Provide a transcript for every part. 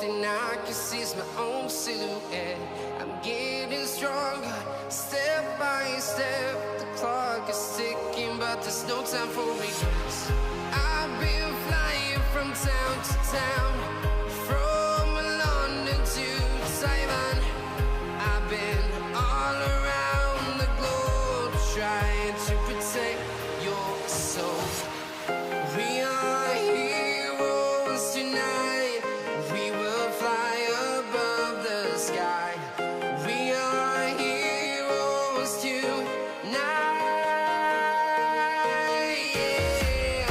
and I can see it's my own silhouette. I'm getting stronger, step by step. The clock is ticking, but there's no time for regrets. I've been flying from town to town, from London to Taiwan. I've been all around the globe trying to protect your soul. We are heroes tonight. We will fly above the sky. We are heroes tonight. Yeah.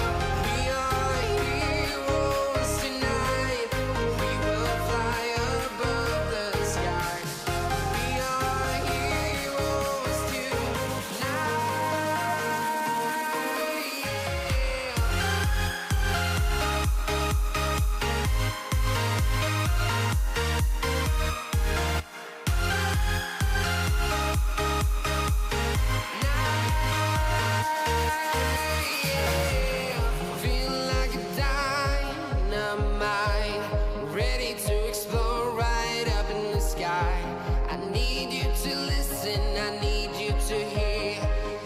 We are heroes tonight. We will fly above the sky. We are heroes feel like a dynamite, ready to explode right up in the sky. I need you to listen, I need you to hear,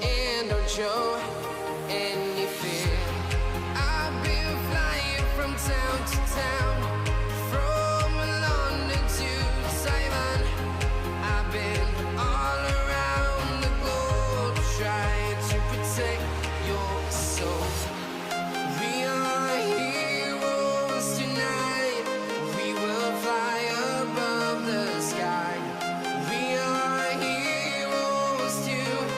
and don't show any fear. I've been flying from town to town, from London to Taiwan. I've been all around the globe trying to protect your soul. We are heroes tonight. We will fly above the sky. We are heroes tonight.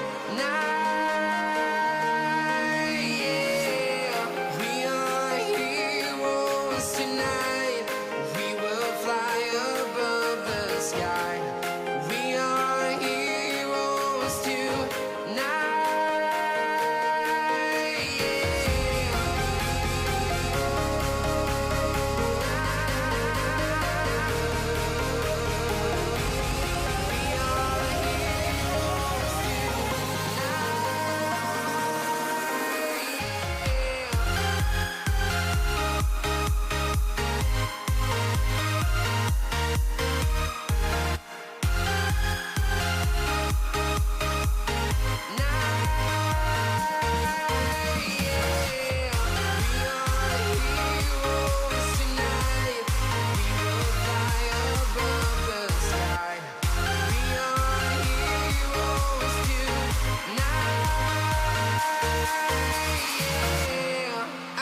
Yeah. We are heroes tonight. We will fly above the sky. We are heroes tonight.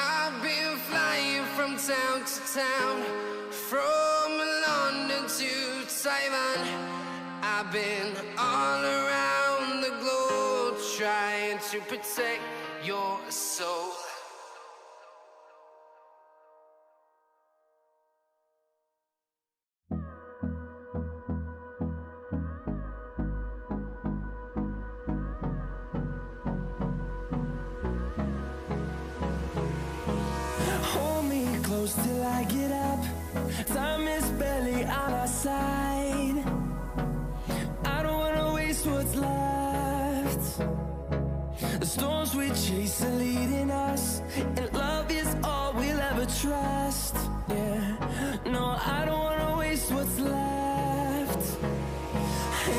I've been flying from town to town, from London to Taiwan. I've been all around the globe trying to protect your soul. Hold me close till I get up. Time is barely on our side. I don't wanna waste what's left. The storms we chase are leading us, and love is all we'll ever trust. Yeah, no, I don't wanna waste what's left.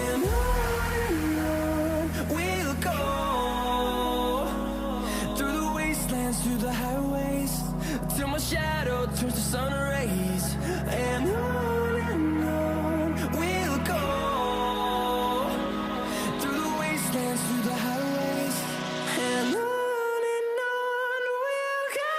And on we'll go, through the wastelands, through the highways, till my shadow turns to sun rays. And on we'll go, through the wastelands, through the highways, and on we'll go.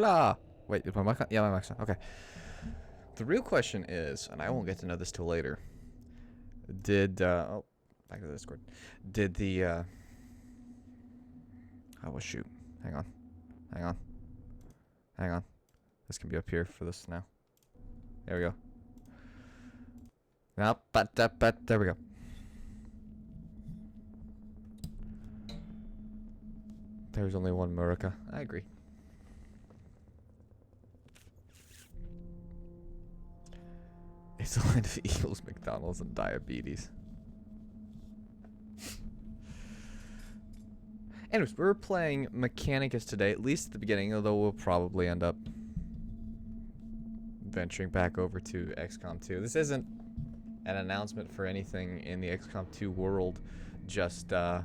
Hola! Wait, is my mic on? Yeah, my mic's on. Okay. The real question is, and I won't get to know this till later, did, oh, back to the Discord. Did the, oh, well, shoot. Hang on. Hang on. Hang on. This can be up here for this now. There we go. Now, but there we go. There's only one Murica. I agree. It's a land of eagles, McDonald's, and diabetes. Anyways, we're playing Mechanicus today, at least at the beginning, although we'll probably end up venturing back over to XCOM 2. This isn't an announcement for anything in the XCOM 2 world, just kind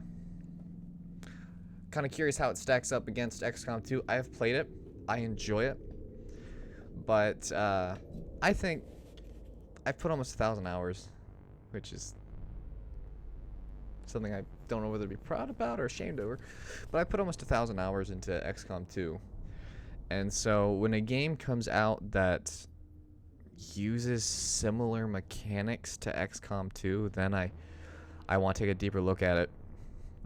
of curious how it stacks up against XCOM 2. I have played it, I enjoy it, but I think I've put almost 1,000 hours, which is something I don't know whether to be proud about or ashamed over, but I put almost 1,000 hours into XCOM 2, and so when a game comes out that uses similar mechanics to XCOM 2, then I want to take a deeper look at it.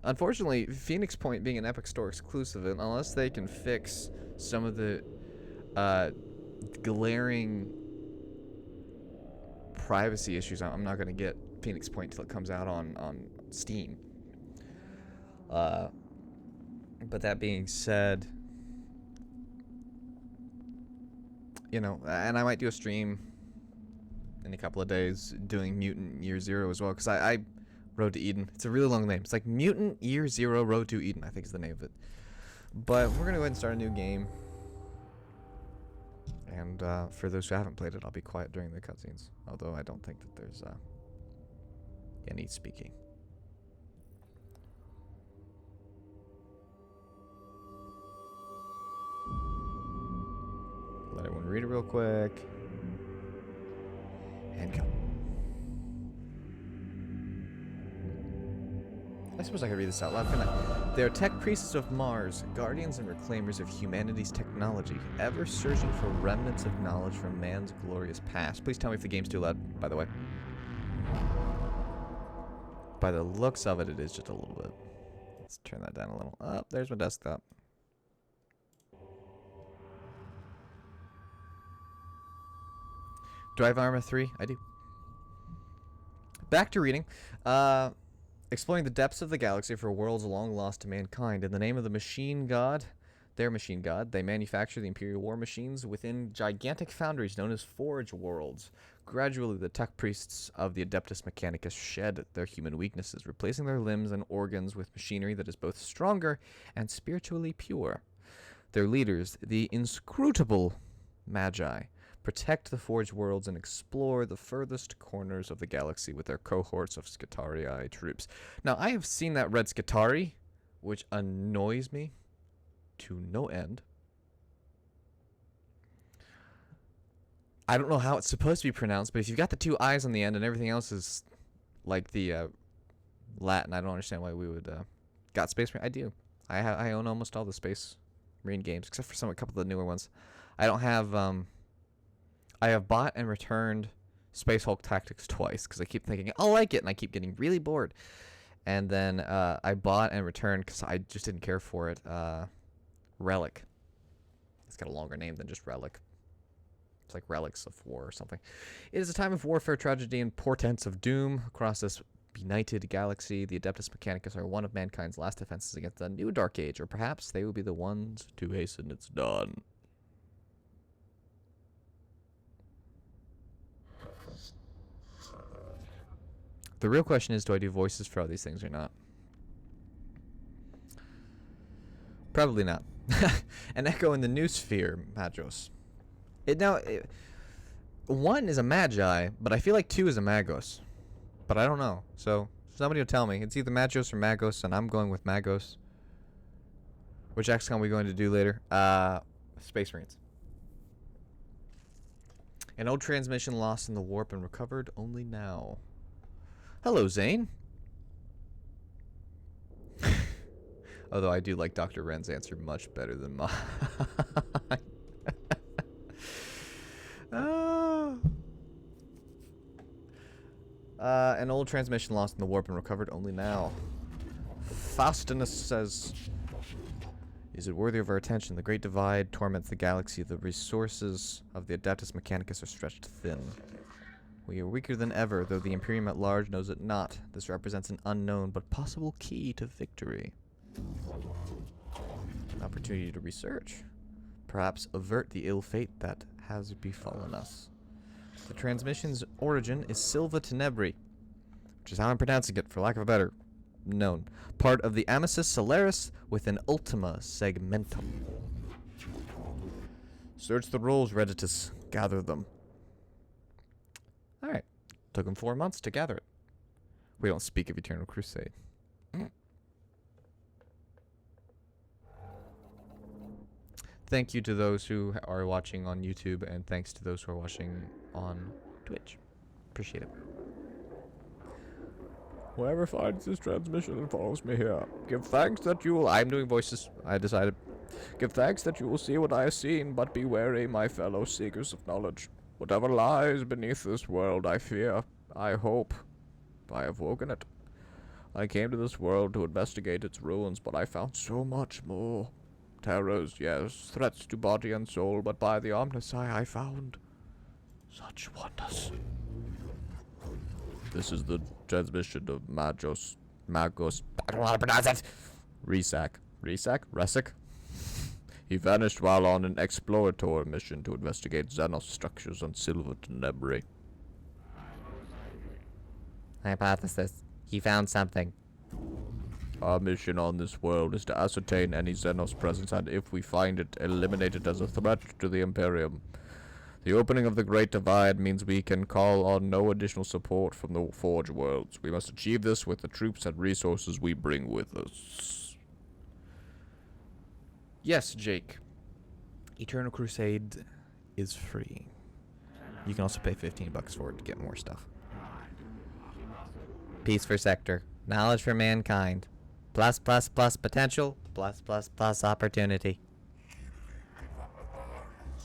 Unfortunately, Phoenix Point being an Epic Store exclusive, unless they can fix some of the glaring privacy issues, I'm not going to get Phoenix Point till it comes out on Steam. But that being said, you know, and I might do a stream in a couple of days doing Mutant Year Zero as well, because I Road to Eden. It's a really long name. It's like Mutant Year Zero Road to Eden, I think is the name of it. But we're going to go ahead and start a new game. And for those who haven't played it, I'll be quiet during the cutscenes. Although I don't think that there's any speaking. Let everyone read it real quick. And go. I suppose I could read this out loud, couldn't I? They are tech priests of Mars, guardians and reclaimers of humanity's technology, ever searching for remnants of knowledge from man's glorious past. Please tell me if the game's too loud, by the way. By the looks of it, it is just a little bit. Let's turn that down a little. Oh, there's my desktop. Do I have Arma 3? I do. Back to reading. Exploring the depths of the galaxy for worlds long lost to mankind. In the name of the machine god, their machine god, they manufacture the Imperial war machines within gigantic foundries known as Forge Worlds. Gradually, the tech priests of the Adeptus Mechanicus shed their human weaknesses, replacing their limbs and organs with machinery that is both stronger and spiritually pure. Their leaders, the inscrutable Magi, protect the Forge Worlds and explore the furthest corners of the galaxy with their cohorts of Skitarii troops. Now, I have seen that red Skitari, which annoys me to no end. I don't know how it's supposed to be pronounced, but if you've got the two I's on the end and everything else is like the Latin, I don't understand why we would... Got Space Marine? I do. I own almost all the Space Marine games, except for a couple of the newer ones. I don't have... I have bought and returned Space Hulk Tactics twice because I keep thinking I'll like it, and I keep getting really bored. And then I bought and returned because I just didn't care for it. Relic. It's got a longer name than just Relic. It's like Relics of War or something. It is a time of warfare, tragedy, and portents of doom across this benighted galaxy. The Adeptus Mechanicus are one of mankind's last defenses against the new Dark Age, or perhaps they will be the ones to hasten its dawn. The real question is, do I do voices for all these things or not? Probably not. An echo in the new sphere, Magos. One is a Magi, but I feel like two is a Magos. But I don't know. So, somebody will tell me. It's either Magos or Magos, and I'm going with Magos. Which XCOM are we going to do later? Space Marines. An old transmission lost in the warp and recovered only now. Hello, Zane. Although I do like Dr. Wren's answer much better than mine. An old transmission lost in the warp and recovered only now. Faustinus says, is it worthy of our attention? The Great Divide torments the galaxy. The resources of the Adeptus Mechanicus are stretched thin. We are weaker than ever, though the Imperium at large knows it not. This represents an unknown but possible key to victory. An opportunity to research. Perhaps avert the ill fate that has befallen us. The transmission's origin is Silva Tenebri, which is how I'm pronouncing it, for lack of a better known. Part of the Amicis Solaris with an Ultima Segmentum. Search the rolls, Reditus. Gather them. Alright. Took him 4 months to gather it. We don't speak of Eternal Crusade. Thank you to those who are watching on YouTube, and thanks to those who are watching on Twitch. Appreciate it. Whoever finds this transmission and follows me here, give thanks that you will... I'm doing voices. I decided. Give thanks that you will see what I have seen, but be wary, my fellow seekers of knowledge. Whatever lies beneath this world, I fear, I hope, I have woken it. I came to this world to investigate its ruins, but I found so much more. Terrors, yes, threats to body and soul, but by the Omnis I found such wonders. This is the transmission of Magos, I don't know how to pronounce it. Resak? He vanished while on an exploratory mission to investigate Xenos structures on Silva Tenebri. Hypothesis. He found something. Our mission on this world is to ascertain any Xenos presence, and if we find it, eliminate it as a threat to the Imperium. The opening of the Great Divide means we can call on no additional support from the Forge Worlds. We must achieve this with the troops and resources we bring with us. Yes, Jake. Eternal Crusade is free. You can also pay $15 for it to get more stuff. Peace for sector. Knowledge for mankind. Plus potential. Plus opportunity.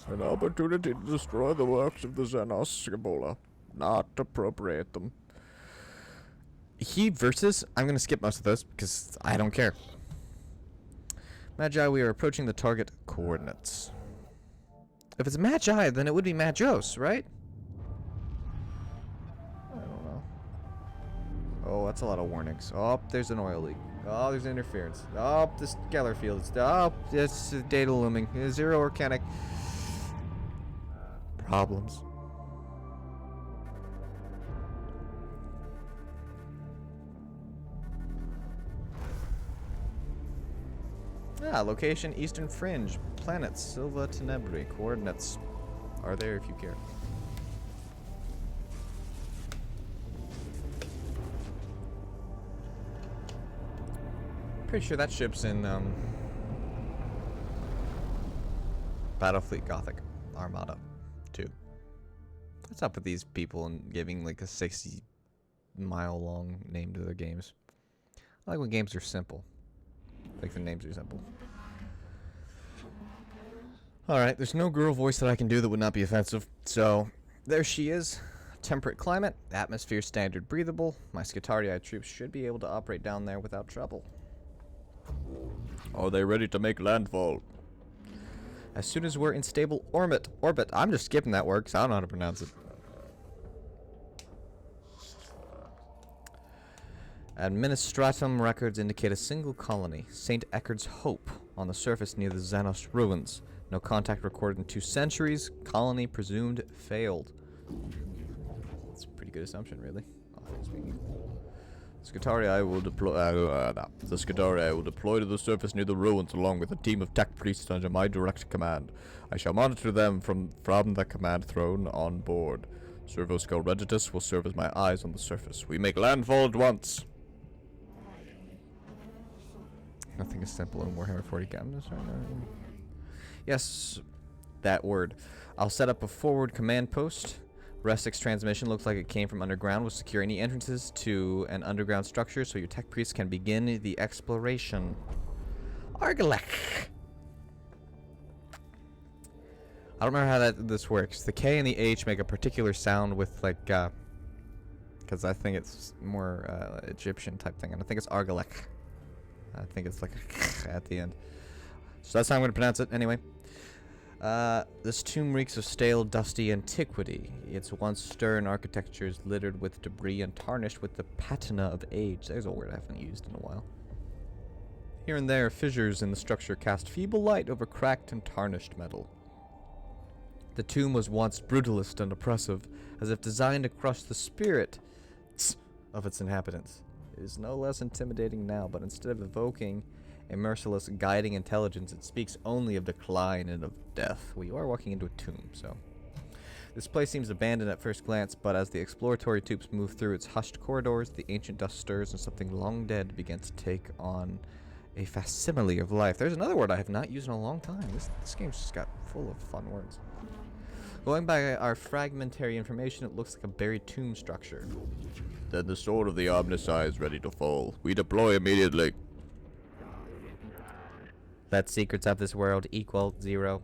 An opportunity to destroy the works of the Xenos Scabola, not appropriate them. He versus... I'm going to skip most of this because I don't care. Magi, we are approaching the target coordinates. If it's Magi, then it would be Magos, right? I don't know. Oh, that's a lot of warnings. Oh, there's an oil leak. Oh, there's interference. Oh, this Geller field. Oh, it's data looming. Zero organic problems. Location Eastern Fringe. Planet Silva Tenebri. Coordinates are there if you care. Pretty sure that ship's in Battlefleet Gothic Armada 2. What's up with these people and giving like a 60-mile long name to their games? I like when games are simple. Like the names are simple. Alright, there's no girl voice that I can do that would not be offensive. So, there she is. Temperate climate, atmosphere standard breathable. My Skitarii troops should be able to operate down there without trouble. Are they ready to make landfall? As soon as we're in stable orbit. I'm just skipping that word because I don't know how to pronounce it. Administratum records indicate a single colony, St. Eckard's Hope, on the surface near the Xenos ruins. No contact recorded in 2 centuries. Colony presumed failed. That's a pretty good assumption, really. Skitarii will deploy. The Skitarii will deploy to the surface near the ruins, along with a team of tech priests under my direct command. I shall monitor them from the command throne on board. Servoskull Regitus will serve as my eyes on the surface. We make landfall at once. Nothing is simple in Warhammer 40K. Yes, that word. I'll set up a forward command post. Restic's transmission looks like it came from underground. Will secure any entrances to an underground structure so your tech priests can begin the exploration. Argalek. I don't remember how this works. The K and the H make a particular sound with like kind because I think it's more Egyptian type thing, and I think it's Argalek. I think it's like at the end. So that's how I'm going to pronounce it. Anyway, this tomb reeks of stale, dusty antiquity. Its once stern architecture is littered with debris and tarnished with the patina of age. There's a word I haven't used in a while. Here and there, fissures in the structure cast feeble light over cracked and tarnished metal. The tomb was once brutalist and oppressive, as if designed to crush the spirit of its inhabitants. It is no less intimidating now, but instead of evoking a merciless guiding intelligence, it speaks only of decline and of death. Well, you are walking into a tomb, so... This place seems abandoned at first glance, but as the exploratory tubes move through its hushed corridors, the ancient dust stirs and something long dead begins to take on a facsimile of life. There's another word I have not used in a long time. This game's just got full of fun words. Going by our fragmentary information, it looks like a buried tomb structure. Then the sword of the Omnisci is ready to fall. We deploy immediately. Let secrets of this world equal 0.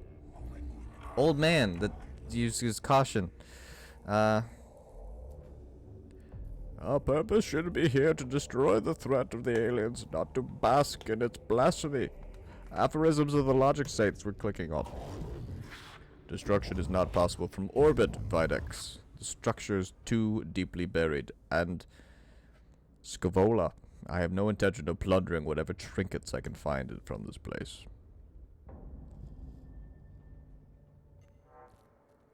Old man that uses caution. Our purpose should be here to destroy the threat of the aliens, not to bask in its blasphemy. Aphorisms of the logic saints we're clicking on. Destruction is not possible from orbit, Videx. The structure is too deeply buried, and Scovola. I have no intention of plundering whatever trinkets I can find from this place.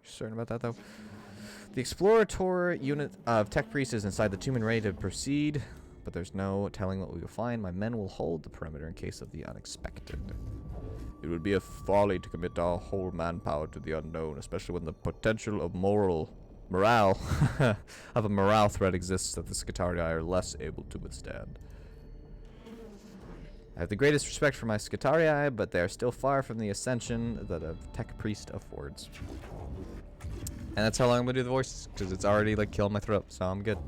You certain about that, though? The exploratory unit of tech priests is inside the tomb and ready to proceed, but there's no telling what we will find. My men will hold the perimeter in case of the unexpected. It would be a folly to commit our whole manpower to the unknown, especially when the potential of morale of a morale threat exists that the Skitarii are less able to withstand. I have the greatest respect for my Skitarii, but they are still far from the ascension that a tech priest affords. And that's how long I'm gonna do the voices, because it's already like killing my throat, so I'm good.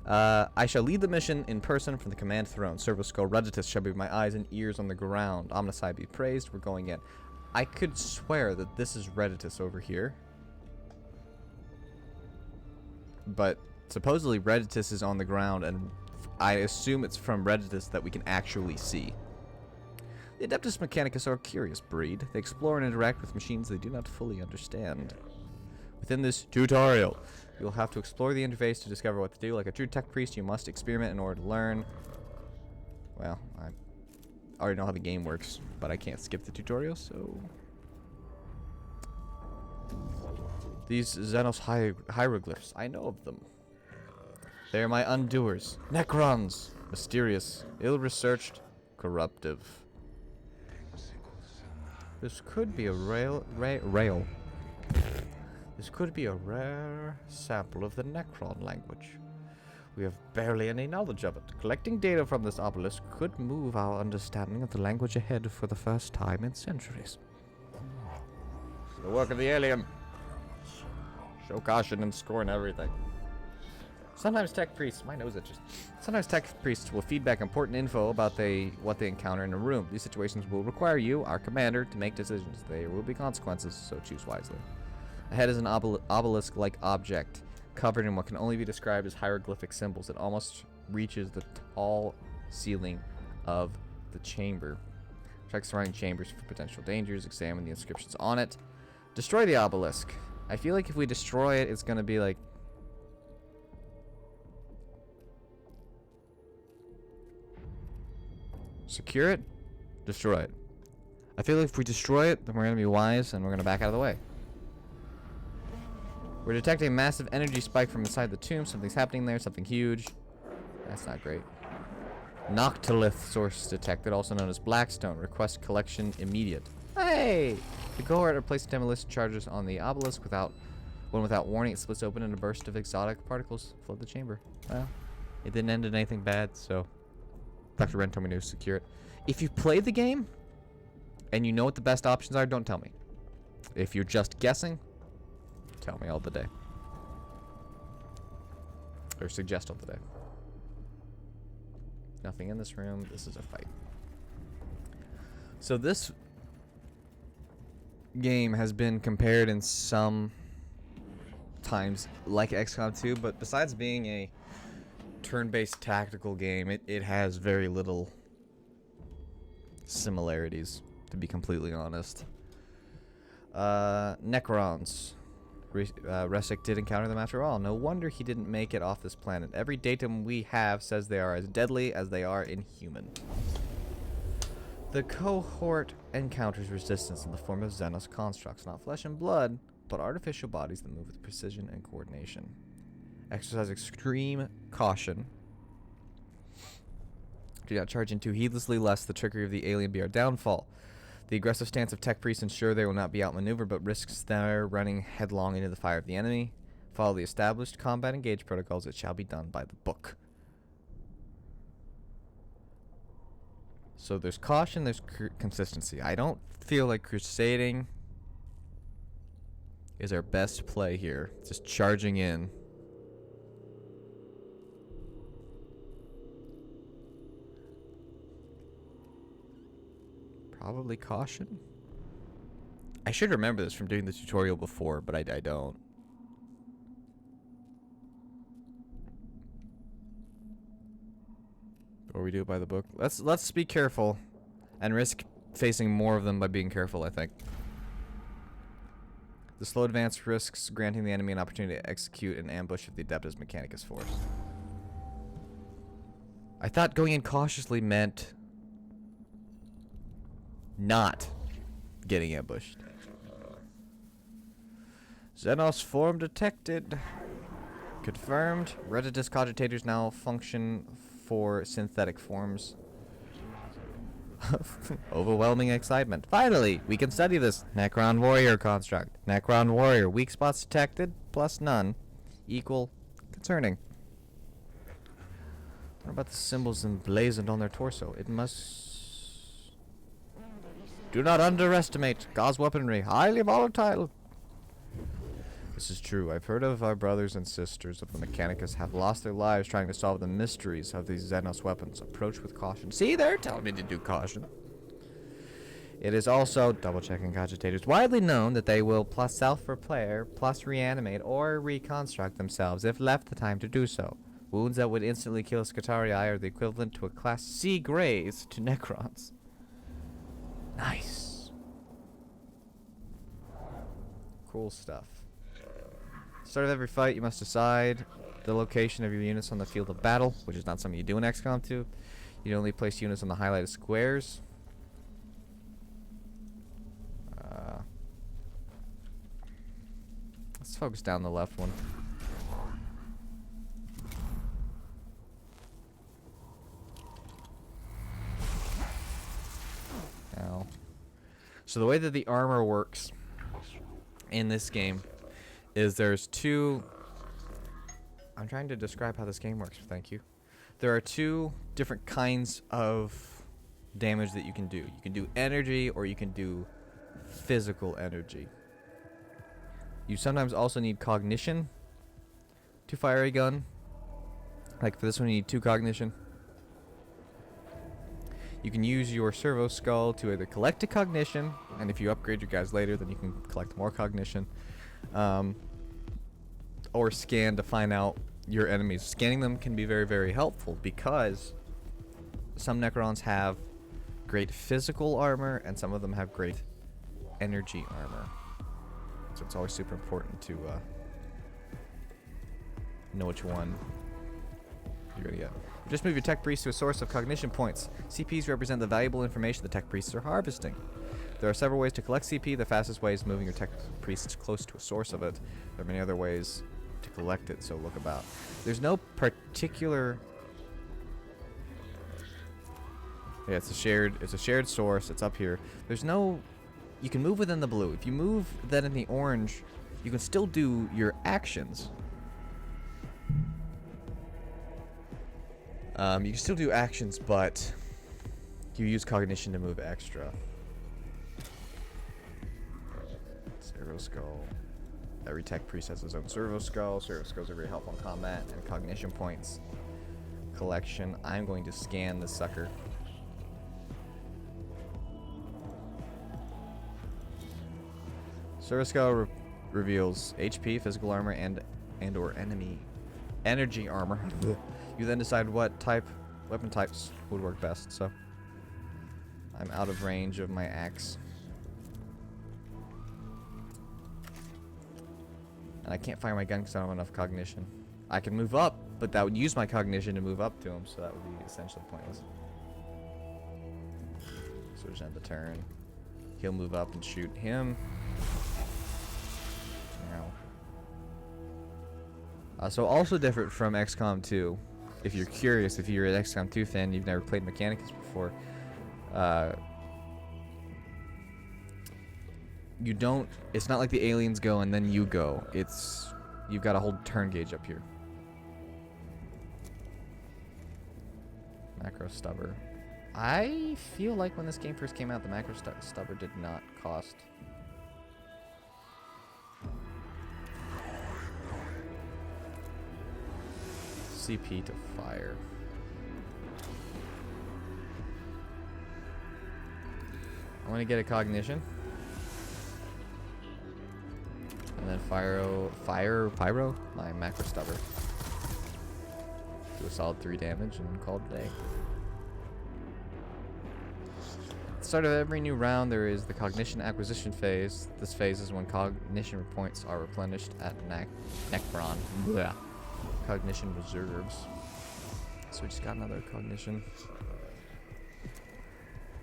I shall lead the mission in person from the command throne. Servo Skull Reditus shall be my eyes and ears on the ground. Omnisci be praised. We're going in. I could swear that this is Reditus over here. But supposedly Reditus is on the ground, and I assume it's from Reditus that we can actually see. The Adeptus Mechanicus are a curious breed. They explore and interact with machines they do not fully understand. Within this tutorial, you'll have to explore the interface to discover what to do. Like a true tech priest, you must experiment in order to learn. Well, I already know how the game works, but I can't skip the tutorial, so... These Xenos hieroglyphs, I know of them. They are my undoers. Necrons! Mysterious, ill-researched, corruptive. This could be a This could be a rare sample of the Necron language. We have barely any knowledge of it. Collecting data from this obelisk could move our understanding of the language ahead for the first time in centuries. The work of the alien. Show caution and scorn everything. Sometimes tech priests, my nose itches. Sometimes tech priests will feed back important info about what they encounter in a room. These situations will require you, our commander, to make decisions. There will be consequences, so choose wisely. Ahead is an obelisk-like object, covered in what can only be described as hieroglyphic symbols. It almost reaches the tall ceiling of the chamber. Check surrounding chambers for potential dangers. Examine the inscriptions on it. Destroy the obelisk. I feel like if we destroy it, it's going to be like... Secure it? Destroy it. I feel like if we destroy it, then we're going to be wise and we're going to back out of the way. We're detecting a massive energy spike from inside the tomb. Something's happening there, something huge. That's not great. Noctilith source detected, also known as Blackstone. Request collection immediate. Hey! The cohort are placed demolition charges on the obelisk without warning. It splits open and a burst of exotic particles flood the chamber. Well, it didn't end in anything bad, so Dr. Ren told me to secure it. If you've played the game and you know what the best options are, don't tell me. If you're just guessing, tell me all the day. Or suggest all the day. Nothing in this room. This is a fight. So this game has been compared in some times like XCOM 2, but besides being a turn-based tactical game, it has very little similarities, to be completely honest. Necrons. Resic did encounter them after all. No wonder he didn't make it off this planet. Every datum we have says they are as deadly as they are inhuman. The cohort encounters resistance in the form of Xenos constructs, not flesh and blood, but artificial bodies that move with precision and coordination. Exercise extreme caution. Do not charge in too heedlessly, lest the trickery of the alien be our downfall. The aggressive stance of tech priests ensure they will not be outmaneuvered, but risks their running headlong into the fire of the enemy. Follow the established combat engage protocols. It shall be done by the book. So there's caution, there's consistency. I don't feel like crusading is our best play here. Just charging in. Probably caution. I should remember this from doing the tutorial before, but I don't. Or we do it by the book. Let's be careful and risk facing more of them by being careful, I think. The slow advance risks granting the enemy an opportunity to execute an ambush if the Adeptus Mechanicus force. I thought going in cautiously meant not getting ambushed. Xenos form detected. Confirmed. Redditus cogitators now function for synthetic forms. Overwhelming excitement. Finally, we can study this Necron warrior construct. Necron warrior. Weak spots detected, plus none. Equal concerning. What about the symbols emblazoned on their torso? It must... Do not underestimate God's weaponry. Highly volatile. This is true. I've heard of our brothers and sisters of the Mechanicus have lost their lives trying to solve the mysteries of these Xenos weapons. Approach with caution. See, they're telling me to do caution. It is also, double-checking cogitators, widely known that they will plus self for player, plus reanimate or reconstruct themselves if left the time to do so. Wounds that would instantly kill Scutarii are the equivalent to a Class C graze to Necrons. Nice. Cool stuff. Start of every fight, you must decide the location of your units on the field of battle, which is not something you do in XCOM 2. You only place units on the highlighted squares. Let's focus down the left one. Ow. So the way that the armor works in this game is there's two... I'm trying to describe how this game works, thank you. There are two different kinds of damage that you can do. You can do energy or you can do physical energy. You sometimes also need cognition to fire a gun. Like for this one you need 2 cognition. You can use your servo skull to either collect a cognition, and if you upgrade your guys later then you can collect more cognition. Or scan to find out your enemies. Scanning them can be very, very helpful because some Necrons have great physical armor and some of them have great energy armor. So it's always super important to know which one you're gonna get. Just move your tech priest to a source of cognition points. CPs represent the valuable information the tech priests are harvesting. There are several ways to collect CP. The fastest way is moving your tech priests close to a source of it. There are many other ways to collect it, so look about. There's no particular... Yeah, it's a shared source. It's up here. There's no... You can move within the blue. If you move then in the orange, you can still do your actions. You can still do actions, but you use cognition to move extra. Servo skull. Every tech priest has his own servo skull. Servo skulls are very helpful in combat and cognition points collection. I'm going to scan this sucker. Servo skull reveals HP, physical armor, and or enemy energy armor. You then decide what weapon types would work best. So I'm out of range of my axe. And I can't fire my gun because I don't have enough cognition. I can move up, but that would use my cognition to move up to him, so that would be essentially pointless. So just end the turn. He'll move up and shoot him. Now. So also different from XCOM 2. If you're curious, if you're an XCOM 2 fan, you've never played Mechanicus before. You don't. It's not like the aliens go and then you go. You've got to hold turn gauge up here. Macro stubber. I feel like when this game first came out, the macro stubber did not cost. CP to fire. I want to get a cognition. And then pyro my macro stubber. Do a solid 3 damage and call it a day. At the start of every new round, there is the cognition acquisition phase. This phase is when cognition points are replenished at Necron. Blah. Cognition reserves. So we just got another cognition.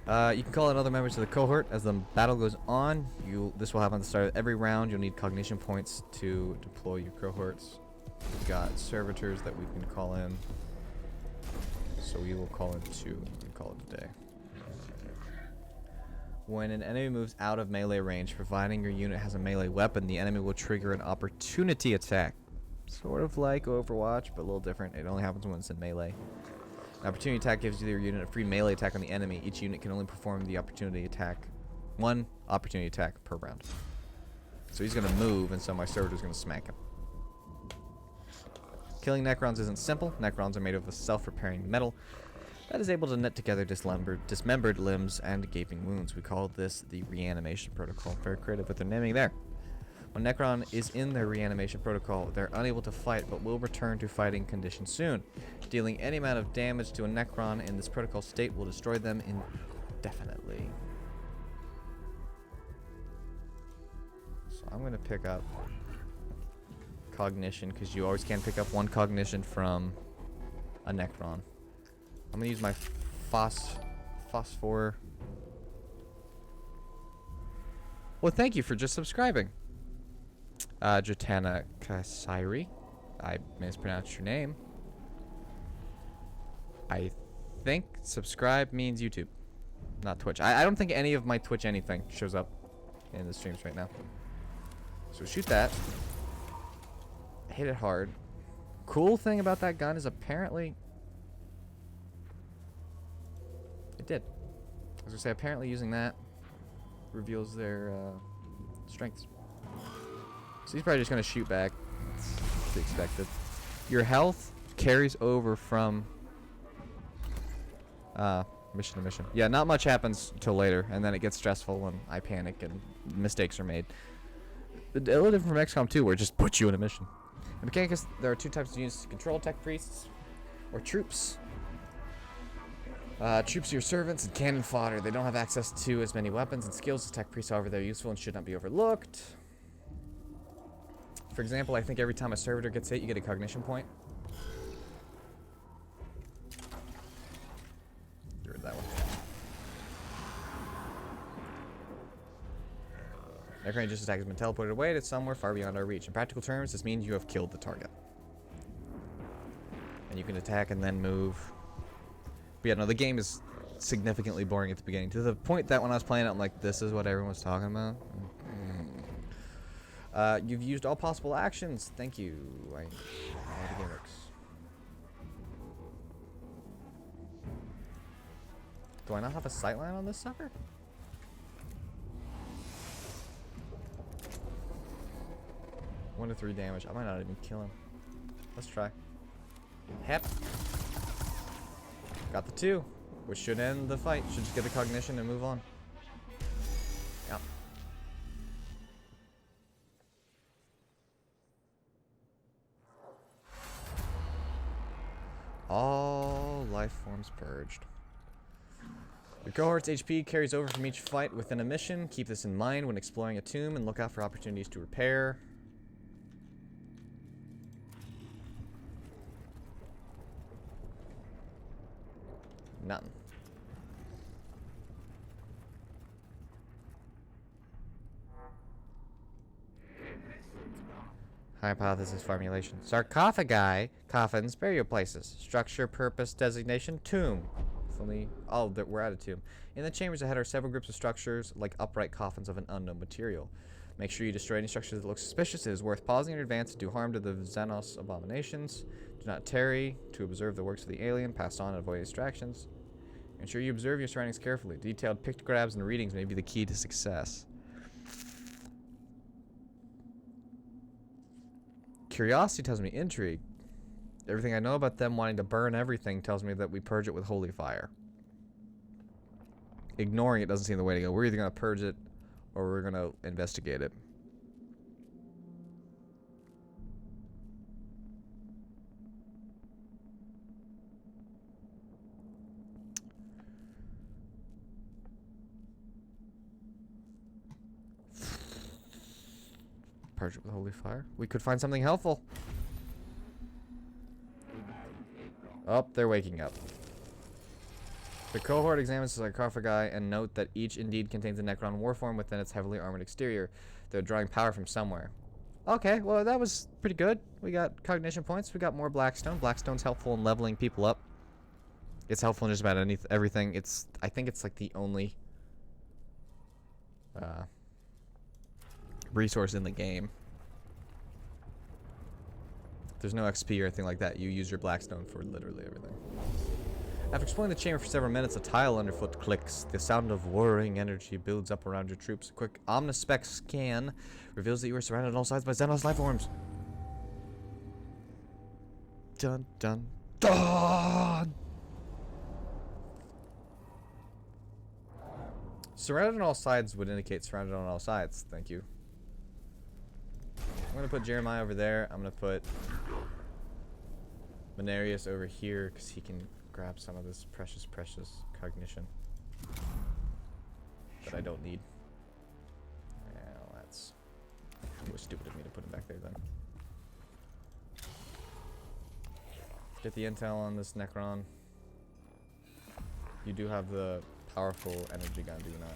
You can call in other members of the cohort as the battle goes on. This will happen at the start of every round. You'll need cognition points to deploy your cohorts. We've got servitors that we can call in. So we will call in 2 and call it a day. When an enemy moves out of melee range, providing your unit has a melee weapon, the enemy will trigger an opportunity attack. Sort of like Overwatch, but a little different. It only happens when it's in melee. An opportunity attack gives your unit a free melee attack on the enemy. Each unit can only perform the opportunity attack. 1 opportunity attack per round. So he's going to move, and so my servitor's going to smack him. Killing Necrons isn't simple. Necrons are made of a self-repairing metal that is able to knit together dismembered limbs and gaping wounds. We call this the reanimation protocol. Very creative with their naming there. When Necron is in their reanimation protocol, they're unable to fight, but will return to fighting condition soon. Dealing any amount of damage to a Necron in this protocol state will destroy them indefinitely. So I'm going to pick up cognition, because you always can pick up 1 cognition from a Necron. I'm going to use my phosphor. Well, thank you for just subscribing. Jatana Kasairi. I mispronounced your name. I think subscribe means YouTube, not Twitch. I don't think any of my Twitch anything shows up in the streams right now. So shoot that. Hit it hard. Cool thing about that gun is apparently it did. I was gonna say apparently using that reveals their strengths. So he's probably just gonna shoot back. It's to be expected. Your health carries over from mission to mission. Yeah, not much happens till later, and then it gets stressful when I panic and mistakes are made. A little different from XCOM 2, where it just puts you in a mission. In Mechanicus, there are 2 types of units to control: tech priests or troops. Troops are your servants and cannon fodder. They don't have access to as many weapons and skills as tech priests, however, they're useful and should not be overlooked. For example, I think every time a servitor gets hit, you get a cognition point. Get rid of that one. Necron just attack has been teleported away to somewhere far beyond our reach. In practical terms, this means you have killed the target. And you can attack and then move. But yeah, no, the game is significantly boring at the beginning, to the point that when I was playing it, I'm like, this is what everyone's talking about? You've used all possible actions. Thank you. I know the game works. Do I not have a sightline on this sucker? One to 3 damage. I might not even kill him. Let's try. Hep. Got the 2, which should end the fight. Should just get the cognition and move on. Yep. All life forms purged. Your cohort's HP carries over from each fight within a mission. Keep this in mind when exploring a tomb and look out for opportunities to repair. Nothing. Hypothesis formulation. Sarcophagi, coffins, burial places. Structure, purpose, designation, tomb. Oh, we're at a tomb. In the chambers ahead are several groups of structures, like upright coffins of an unknown material. Make sure you destroy any structures that look suspicious. It is worth pausing in advance to do harm to the Xenos abominations. Do not tarry to observe the works of the alien. Pass on and avoid distractions. Ensure you observe your surroundings carefully. Detailed pictographs and readings may be the key to success. Curiosity tells me intrigue. Everything I know about them wanting to burn everything tells me that we purge it with holy fire. Ignoring it doesn't seem the way to go. We're either going to purge it or we're going to investigate it. Purge it with holy fire. We could find something helpful. Oh, they're waking up. The cohort examines the sarcophagi and note that each indeed contains a Necron warform within its heavily armored exterior. They're drawing power from somewhere. Okay, well that was pretty good. We got cognition points. We got more Blackstone. Blackstone's helpful in leveling people up. It's helpful in just about everything. I think it's like the only resource in the game. There's no XP or anything like that. You use your Blackstone for literally everything. After exploring the chamber for several minutes, a tile underfoot clicks. The sound of whirring energy builds up around your troops. A quick omnispec scan reveals that you are surrounded on all sides by Xenos life forms. Dun dun dun! Surrounded on all sides would indicate surrounded on all sides. Thank you. I'm going to put Jeremiah over there. I'm going to put Manarius over here because he can grab some of this precious cognition that I don't need. Well, that's... It was stupid of me to put him back there then. Get the intel on this Necron. You do have the powerful energy gun, do you not?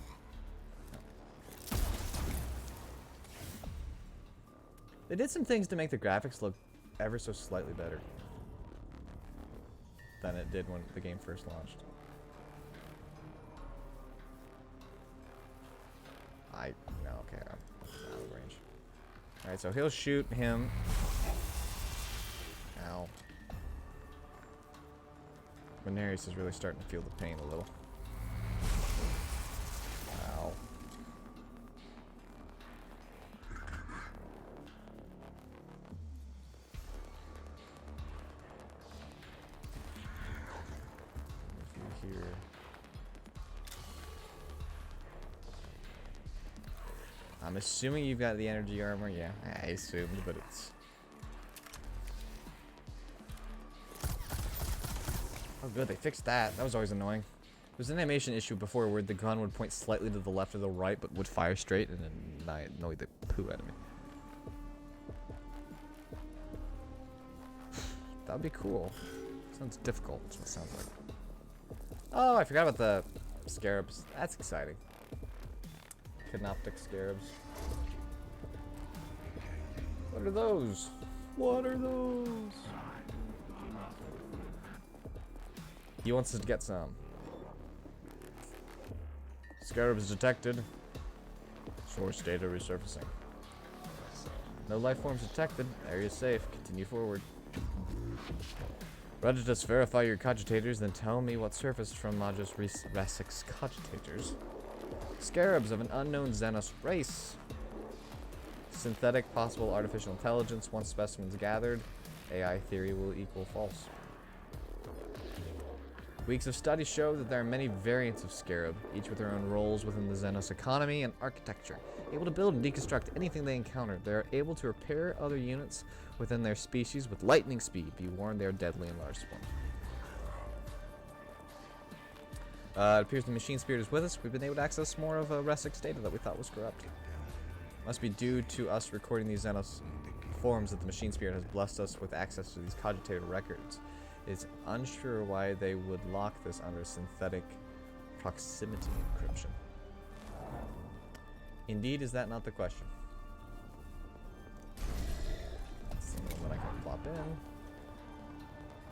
They did some things to make the graphics look ever so slightly better than it did when the game first launched. No, okay, I'm out of range. Alright, so he'll shoot him. Ow. Manarius is really starting to feel the pain a little. Ow. Here. I'm assuming you've got the energy armor. Yeah, I assumed, but it's... Oh good, they fixed that. That was always annoying. There was an animation issue before where the gun would point slightly to the left or the right, but would fire straight and then annoy the poo out of me. That would be cool. Sounds difficult, that's what it sounds like. Oh, I forgot about the scarabs. That's exciting. Canoptic scarabs. What are those? What are those? He wants us to get some. Scarabs detected. Source data resurfacing. No life forms detected. Area safe. Continue forward. Regitus, verify your cogitators, then tell me what surfaced from Majus Rasic's cogitators. Scarabs of an unknown Xenos race. Synthetic, possible artificial intelligence. Once specimens gathered, AI theory will equal false. Weeks of study show that there are many variants of Scarab, each with their own roles within the Xenos economy and architecture. Able to build and deconstruct anything they encounter, they are able to repair other units within their species with lightning speed. Be warned, they are deadly in large form. It appears the machine spirit is with us. We've been able to access more of Resic's data that we thought was corrupt. Must be due to us recording these Xenos forms that the machine spirit has blessed us with access to these cogitator records. It's unsure why they would lock this under synthetic proximity encryption. Indeed, is that not the question? Let's see what I can plop in.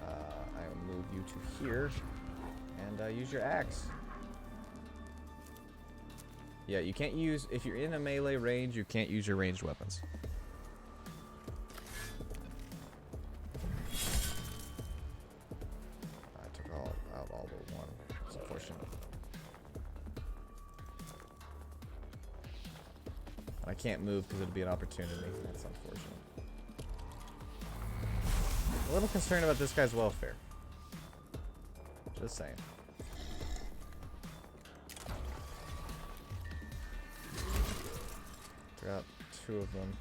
I will move you to here and use your axe. Yeah, you can't use, if you're in a melee range, you can't use your ranged weapons. I took out all but one. It's unfortunate. And I can't move because it'll be an opportunity. That's unfortunate. A little concerned about this guy's welfare. Just saying. Got two of them.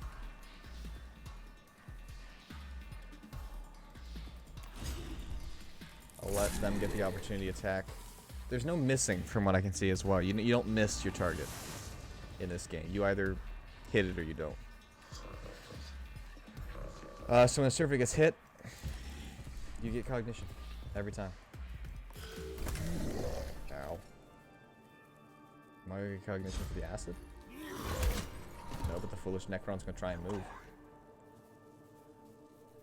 I'll let them get the opportunity to attack. There's no missing from what I can see as well. You don't miss your target in this game. You either hit it or you don't. So when a server gets hit, you get cognition every time. Ow. Am I gonna get cognition for the acid? No, but the foolish Necron's gonna try and move.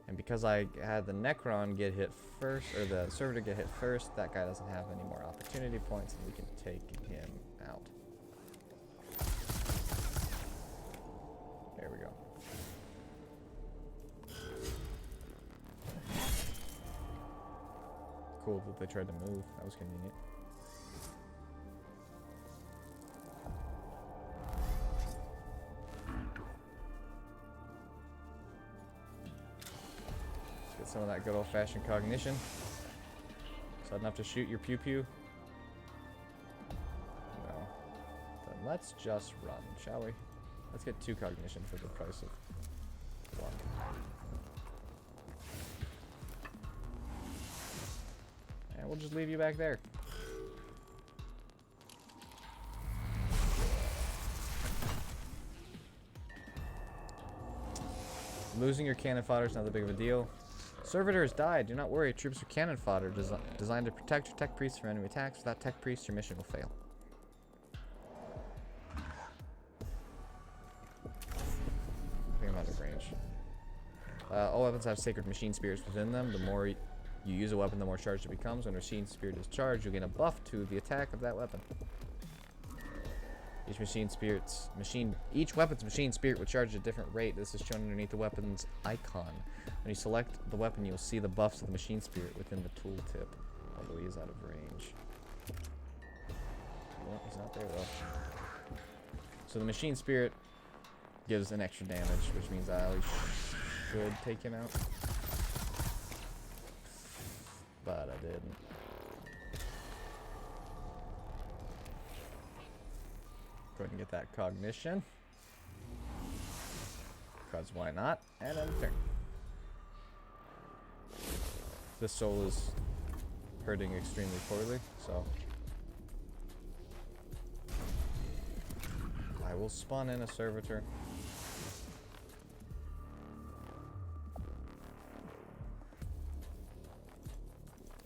And because I had the Necron get hit first, or the servitor get hit first, that guy doesn't have any more opportunity points, and we can take him out. There we go. Cool that they tried to move. That was convenient. Some of that good old-fashioned cognition. Sudden enough to shoot your pew-pew? No. Then let's just run, shall we? Let's get 2 cognition for the price of 1. And we'll just leave you back there. Losing your cannon fodder is not that big of a deal. Servitor has died. Do not worry. Troops are cannon fodder designed to protect your tech priests from enemy attacks. Without tech priests, your mission will fail. I think I'm out of range. All weapons have sacred machine spirits within them. The more you use a weapon, the more charged it becomes. When a machine spirit is charged, you'll gain a buff to the attack of that weapon. Each weapon's machine spirit will charge at a different rate. This is shown underneath the weapon's icon. When you select the weapon, you'll see the buffs of the machine spirit within the tooltip. Although he is out of range. Well, he's not there though. So the machine spirit gives an extra damage, which means I should take him out. But I didn't. Go ahead and get that cognition. Because why not? And end turn. This soul is hurting extremely poorly, so I will spawn in a servitor.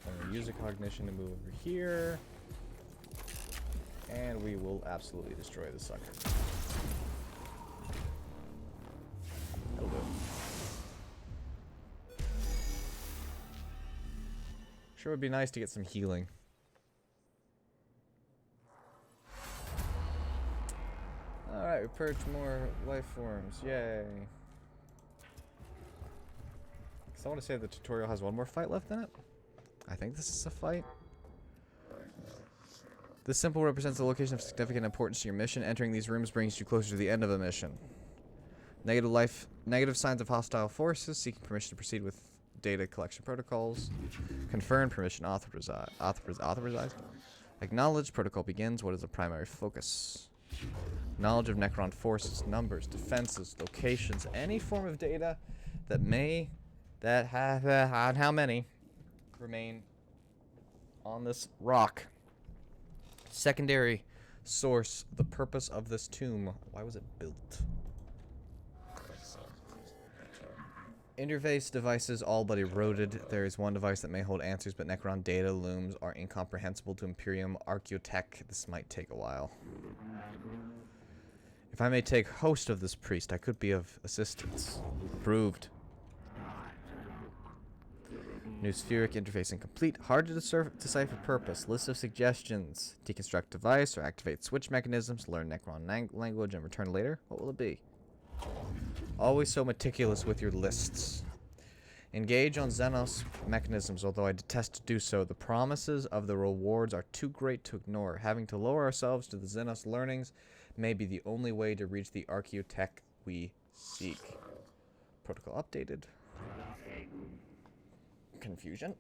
I'm going to use a cognition to move over here. And we will absolutely destroy the sucker. That'll do it. Sure would be nice to get some healing. Alright, we purged more life forms. Yay. So I want to say the tutorial has one more fight left in it. I think this is a fight. This symbol represents the location of significant importance to your mission. Entering these rooms brings you closer to the end of the mission. Negative signs of hostile forces. Seeking permission to proceed with data collection protocols. Confirm permission authorized. Acknowledge protocol begins. What is the primary focus? Knowledge of Necron forces, numbers, defenses, locations, any form of data that how many remain on this rock. Secondary source. The purpose of this tomb. Why was it built? Interface devices all but eroded. There is one device that may hold answers, but Necron data looms are incomprehensible to Imperium Archaeotech. This might take a while. If I may take host of this priest, I could be of assistance. Approved. New spheric interface incomplete. Hard to decipher purpose. List of suggestions. Deconstruct device or activate switch mechanisms. Learn Necron language and return later. What will it be? Always so meticulous with your lists. Engage on Xenos mechanisms, although I detest to do so. The promises of the rewards are too great to ignore. Having to lower ourselves to the Xenos learnings may be the only way to reach the Archaeotech we seek. Protocol updated. Confusion.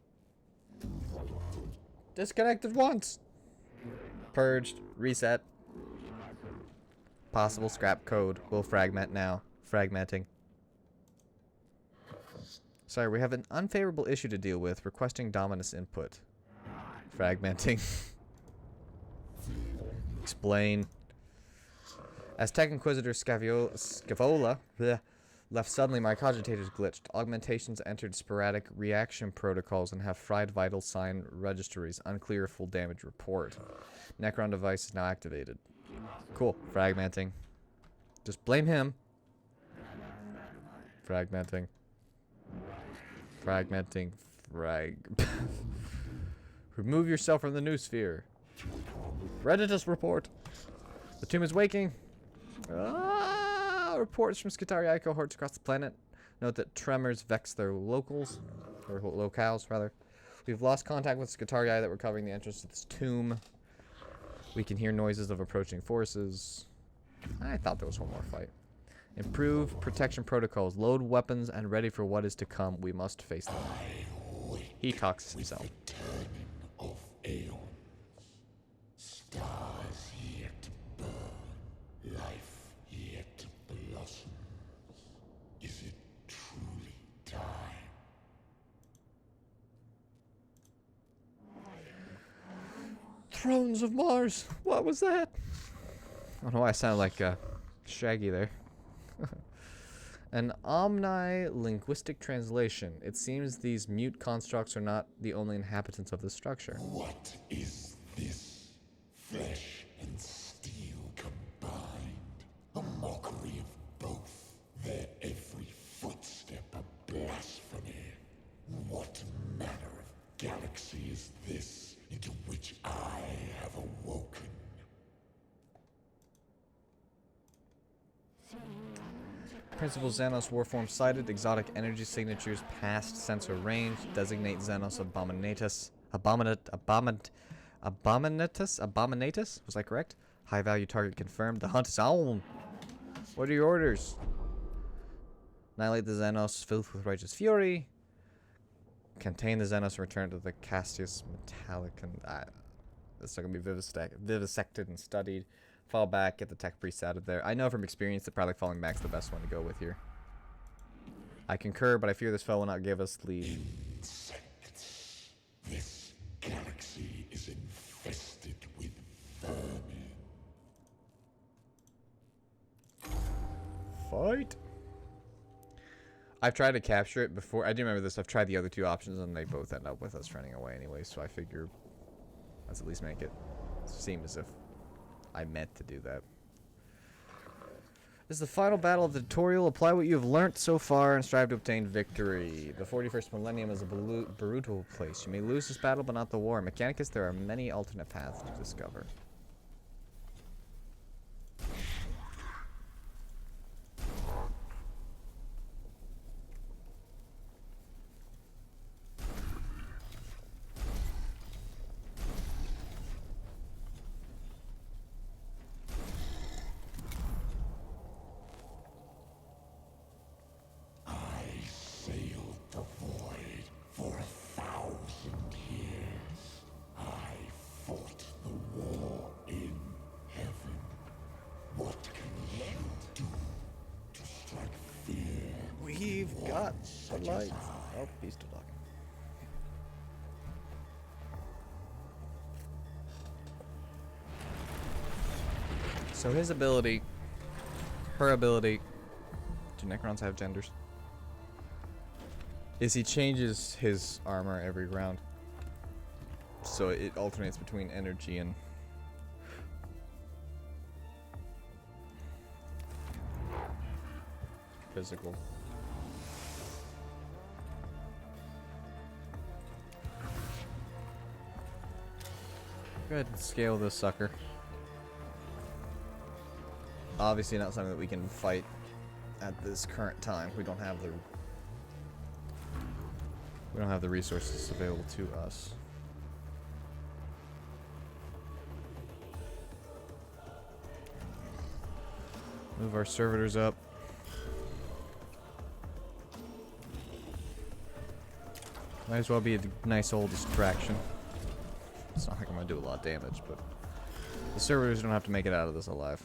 Disconnected once. Purged. Reset. Possible scrap code. Will fragment now. Fragmenting. Sorry, we have an unfavorable issue to deal with. Requesting Dominus input. Fragmenting. Explain. As Tech Inquisitor Scavola left suddenly, my cogitators glitched. Augmentations entered sporadic reaction protocols and have fried vital sign registries. Unclear full damage report. Necron device is now activated. Cool. Fragmenting. Just blame him. Fragmenting. Fragmenting. Remove yourself from the new sphere. Redditus report. The tomb is waking. Reports from Skitarii cohorts across the planet note that tremors vex their locales, rather. We've lost contact with Skitarii that were covering the entrance to this tomb. We can hear noises of approaching forces. I thought there was one more fight. Improve protection protocols. Load weapons and ready for what is to come. We must face them. He talks himself. Of aeons, stars yet burn, life yet blossoms. Is it truly time? Thrones of Mars. What was that? I don't know why I sound like Shaggy there. An omni-linguistic translation. It seems these mute constructs are not the only inhabitants of the structure. What is this? Flesh and steel combined. A mockery of both. Their every footstep a blasphemy. What manner of galaxy is this into which I have awoken? Principal Xenos Warform sighted. Exotic energy signatures past sensor range. Designate Xenos Abominatus. Abominatus? Was I correct? High value target confirmed. The hunt is on. What are your orders? Annihilate the Xenos. Filth with righteous fury. Contain the Xenos and return to the Castius Metallicum. This is going to be vivisected and studied. Fall back, get the tech priest out of there. I know from experience that probably falling back's the best one to go with here. I concur, but I fear this foe will not give us leave. Insects. This galaxy is infested with vermin. Fight. I've tried to capture it before. I do remember this. I've tried the other two options, and they both end up with us running away anyway, so I figure let's at least make it seem as if I meant to do that. This is the final battle of the tutorial. Apply what you have learnt so far and strive to obtain victory. The 41st millennium is a brutal place. You may lose this battle, but not the war. Mechanicus, there are many alternate paths to discover. We've got the lights. Oh, beast of luck. So his ability, her ability, do Necrons have genders? Is he changes his armor every round. So it alternates between energy and physical. Go ahead and scale this sucker. Obviously not something that we can fight at this current time. We don't have the resources available to us. Move our servitors up. Might as well be a nice old distraction. It's not like I'm gonna do a lot of damage, but the servitors don't have to make it out of this alive.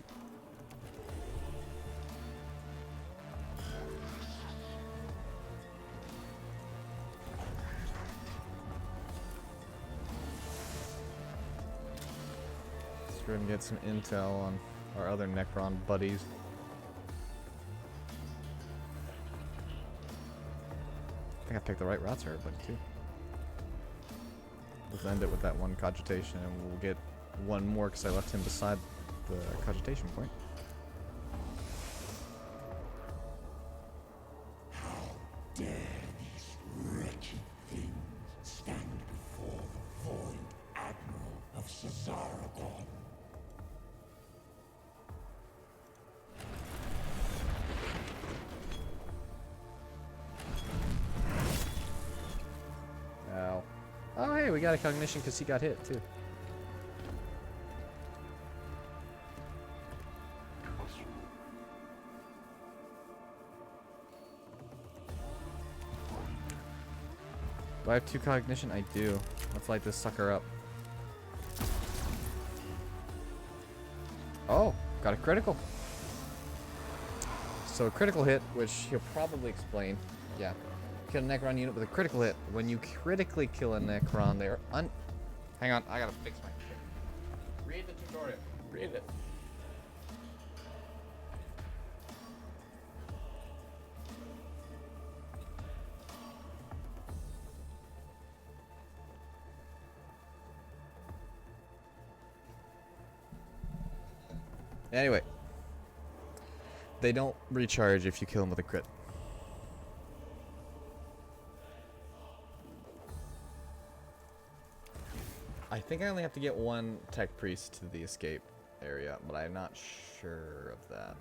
Let's go ahead and get some intel on our other Necron buddies. I think I picked the right routes for everybody too. Let's end it with that one cogitation, and we'll get one more because I left him beside the cogitation point. How dare these wretched things stand before the Void Admiral of Cesaragon? Ow. Oh, hey, we got a cognition because he got hit, too. Do I have 2 cognition? I do. Let's light this sucker up. Oh, got a critical. So a critical hit, which he'll probably explain. Yeah. Kill a Necron unit with a critical hit. When you critically kill a Necron, they're Hang on, I gotta fix my shit. Read the tutorial. Read it. Anyway. They don't recharge if you kill them with a crit. I think I only have to get one tech priest to the escape area, but I'm not sure of that.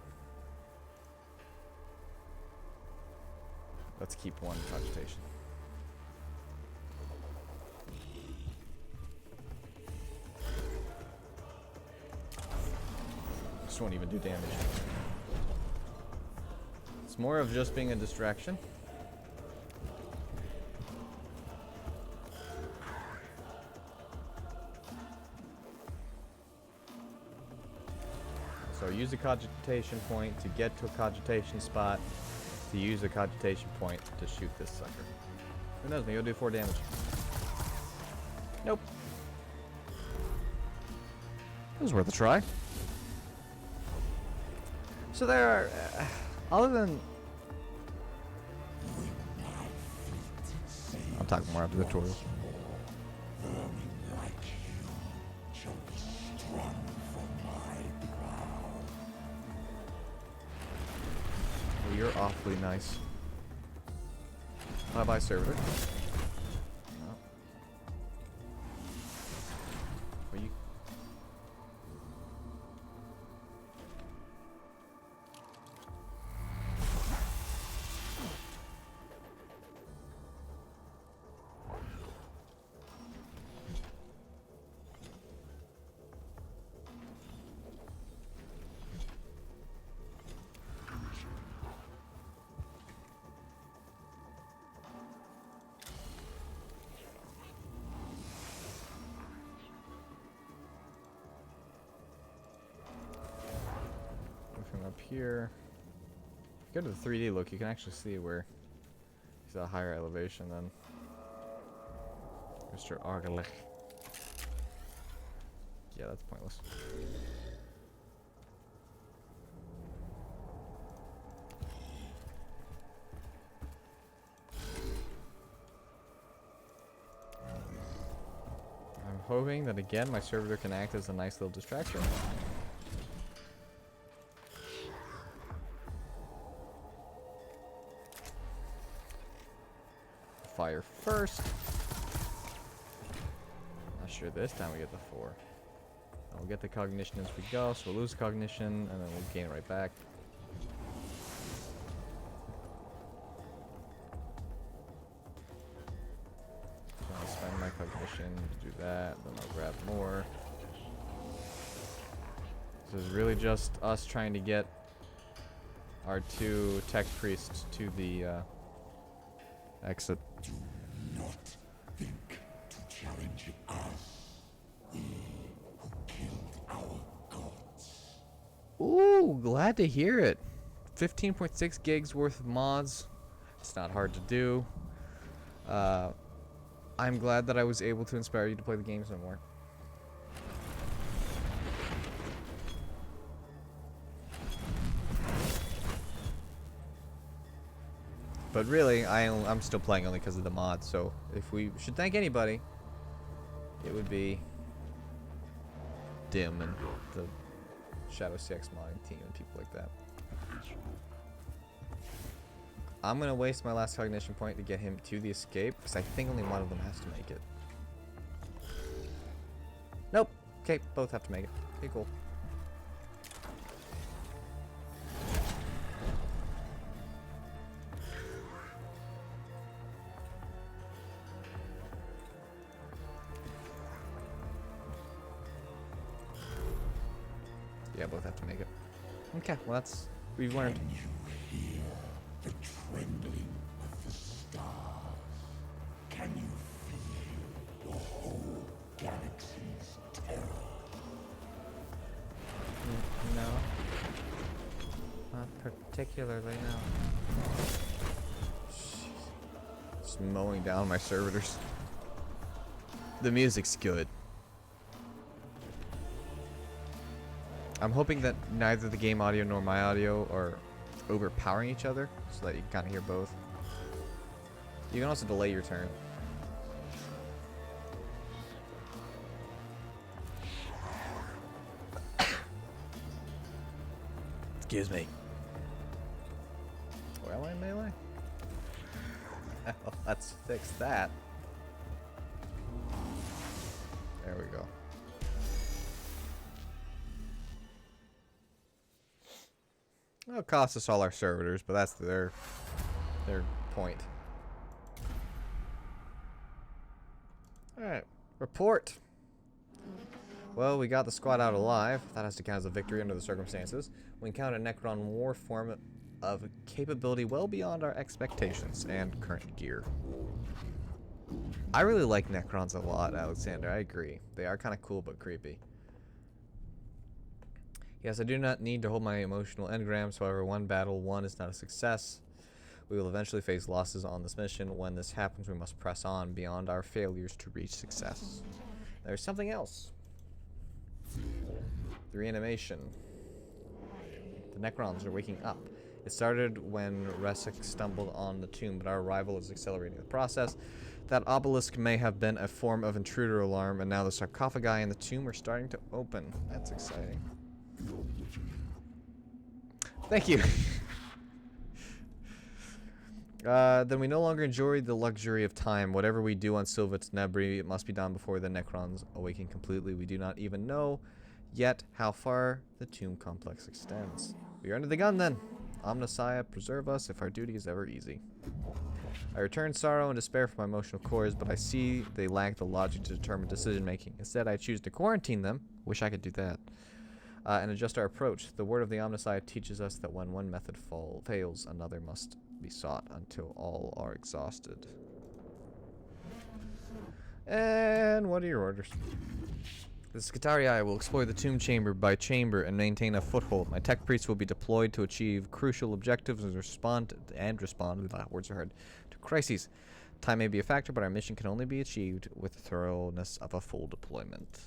Let's keep one cogitation. This won't even do damage. It's more of just being a distraction. So use a cogitation point to get to a cogitation spot, to use a cogitation point to shoot this sucker. Who knows, maybe it'll do 4 damage. Nope. It was worth a try. So there are, other than... I'm talking more after the tutorial. You're awfully nice. Bye-bye, servitor. No. Will you... Up here. If you go to the 3D look, you can actually see where he's at a higher elevation than Mr. Argalech. Yeah, that's pointless. hoping that again my servitor can act as a nice little distraction. Fire first. Not sure this time we get the 4. We'll get the cognition as we go, so we'll lose cognition and then we'll gain it right back. So I'll spend my cognition to do that, then I'll grab more. This is really just us trying to get our 2 tech priests to the exit. Do not think to challenge us. We who killed our gods. Ooh, glad to hear it. 15.6 gigs worth of mods. It's not hard to do. I'm glad that I was able to inspire you to play the game some more. But really, I'm still playing only because of the mods, so if we should thank anybody, it would be Dim and the Shadow CX modding team and people like that. I'm going to waste my last cognition point to get him to the escape, because I think only one of them has to make it. Nope. Okay, both have to make it. Okay, cool. Yeah, both have to make it. Okay, well that's... we've learned. Can you hear the trembling of the stars? Can you feel the whole galaxy's terror? No. Not particularly, no. Just mowing down my servitors. The music's good. I'm hoping that neither the game audio nor my audio are overpowering each other, so that you can kind of hear both. You can also delay your turn. Excuse me. Where am I in melee? Well, let's fix that. There we go. It'll cost us all our servitors, but that's their point. Alright, report. Well, we got the squad out alive. That has to count as a victory under the circumstances. We encountered a Necron war form of capability well beyond our expectations and current gear. I really like Necrons a lot, Alexander. I agree. They are kind of cool but creepy. Yes, I do not need to hold my emotional engrams, however, one battle won is not a success. We will eventually face losses on this mission. When this happens, we must press on beyond our failures to reach success. There's something else. The reanimation. The Necrons are waking up. It started when Resik stumbled on the tomb, but our arrival is accelerating the process. That obelisk may have been a form of intruder alarm, and now the sarcophagi in the tomb are starting to open. That's exciting. Thank you. Then we no longer enjoy the luxury of time. Whatever we do on Silvet's Nebri, it must be done before the Necrons awaken completely. We do not even know yet how far the tomb complex extends. We are under the gun then. Omnissiah, preserve us if our duty is ever easy. I return sorrow and despair from my emotional cores, but I see they lack the logic to determine decision making. Instead, I choose to quarantine them. Wish I could do that. And adjust our approach. The word of the Omnissiah teaches us that when one method fails, another must be sought until all are exhausted. And what are your orders? The Skitarii will explore the tomb chamber by chamber and maintain a foothold. My tech priests will be deployed to achieve crucial objectives and respond words are hard, to crises. Time may be a factor, but our mission can only be achieved with the thoroughness of a full deployment.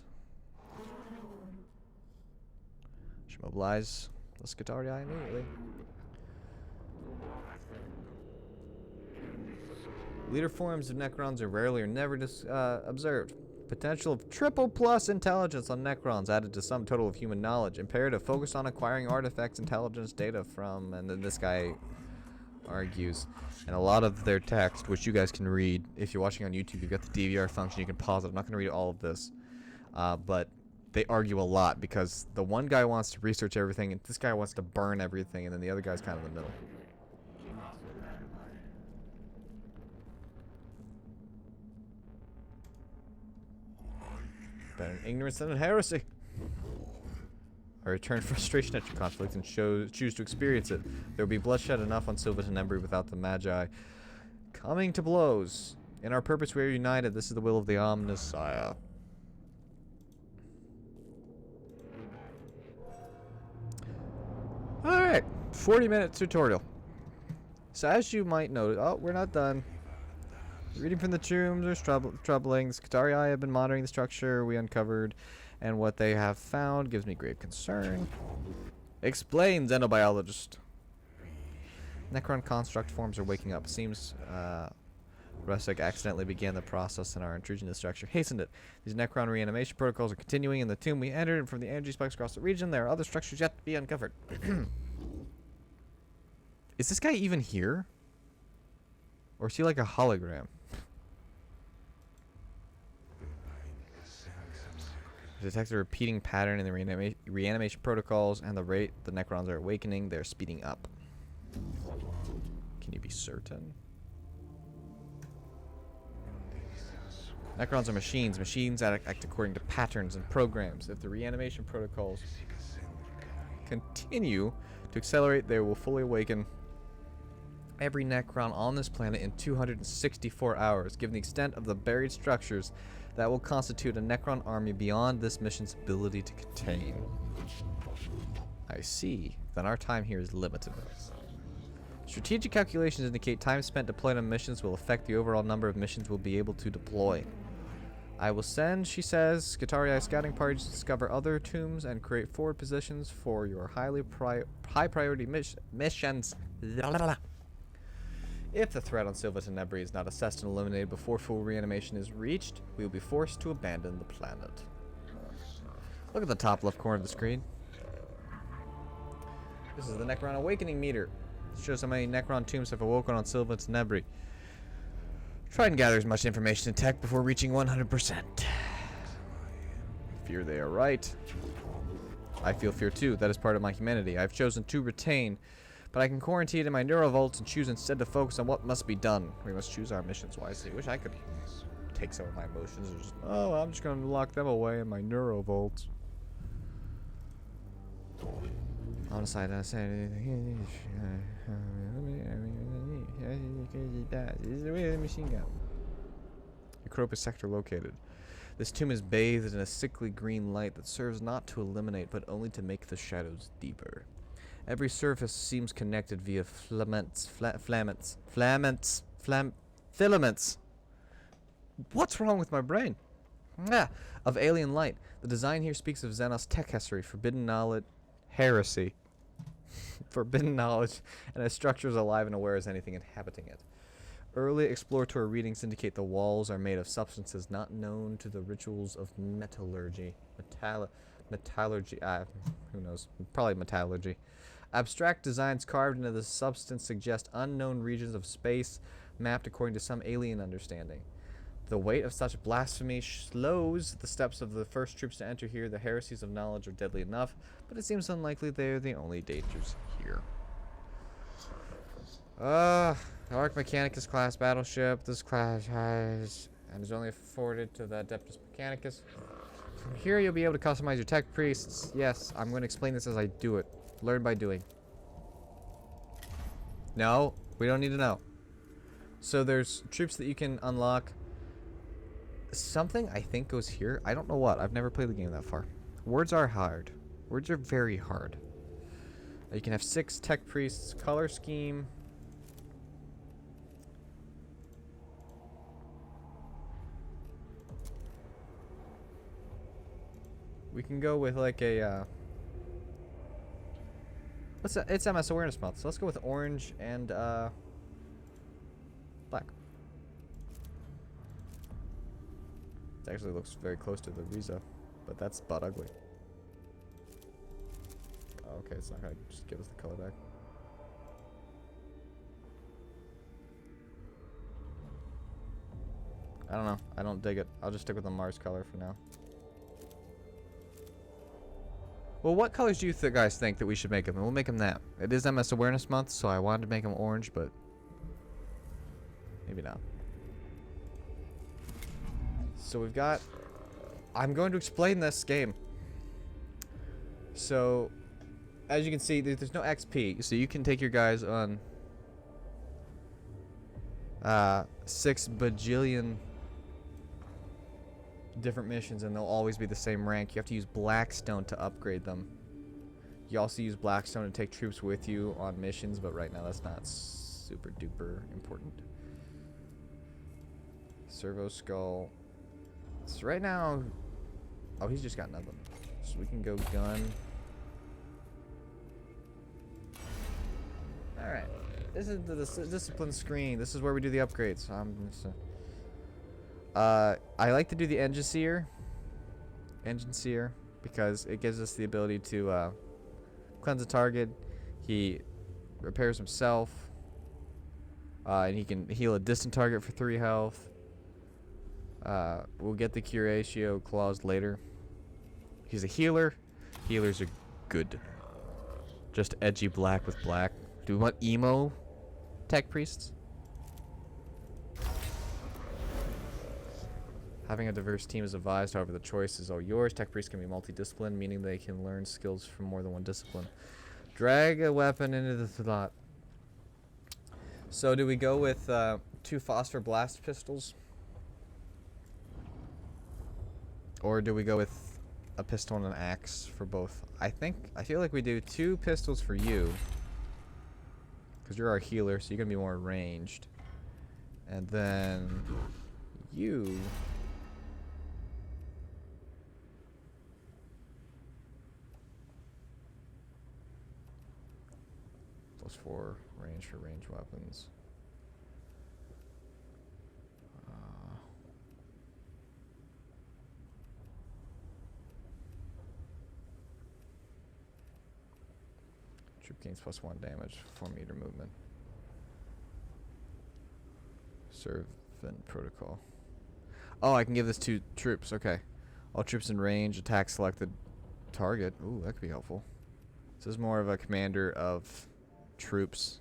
Should mobilize the Skitarii immediately. Leader forms of Necrons are rarely or never observed. Potential of triple plus intelligence on Necrons added to some total of human knowledge. Imperative focused on acquiring artifacts, intelligence, data from, and then this guy argues. And a lot of their text, which you guys can read if you're watching on YouTube, you've got the DVR function, you can pause it. I'm not going to read all of this. But they argue a lot because the one guy wants to research everything and this guy wants to burn everything, and then the other guy's kind of in the middle. Better in ignorance than in heresy. I return frustration at your conflict and choose to experience it. There will be bloodshed enough on Sylvan and Embry without the Magi coming to blows. In our purpose we are united. This is the will of the Omnissiah. Alright, 40-minute tutorial. So as you might notice, oh, we're not done. Reading from the tombs is troubling. The Skitarii have been monitoring the structure we uncovered, and what they have found gives me grave concern. Explain, xenobiologist. Necron construct forms are waking up. Seems Rustic accidentally began the process and our intrusion to the structure hastened it. These Necron reanimation protocols are continuing in the tomb we entered, and from the energy spikes across the region, there are other structures yet to be uncovered. Is this guy even here? Or is he like a hologram? Detect a repeating pattern in the reanimation protocols, and the rate the Necrons are awakening, they're speeding up. Can you be certain? Necrons are machines. Machines that act according to patterns and programs. If the reanimation protocols continue to accelerate, they will fully awaken every Necron on this planet in 264 hours. Given the extent of the buried structures, that will constitute a Necron army beyond this mission's ability to contain. I see. Then our time here is limited. Strategic calculations indicate time spent deployed on missions will affect the overall number of missions we'll be able to deploy. I will send, she says, Skitarii scouting parties to discover other tombs and create forward positions for your high priority missions. If the threat on Sylvan and Nebri is not assessed and eliminated before full reanimation is reached, we will be forced to abandon the planet. Look at the top left corner of the screen. This is the Necron Awakening meter. It shows how many Necron tombs have awoken on Sylvan and Nebri. Try and gather as much information and tech before reaching 100%. Fear they are right. I feel fear too. That is part of my humanity. I've chosen to retain, but I can quarantine in my neurovaults and choose instead to focus on what must be done. We must choose our missions wisely. Wish I could take some of my emotions and just, oh, I'm just going to lock them away in my neurovaults. On the side, I said anything. Machine gun. Acropis sector located. This tomb is bathed in a sickly green light that serves not to eliminate, but only to make the shadows deeper. Every surface seems connected via filaments. What's wrong with my brain? Of alien light. The design here speaks of Xenos tech history, forbidden knowledge, heresy, forbidden knowledge, and as structures alive and aware as anything inhabiting it. Early exploratory readings indicate the walls are made of substances not known to the rituals of metallurgy. Metallurgy, who knows? Probably metallurgy. Abstract designs carved into the substance suggest unknown regions of space mapped according to some alien understanding. The weight of such blasphemy slows the steps of the first troops to enter here. The heresies of knowledge are deadly enough, but it seems unlikely they are the only dangers here. Arc Mechanicus class battleship. This class has and is only afforded to the Adeptus Mechanicus. From here you'll be able to customize your tech priests. Yes, I'm going to explain this as I do it. Learn by doing. No, we don't need to know. So there's troops that you can unlock. Something I think goes here. I don't know what. I've never played the game that far. Words are hard. Words are very hard. You can have 6 tech priests. Color scheme. We can go with like a it's MS awareness month, so let's go with orange and black. It actually looks very close to the Riza, but that's butt ugly. Oh, okay, it's not gonna just give us the color back. I don't know. I don't dig it. I'll just stick with the Mars color for now. Well, what colors do you guys think that we should make them? And we'll make them that. It is MS Awareness Month, so I wanted to make them orange, but maybe not. So we've got... I'm going to explain this game. So, as you can see, there's no XP, so you can take your guys on 6 bajillion different missions, and they'll always be the same rank. You have to use Blackstone to upgrade them. You also use Blackstone to take troops with you on missions, but right now that's not super duper important. Servo Skull. So right now, oh, he's just got nothing. So we can go gun. All right, this is the discipline screen. This is where we do the upgrades. So I'm just, I like to do the engine seer, because it gives us the ability to cleanse a target. He repairs himself, and he can heal a distant target for 3 health. We'll get the Curatio clause later. He's a healer. Healers are good. Just edgy black with black. Do we want emo tech priests? Having a diverse team is advised, however the choice is all yours. Tech priests can be multidisciplined, meaning they can learn skills from more than one discipline. Drag a weapon into the slot. So do we go with 2 phosphor blast pistols? Or do we go with a pistol and an axe for both? I feel like we do 2 pistols for you, because you're our healer, so you're gonna be more ranged. And then you +4 range for range weapons. Troop gains +1 damage, 4-meter movement. Servant protocol. Oh, I can give this to troops. Okay. All troops in range, attack selected target. Ooh, that could be helpful. This is more of a commander of troops.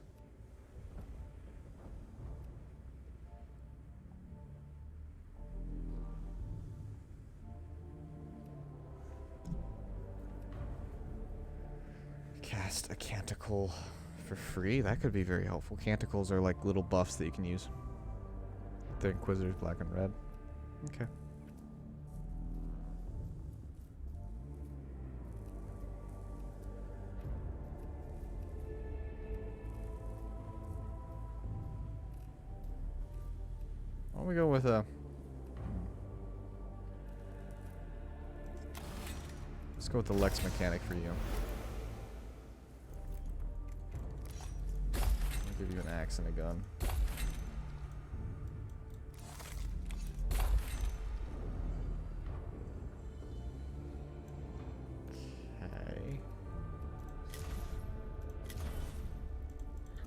Cast a canticle for free. That could be very helpful. Canticles are like little buffs that you can use. The Inquisitors, black and red. Okay. Why don't we go with a... Let's go with the Lex mechanic for you. I'll give you an axe and a gun. Okay.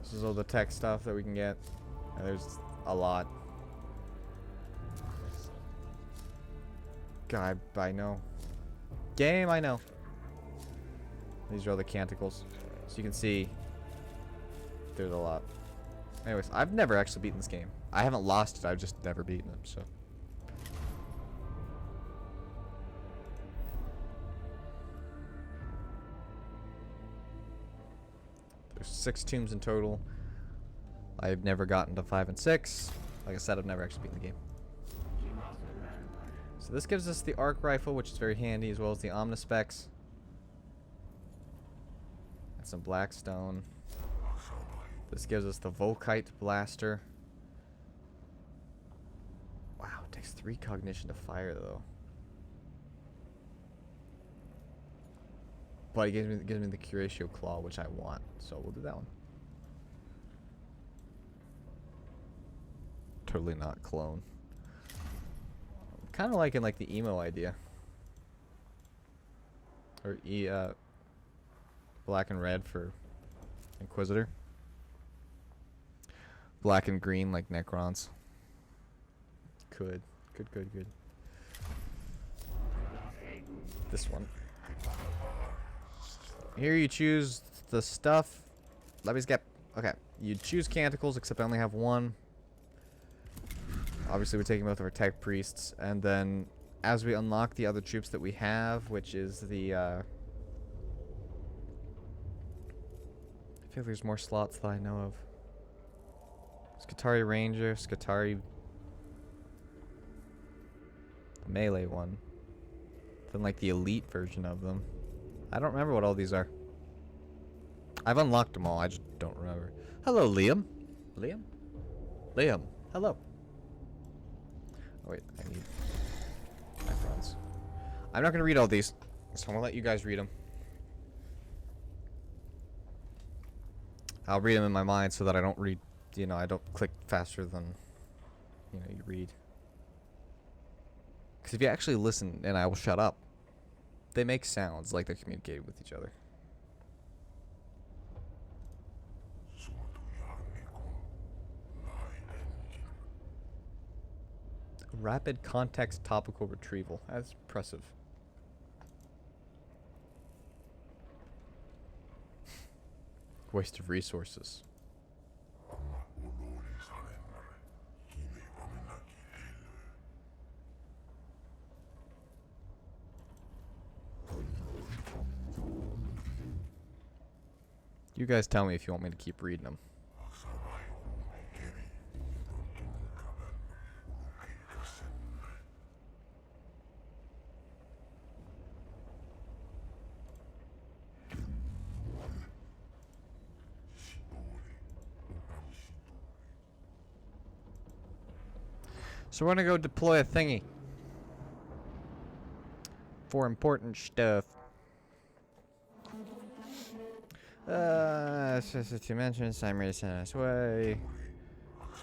This is all the tech stuff that we can get. And there's a lot. God, I know. Game, I know. These are all the canticles. So you can see there's a lot. Anyways, I've never actually beaten this game. I haven't lost it, I've just never beaten it, so. There's 6 tombs in total. I've never gotten to 5 and 6. Like I said, I've never actually beaten the game. So this gives us the arc rifle, which is very handy, as well as the Omnispecs. And some Blackstone. This gives us the Volkite blaster. Wow, it takes 3 cognition to fire, though. But it gives me the Curatio Claw, which I want, so we'll do that one. Totally not clone. Kind of liking like the emo idea. Or black and red for Inquisitor. Black and green like Necrons. Good. This one. Here you choose the stuff. Let me skip. Okay. You choose canticles, except I only have one. Obviously, we're taking both of our tech priests. And then, as we unlock the other troops that we have, which is the... I feel there's more slots that I know of. Skitari Ranger, Skitari... the melee one. Then, like, the elite version of them. I don't remember what all these are. I've unlocked them all, I just don't remember. Hello, Liam. Liam, hello. Oh, wait, I need my friends. I'm not going to read all these, so I'm going to let you guys read them. I'll read them in my mind so that I don't read, you know, I don't click faster than, you know, you read. Because if you actually listen, and I will shut up, they make sounds like they're communicating with each other. Rapid context topical retrieval. That's impressive. Waste of resources. You guys tell me if you want me to keep reading them. So we're gonna go deploy a thingy for important stuff. To mention, I'm ready to send us away.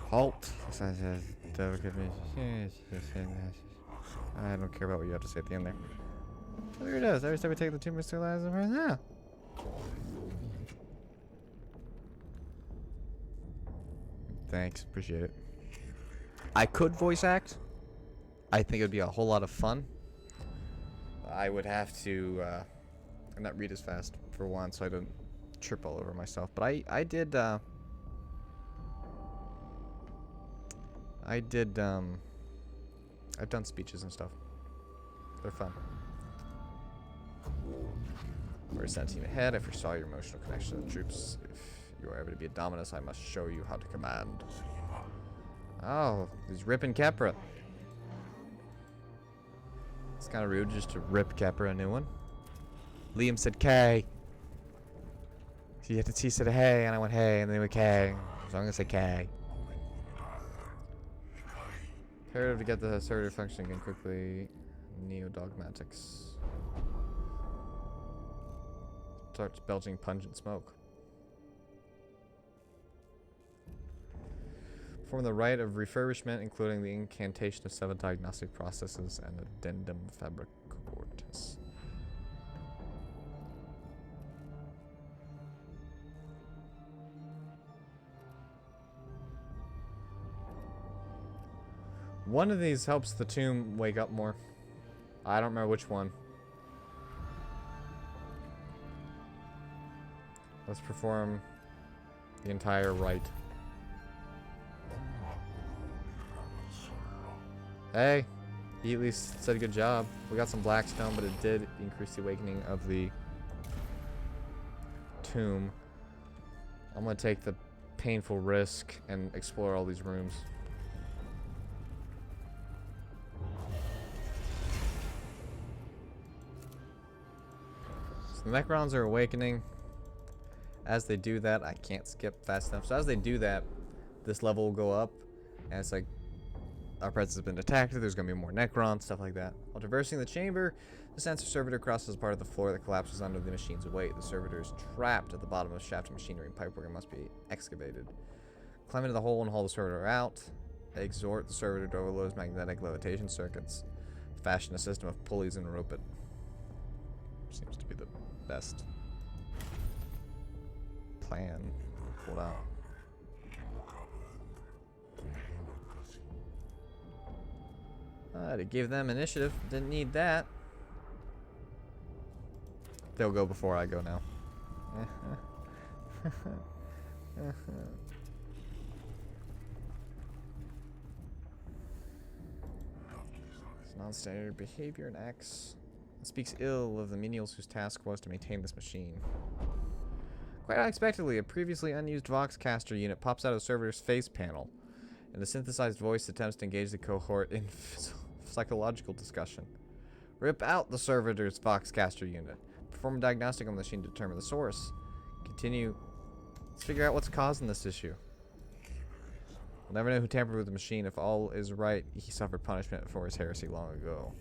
Halt. I don't care about what you have to say at the end there. Oh, there it is. Every time we take the two Mr. Lives of now. Thanks, appreciate it. I could voice act. I think it would be a whole lot of fun. I would have to not read as fast for one, so I don't trip all over myself. But I've done speeches and stuff. They're fun. We're sent team ahead. I foresaw your emotional connection to the troops. If you are ever to be a Dominus, I must show you how to command. Oh, he's ripping Kepra. It's kind of rude just to rip Kepra a new one. Liam said K. He said hey, and I went hey, and then he went K. So I'm gonna say K. Imperative to get the assertive function again quickly. Neo-dogmatics. Starts belching pungent smoke. Perform the rite of refurbishment, including the incantation of 7 diagnostic processes and addendum fabricatis. One of these helps the tomb wake up more. I don't remember which one. Let's perform the entire rite. Hey, he at least said a good job. We got some blackstone, but it did increase the awakening of the tomb. I'm gonna take the painful risk and explore all these rooms. So the Necrons are awakening. As they do that, I can't skip fast enough. So as they do that, this level will go up, and it's like, our presence has been detected, there's going to be more Necrons, stuff like that. While traversing the chamber, the sensor servitor crosses part of the floor that collapses under the machine's weight. The servitor is trapped at the bottom of the shaft of machinery and pipework and must be excavated. Climb into the hole and haul the servitor out. Exhort the servitor to overload magnetic levitation circuits. Fashion a system of pulleys and rope it. Seems to be the best plan pulled out. To give them initiative. Didn't need that. They'll go before I go now. It's non-standard behavior in X. It speaks ill of the menials whose task was to maintain this machine. Quite unexpectedly, a previously unused Voxcaster unit pops out of the server's face panel, and a synthesized voice attempts to engage the cohort in psychological discussion. Rip out the servitor's Voxcaster unit. Perform a diagnostic on the machine to determine the source. Continue. Let's figure out what's causing this issue. We'll never know who tampered with the machine. If all is right, he suffered punishment for his heresy long ago.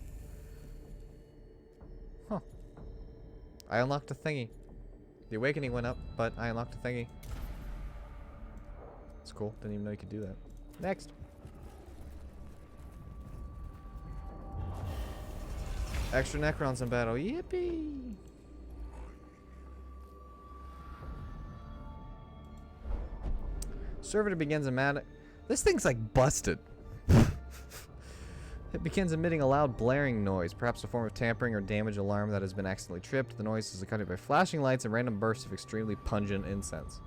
Huh. I unlocked a thingy. The awakening went up, but I unlocked a thingy. It's cool. Didn't even know you could do that. Next. Extra Necrons in battle. Yippee! Servitor begins This thing's like busted. It begins emitting a loud blaring noise, perhaps a form of tampering or damage alarm that has been accidentally tripped. The noise is accompanied by flashing lights and random bursts of extremely pungent incense.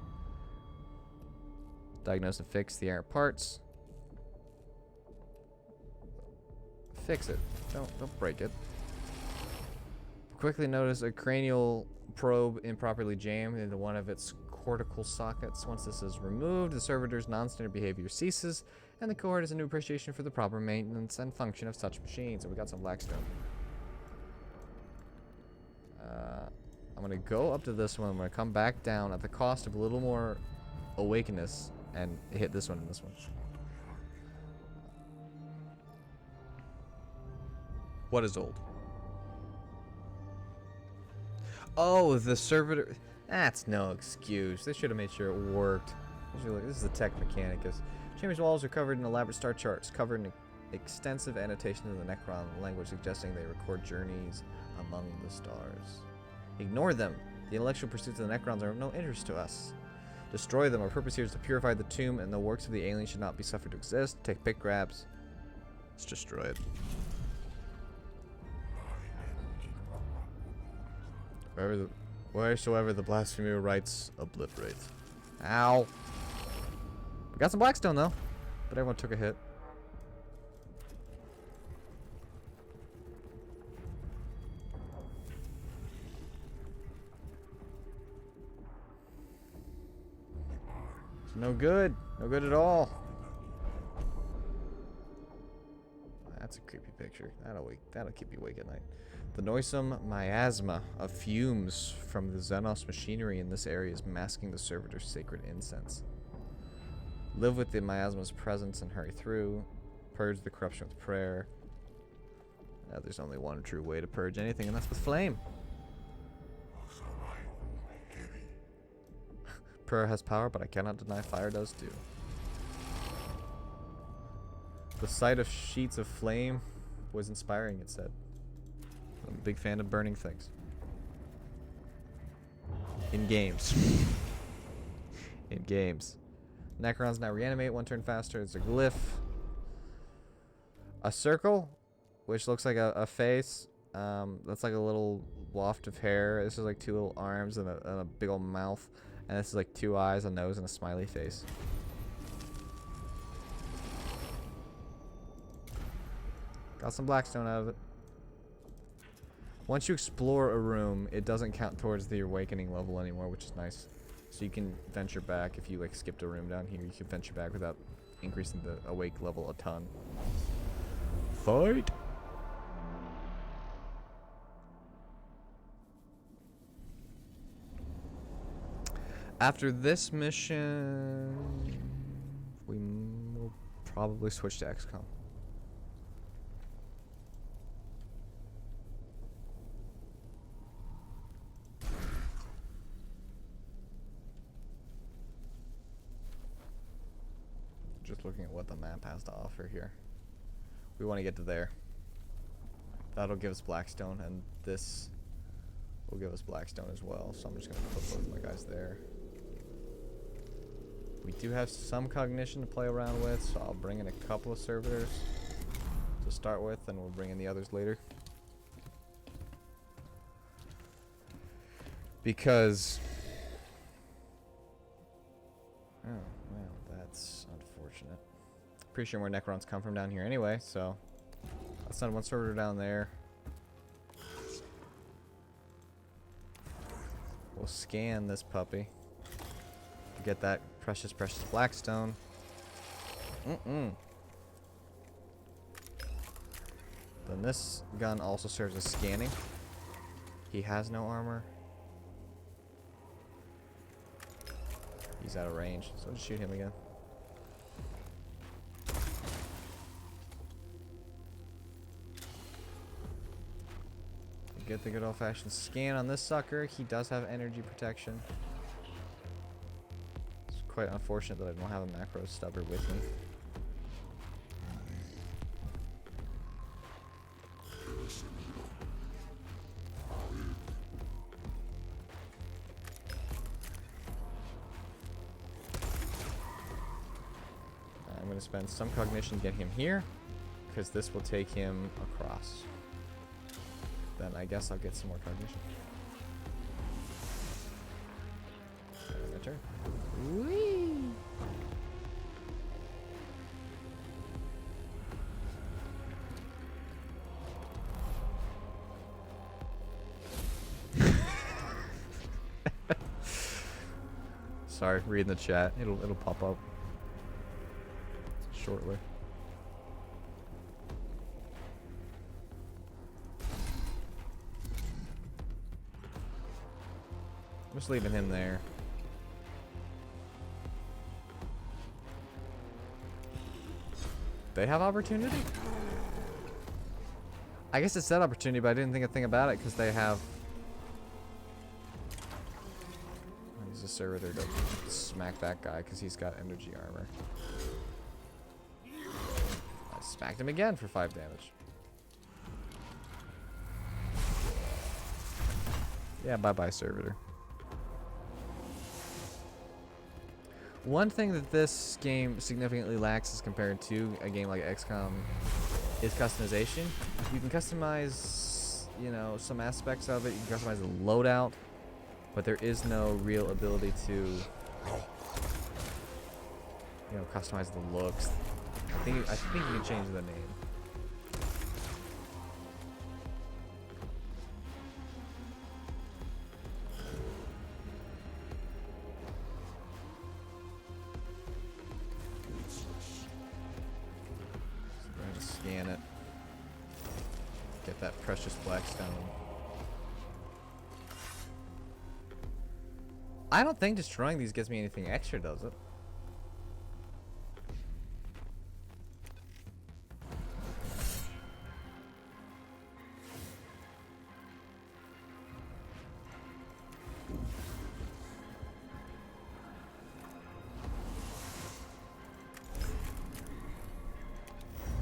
Diagnose and fix the errant parts. Fix it. Don't break it. Quickly notice a cranial probe improperly jammed into one of its cortical sockets. Once this is removed, the servitor's non-standard behavior ceases, and the cohort has a new appreciation for the proper maintenance and function of such machines. So we got some blackstone. I'm gonna go up to this one. I'm gonna come back down at the cost of a little more awakenness and hit this one and this one. What is old? Oh, the servitor. That's no excuse. They should have made sure it worked. This is the Tech Mechanicus. Chamber's walls are covered in elaborate star charts, covered in extensive annotations of the Necron language, suggesting they record journeys among the stars. Ignore them. The intellectual pursuits of the Necrons are of no interest to us. Destroy them. Our purpose here is to purify the tomb, and the works of the alien should not be suffered to exist. Take pick grabs. Let's destroy it. Wheresoever the blasphemer writes, obliterate. Ow. We got some blackstone though, but everyone took a hit. It's no good. No good at all. That's a creepy picture. That'll keep you awake at night. The noisome miasma of fumes from the Xenos machinery in this area is masking the servitor's sacred incense. Live with the miasma's presence and hurry through. Purge the corruption with prayer. There's only one true way to purge anything, and that's with flame. Prayer has power, but I cannot deny fire does too. The sight of sheets of flame was inspiring, it said. I'm a big fan of burning things. In games. In games. Necrons now reanimate 1 turn faster. It's a glyph. A circle, which looks like a face. That's like a little waft of hair. This is like 2 little arms and a big old mouth. And this is like 2 eyes, a nose, and a smiley face. Got some blackstone out of it. Once you explore a room, it doesn't count towards the awakening level anymore, which is nice. So you can venture back. If you like skipped a room down here, you can venture back without increasing the awake level a ton. Fight! After this mission, we will probably switch to XCOM. Just looking at what the map has to offer here. We want to get to there. That'll give us Blackstone, and this will give us Blackstone as well. So I'm just gonna put both my guys there. We do have some cognition to play around with, so I'll bring in a couple of servitors to start with, and we'll bring in the others later. Because... oh, well, that's unfortunate. Pretty sure where Necrons come from down here anyway, so... let's send one servitor down there. We'll scan this puppy. Get that precious Blackstone. Then this gun also serves as scanning. He has no armor. He's out of range, so just shoot him again. Get the good old-fashioned scan on this sucker. He does have energy protection. It's quite unfortunate that I don't have a macro stubber with me. I'm going to spend some cognition to get him here, because this will take him across. Then I guess I'll get some more cognition. My turn. Whee! Sorry, reading the chat. It'll pop up shortly. I'm just leaving him there. They have opportunity? I guess it said opportunity, but I didn't think a thing about it because they have... use a servitor to smack that guy because he's got energy armor. I smacked him again for 5 damage. Yeah, bye-bye, servitor. One thing that this game significantly lacks as compared to a game like XCOM is customization. You can customize, you know, some aspects of it. You can customize the loadout, but there is no real ability to, you know, customize the looks. I think you can change the name. Scan it. Get that precious Blackstone. I don't think destroying these gets me anything extra, does it?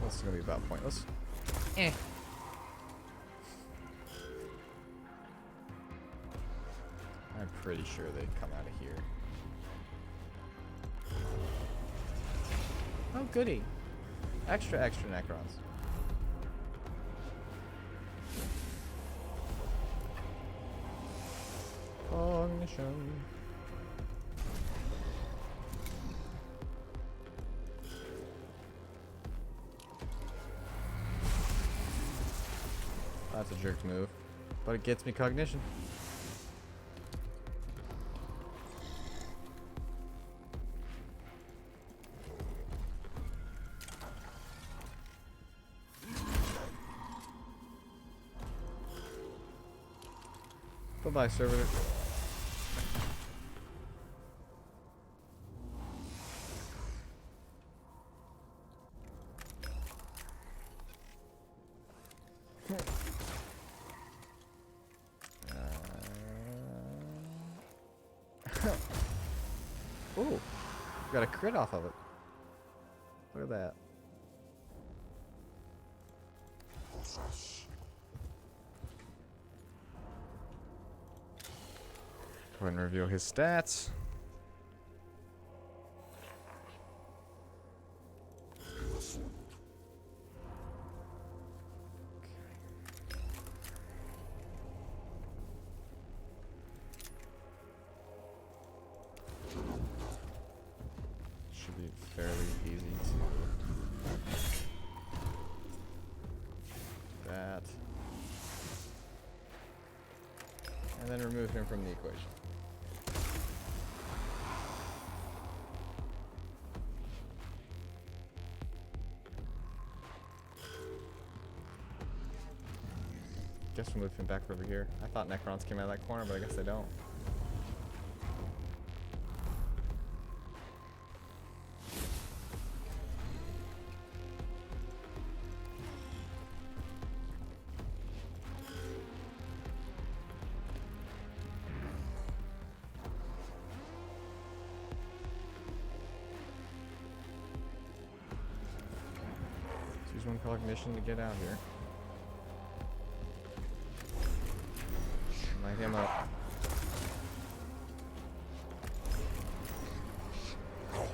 This is gonna be about pointless. Eh. I'm pretty sure they'd come out of here. Oh, goody. Extra Necrons. Cognition. That's a jerk move, but it gets me cognition. Bye-bye, servitor. Ooh, got a crit off of it. Look at that. Go ahead and reveal his stats. Should be fairly easy to that. And then remove him from the equation. Guess we'll move him back over here. I thought Necrons came out of that corner, but I guess they don't. Use one cognition to get out here. Light him up. Got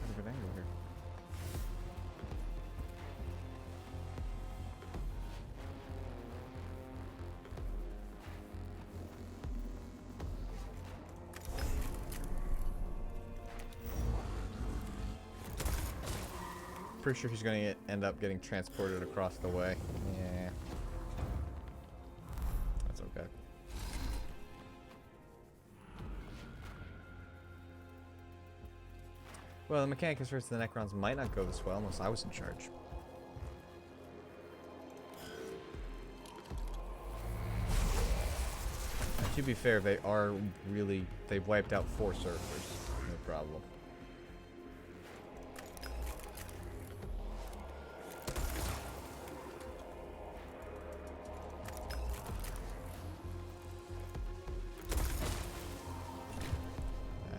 a good angle here. Pretty sure he's going to end up getting transported across the way. Yeah. That's okay. Well, the Mechanicus versus the Necrons might not go this well unless I was in charge. And to be fair, they are really... They've wiped out 4 servers. No problem.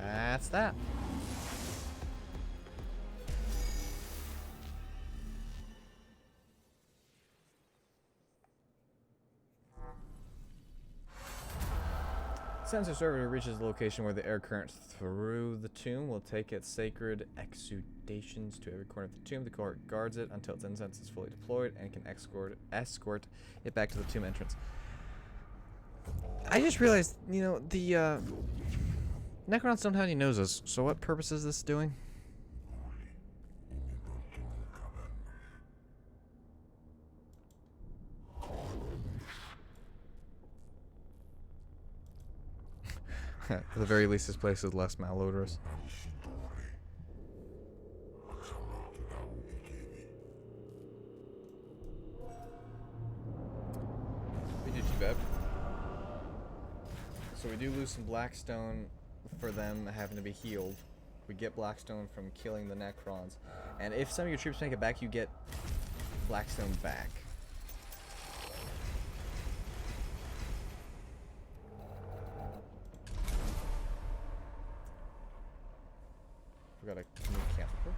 That's that. Sensor server reaches the location where the air current through the tomb will take its sacred exudations to every corner of the tomb. The court guards it until its incense is fully deployed and can escort it back to the tomb entrance. I just realized, you know, the Necrons don't have any noses, so what purpose is this doing? At the very least, this place is less malodorous. We did too bad. So we do lose some Blackstone for them having to be healed. We get Blackstone from killing the Necrons. And if some of your troops make it back, you get Blackstone back. We got a new camper.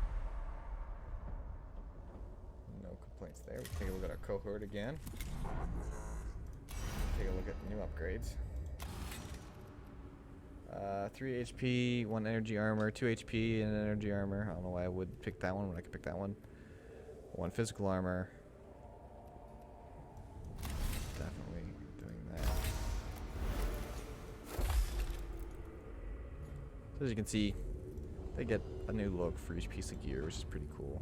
No complaints there. We take a look at our cohort again. Take a look at new upgrades. 3 HP, 1 energy armor, 2 HP and an energy armor. I don't know why I would pick that one when I could pick that one. 1 physical armor. Definitely doing that. So as you can see, they get a new look for each piece of gear, which is pretty cool.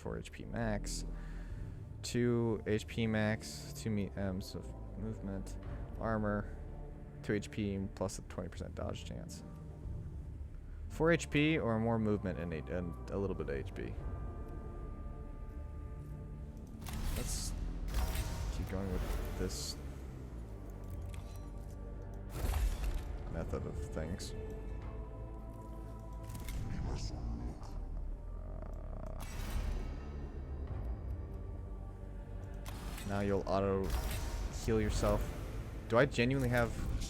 HP max, 2 HP max, 2 MEMs of movement, armor, 2 HP plus a 20% dodge chance. 4 HP or more movement and a little bit of HP. Let's keep going with this method of things. Now you'll auto heal yourself. Do I genuinely have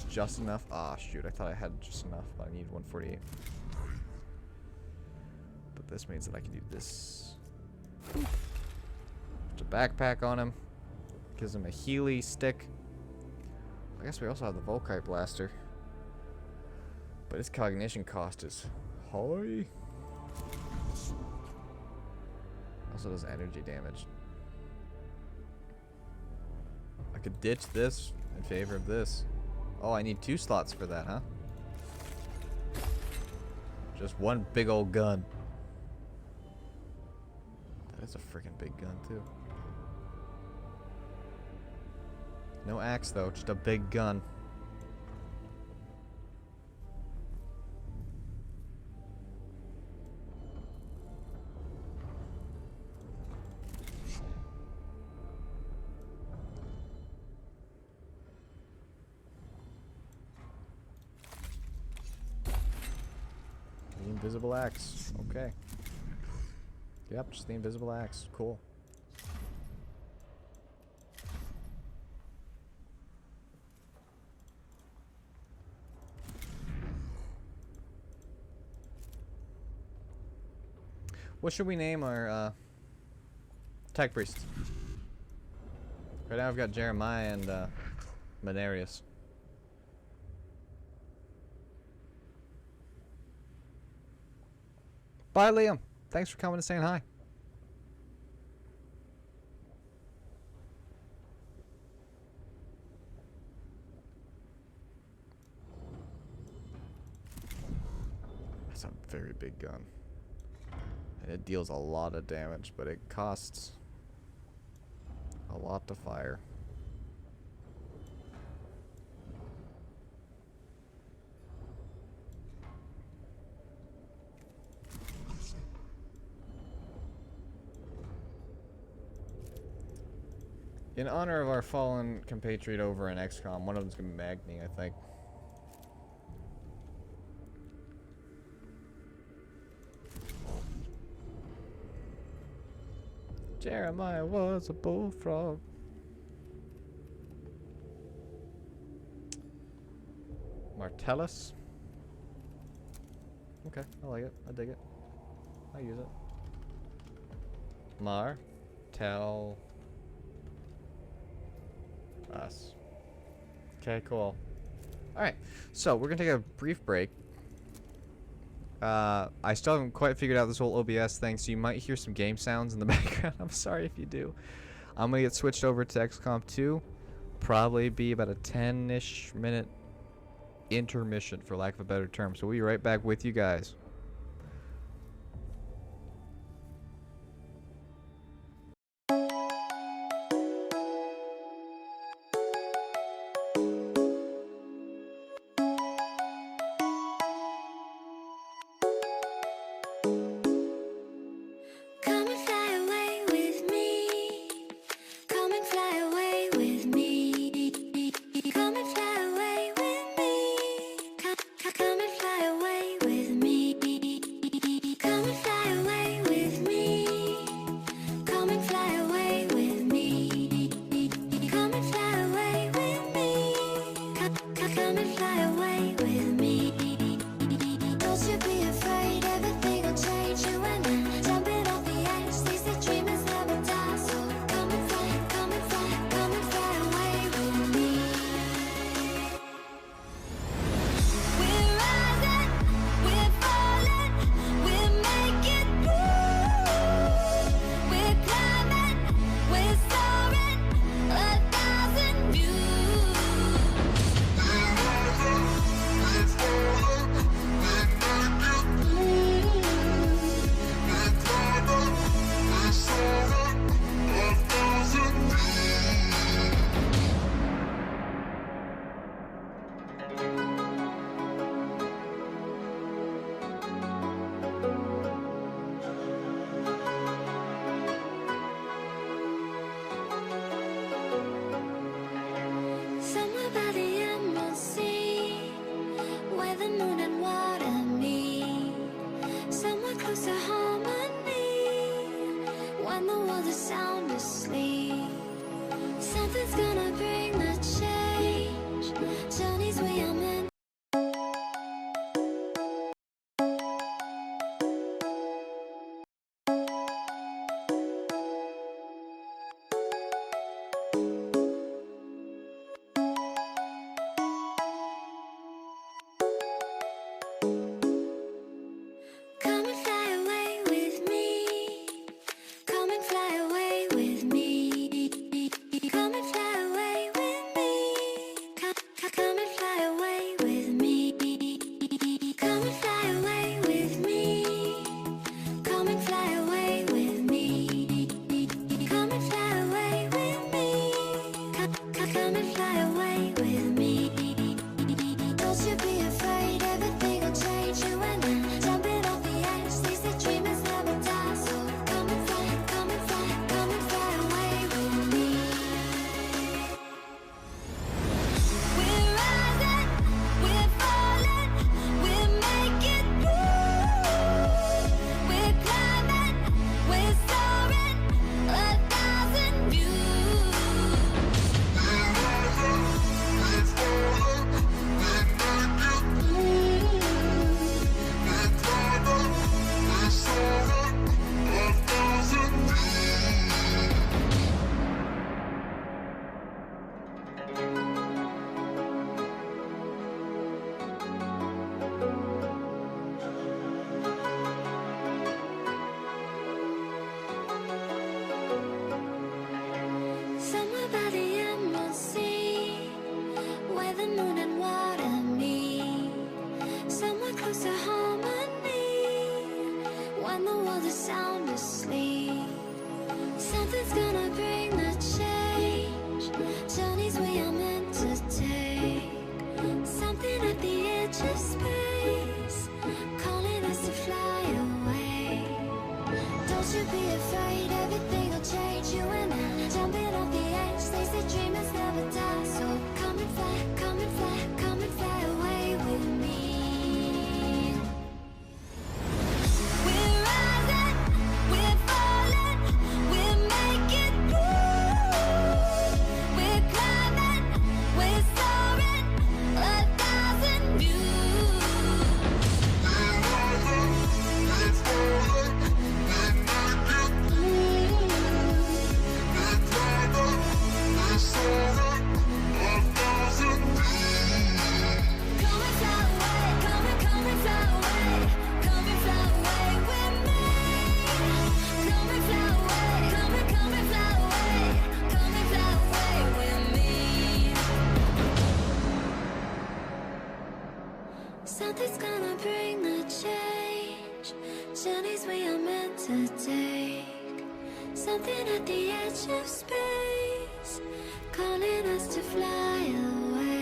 just enough? Ah, shoot. I thought I had just enough, but I need 148. But this means that I can do this. Put a backpack on him. Gives him a Healy stick. I guess we also have the Volkite blaster. But his cognition cost is high. Also does energy damage. I could ditch this in favor of this. Oh, I need 2 slots for that, huh? Just one big old gun. That is a freaking big gun, too. No axe, though. Just a big gun. The invisible axe. Okay. Yep, just the invisible axe. Cool. What should we name our tech priests? Right now I've got Jeremiah and Menarius. Bye, Liam. Thanks for coming and saying hi. That's a very big gun. And it deals a lot of damage, but it costs a lot to fire. In honor of our fallen compatriot over in XCOM, one of them's gonna be Magni, I think. Jeremiah was a bullfrog. Martellus. Okay, I like it. I dig it. I use it. Tell us. Okay, cool. Alright, so we're gonna take a brief break. I still haven't quite figured out this whole OBS thing, so you might hear some game sounds in the background. I'm sorry if you do. I'm gonna get switched over to XCOM 2. Probably be about a 10-ish minute intermission, for lack of a better term. So we'll be right back with you guys. Come and fly away with me. should be afraid, everything will change. You and I, jumping off the edge. They say dreamers never die. So come and fly, come and fly, come and fly away with me. We're rising, we're falling, we're making through. We're climbing, we're soaring, 1,000 views. We're rising, we're falling, we're making through. We're climbing, we're soaring, 1,000 views. Come and fly away, come and fly away, come and fly away with me. Come and fly away, come and fly away, come and fly away with me. Something's gonna bring the change, journeys we are meant to take. Something at the edge of space, calling us to fly away.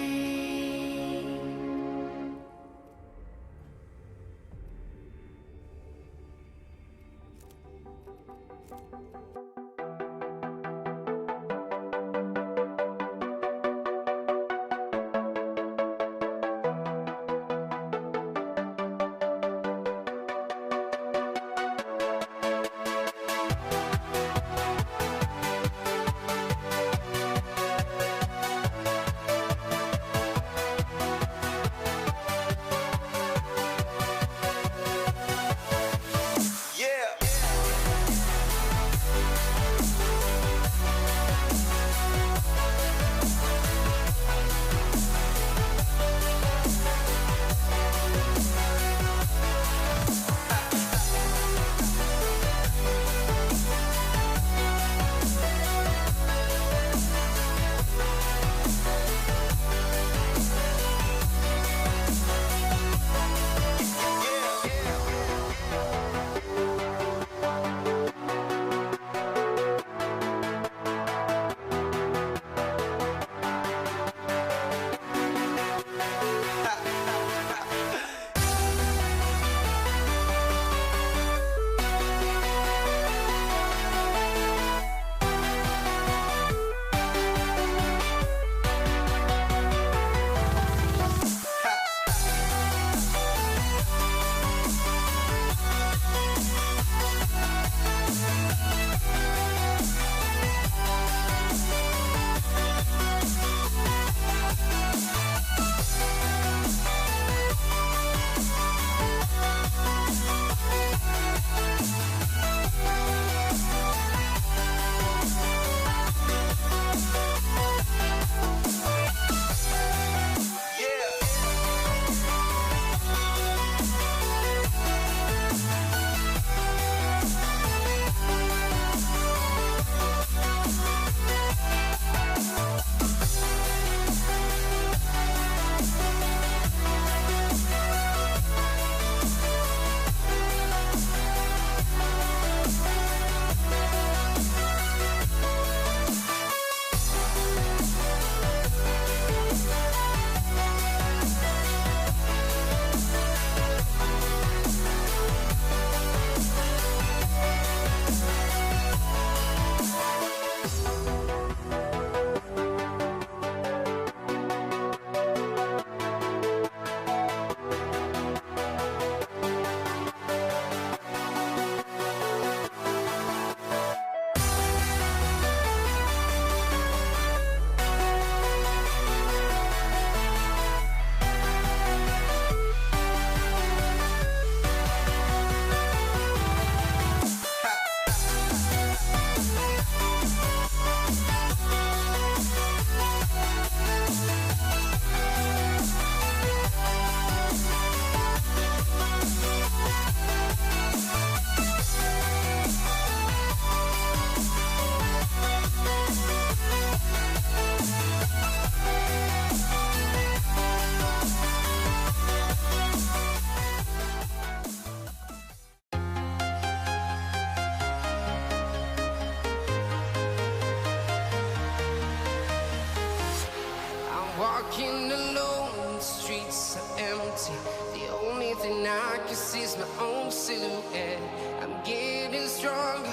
Walking alone, the streets are empty. The only thing I can see is my own silhouette. I'm getting stronger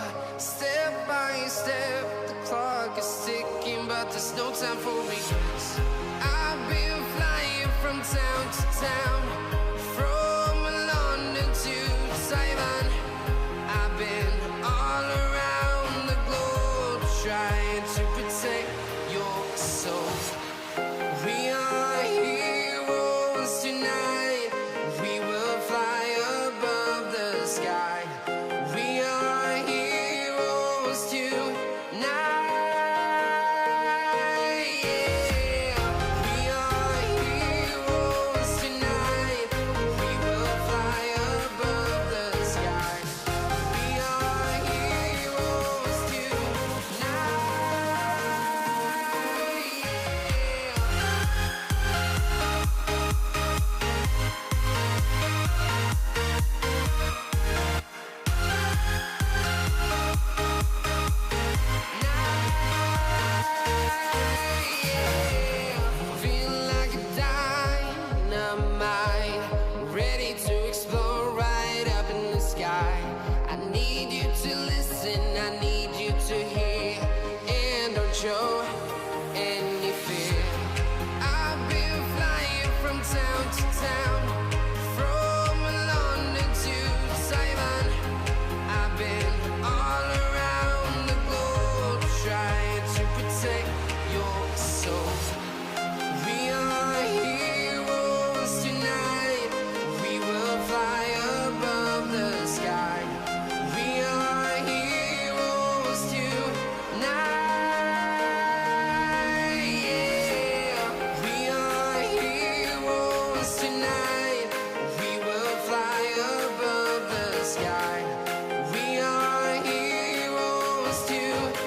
time for regrets. I've been flying from town to town, from London to Taiwan. I've been all around the globe trying to protect your soul. We are heroes tonight. We will fly above the sky. We are heroes tonight. Yeah. We are heroes tonight. We will fly above the sky. We are heroes tonight. Feel like a dynamite, ready to explode right up in the sky. I need you to listen, I need you to hear, and don't show any fear. I've been flying from town to town, from London to Taiwan. I've been all around the globe trying to protect your soul. We are heroes tonight. We will fly above the sky. We are heroes tonight. Yeah. We are heroes tonight. We will fly above the sky. We are heroes tonight.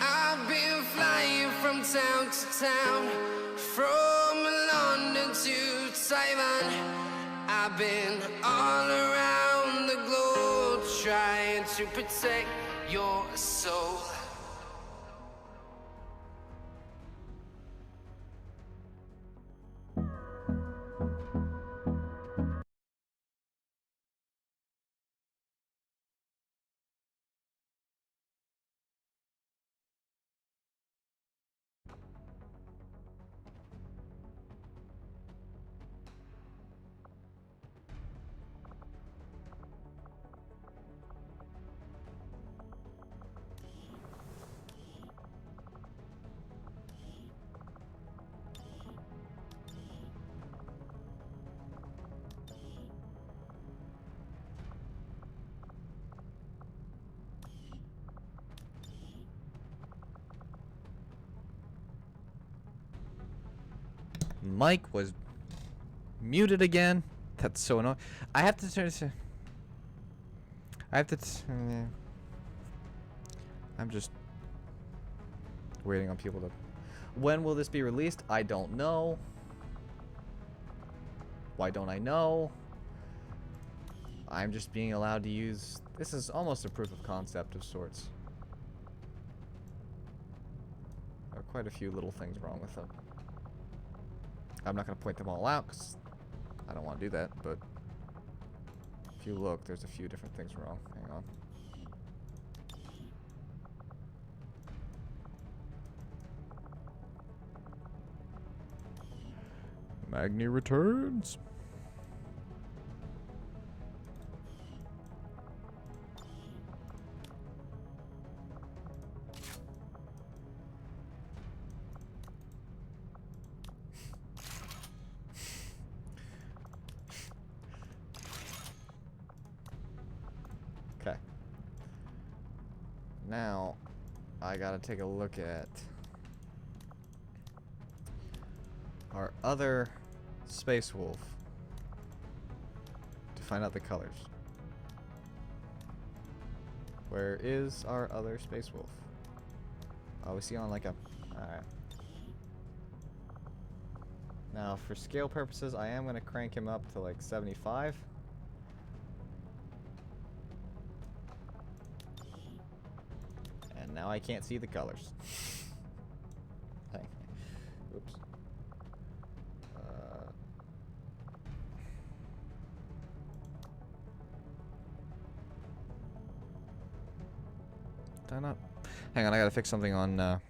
I've been flying from town to town, from London to Taiwan. I've been all around the globe trying to protect your soul. Mike was muted again. That's so annoying. I have to turn to. I'm just waiting on people to. When will this be released? I don't know. Why don't I know? I'm just being allowed to use. This is almost a proof of concept of sorts. There are quite a few little things wrong with it. I'm not going to point them all out because I don't want to do that, but if you look, there's a few different things wrong. Hang on. Magni returns. now I gotta take a look at our other Space Wolf to find out the colors. Where is our other Space Wolf? Oh, is he on like a... Alright. Now, for scale purposes, I am going to crank him up to like 75. And now I can't see the colors. Oops. Did I not? Hang on, I gotta fix something on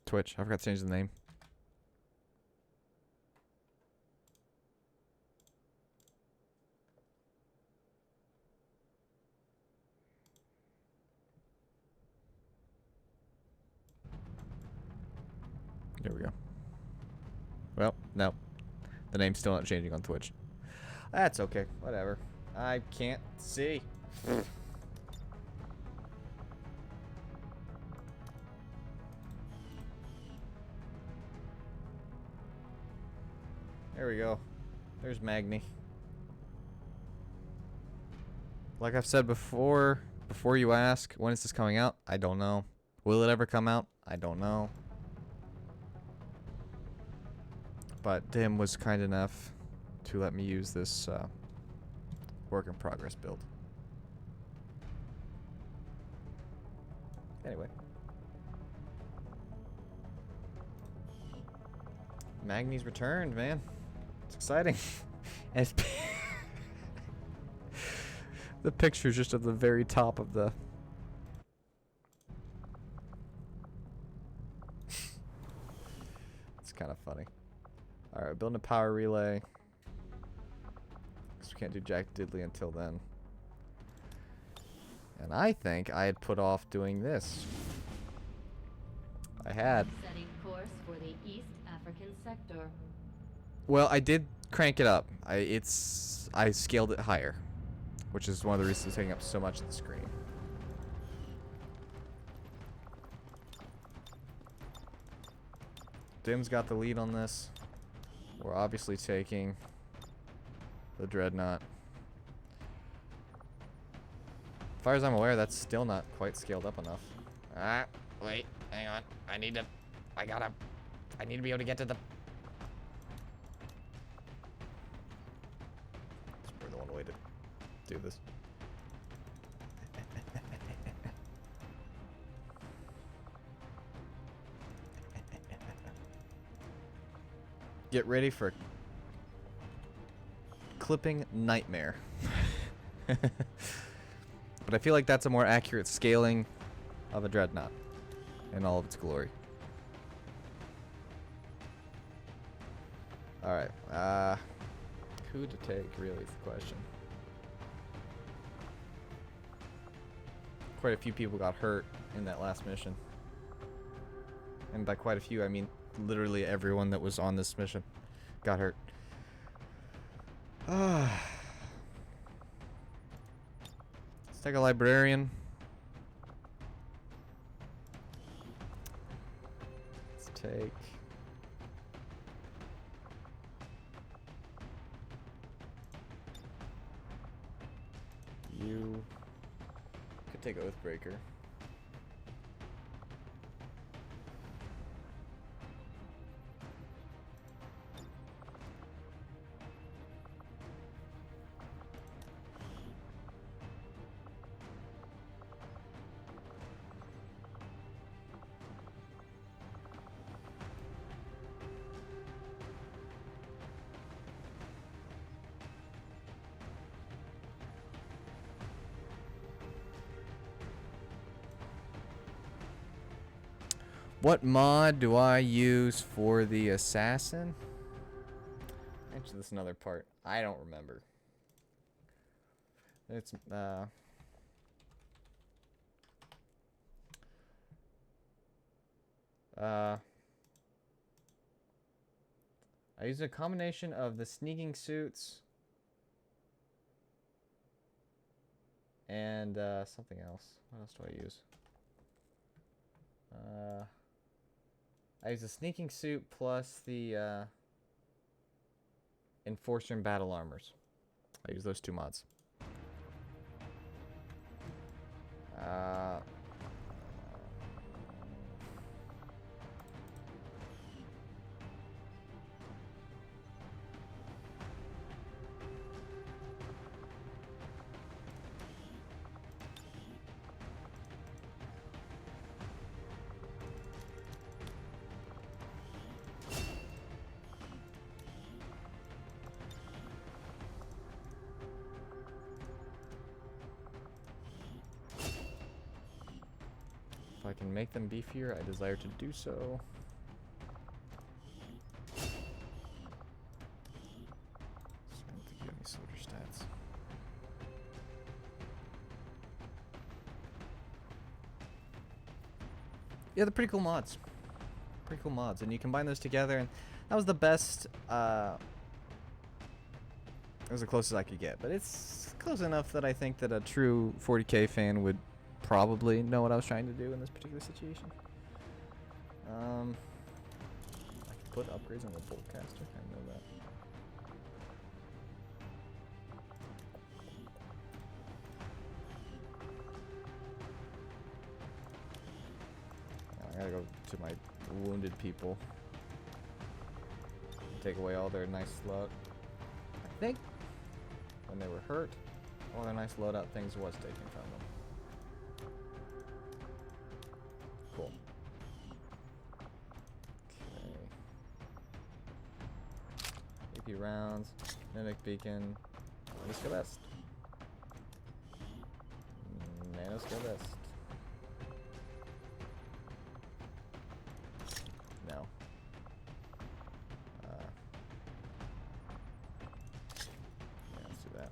Twitch. I forgot to change the name. There we go. Well, no. The name's still not changing on Twitch. That's okay. Whatever. I can't see. There we go. There's Magni. Like I've said before you ask, when is this coming out? I don't know. Will it ever come out? I don't know. But Dim was kind enough to let me use this work in progress build. Anyway. Magni's returned, man. It's exciting. And it's the picture's just at the very top of the... It's kind of funny. Alright, building a power relay. Because we can't do Jack Diddley until then. And I think I had put off doing this. I had. Setting course for the East African sector. Well, I did crank it up. I scaled it higher, which is one of the reasons it's taking up so much of the screen. Dim's got the lead on this. We're obviously taking the Dreadnought. As far as I'm aware, that's still not quite scaled up enough. Ah, wait, hang on. I need to be able to get to the... That's probably the one way to do this. Get ready for clipping nightmare. But I feel like that's a more accurate scaling of a Dreadnought in all of its glory. Alright, who to take really is the question. Quite a few people got hurt in that last mission. And by quite a few, I mean literally everyone that was on this mission got hurt. Let's take a librarian. Let's take... You could take Oathbreaker. What mod do I use for the assassin? Actually, this is another part. I don't remember. It's I use a combination of the sneaking suits And something else. What else do I use? I use the sneaking suit plus the enforcer and battle armors. I use those 2 mods. If I can make them beefier, I desire to do so. Just don't think you have any soldier stats. Yeah, they're pretty cool mods. Pretty cool mods, and you combine those together, and that was the best. It was the closest I could get, but it's close enough that I think that a true 40k fan would probably know what I was trying to do in this particular situation. I can put upgrades on the boltcaster. I know that. I gotta go to my wounded people. Take away all their nice load. I think when they were hurt, all their nice loadout things was taken from them. Cool. Okay. AP rounds, mimic beacon, nanoscale vest. Nanoscale vest. No. Yeah, let's do that.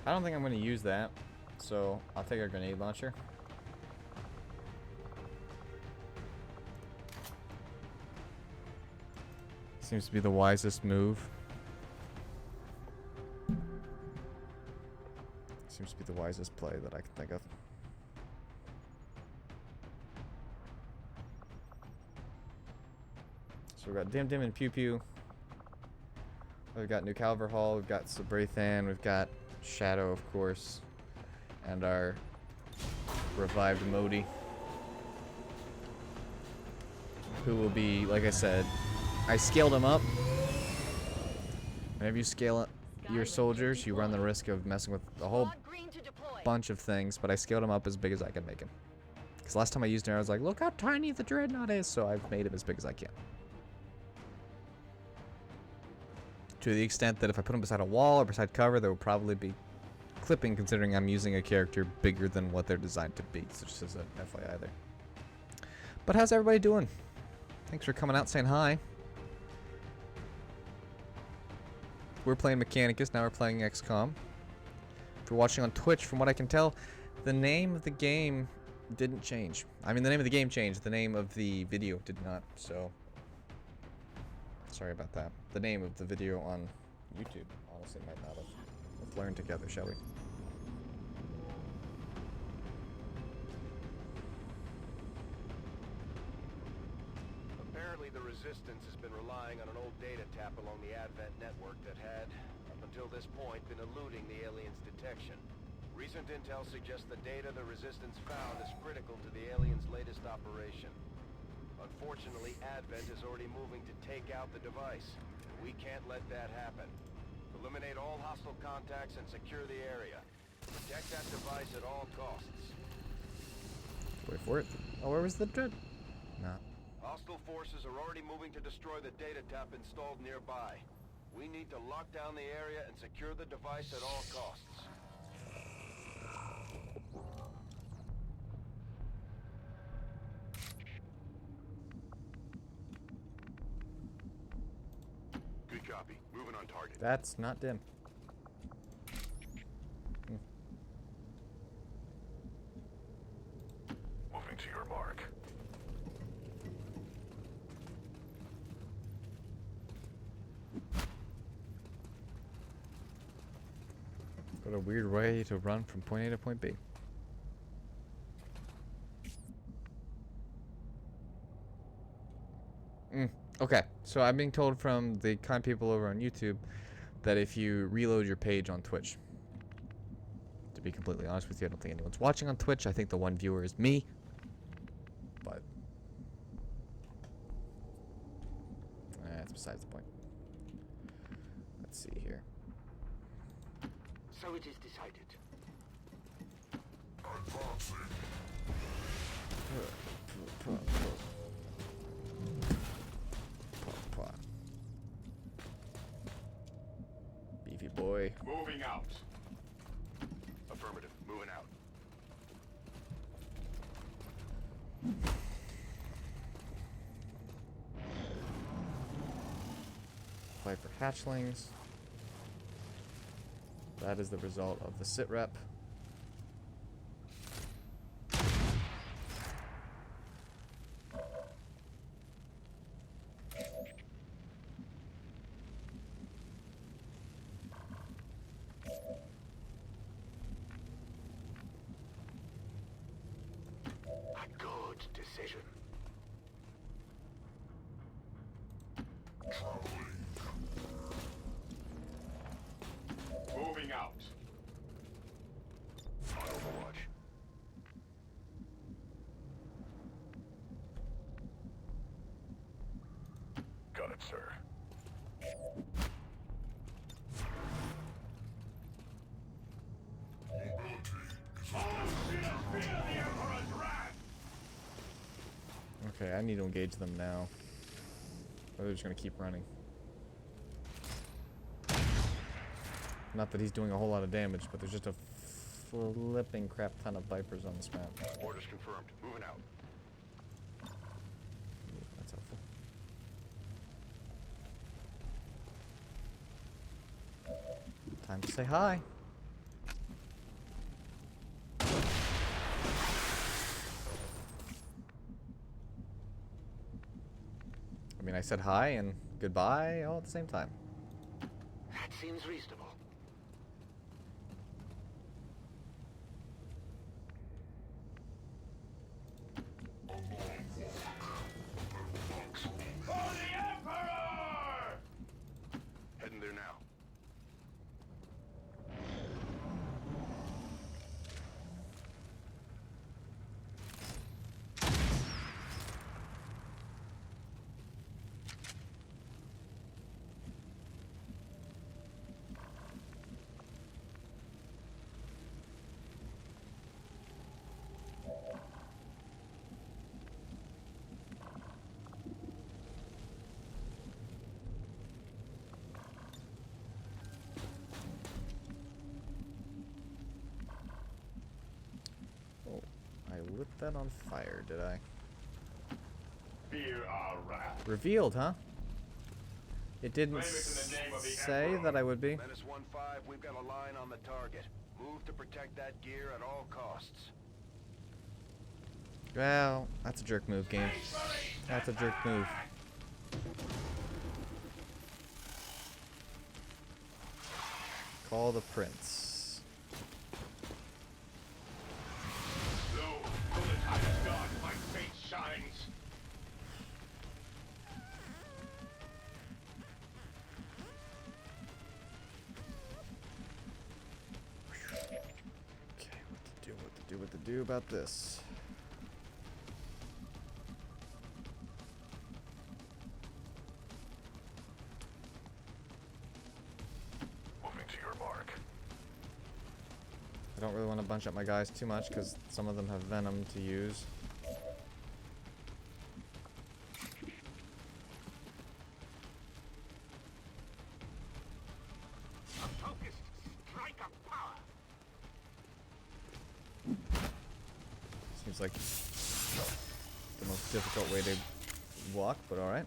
I don't think I'm going to use that, so I'll take a grenade launcher. Seems to be the wisest move. Seems to be the wisest play that I can think of. So we've got Dim Dim and Pew Pew. We've got New Calver Hall, we've got Sabrathan, we've got Shadow, of course, and our revived Monody, who will be, like I said, I scaled him up. Whenever you scale up your soldiers, you run the risk of messing with a whole bunch of things, but I scaled him up as big as I can make him. Because last time I used him, I was like, look how tiny the Dreadnought is, so I've made him as big as I can. To the extent that if I put him beside a wall or beside cover, there will probably be clipping, considering I'm using a character bigger than what they're designed to be. So just as an FYI there. But how's everybody doing? Thanks for coming out, saying hi. We're playing Mechanicus, now we're playing XCOM. If you're watching on Twitch, from what I can tell, the name of the game didn't change. I mean, the name of the game changed, the name of the video did not, so sorry about that. The name of the video on YouTube honestly might not have. Let's learn together, shall we? Apparently the Resistance has been relying on an old data tap along the Advent network that had, up until this point, been eluding the aliens' detection. Recent intel suggests the data the Resistance found is critical to the aliens' latest operation. Unfortunately, Advent is already moving to take out the device. We can't let that happen. Eliminate all hostile contacts and secure the area. Protect that device at all costs. Wait for it. Oh, where was the dread? No. Hostile forces are already moving to destroy the data tap installed nearby. We need to lock down the area and secure the device at all costs. Copy. Moving on target. That's not dim. Moving to your mark. What a weird way to run from point A to point B. Okay, so I'm being told from the kind people over on YouTube that if you reload your page on Twitch, to be completely honest with you, I don't think anyone's watching on Twitch. I think the one viewer is me. But that's besides the point. Let's see here. So it is decided. Beefy boy. Moving out. Affirmative. Moving out. Viper hatchlings. That is the result of the sit rep. A good decision. Moving out. Overwatch. Got it, sir. Okay, I need to engage them now. Or they're just gonna keep running. Not that he's doing a whole lot of damage, but there's just a flipping crap ton of Vipers on this map. Orders confirmed. Moving out. That's helpful. Time to say hi. I mean, I said hi and goodbye all at the same time. That seems reasonable. For the Emperor! Heading there now. Oh, I lit that on fire, did I? Fear our wrath. Revealed, huh? It didn't Claim it in the name of the say Emperor. that I would be. Menace 1-5, we've got a line on the target. Move to protect that gear at all costs. Well, that's a jerk move, game. That's a jerk move. Call the prince. Lo, till the time is gone, my fate shines. Okay, what to do about this? Moving to your mark. I don't really want to bunch up my guys too much because some of them have venom to use. A focused strike of power. Seems like the most difficult way to walk, but alright.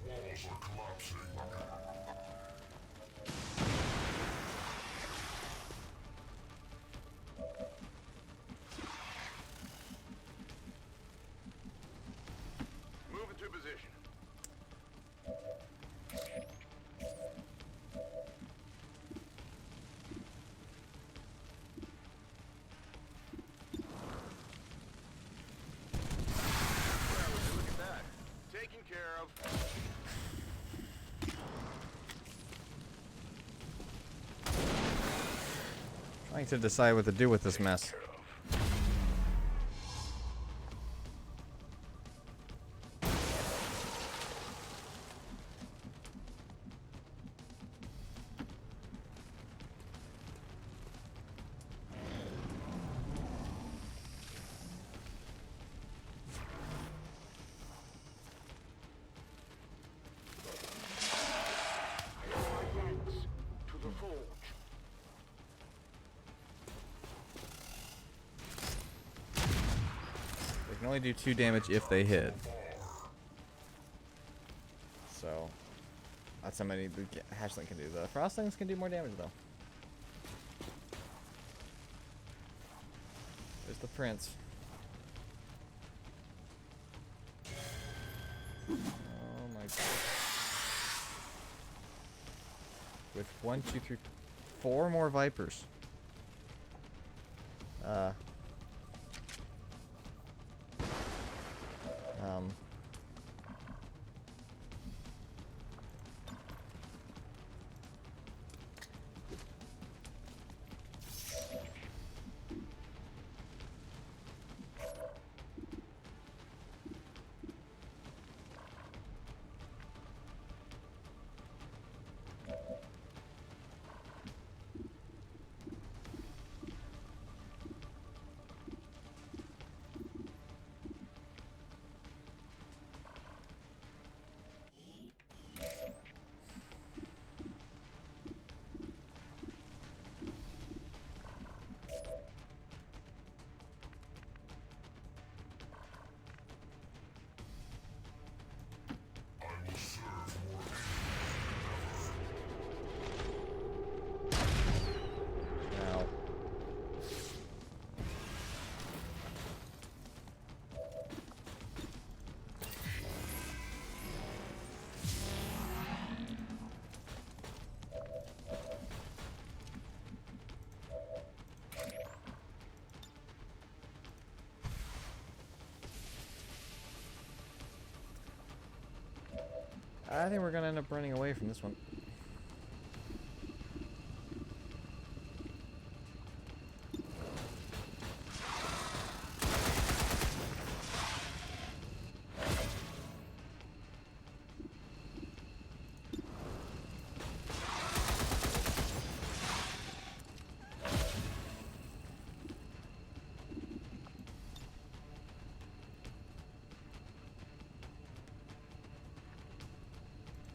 Walls are collapsing. Move into position. Well, would you look at that? Taken care of. Trying to decide what to do with this mess. To the forge. They can only do 2 damage if they hit. So that's how many the hatchling can do. The frostlings can do more damage though. There's the prince. Oh my god. With 1, 2, 3, 4 more vipers. Now. I think we're gonna end up running away from this one.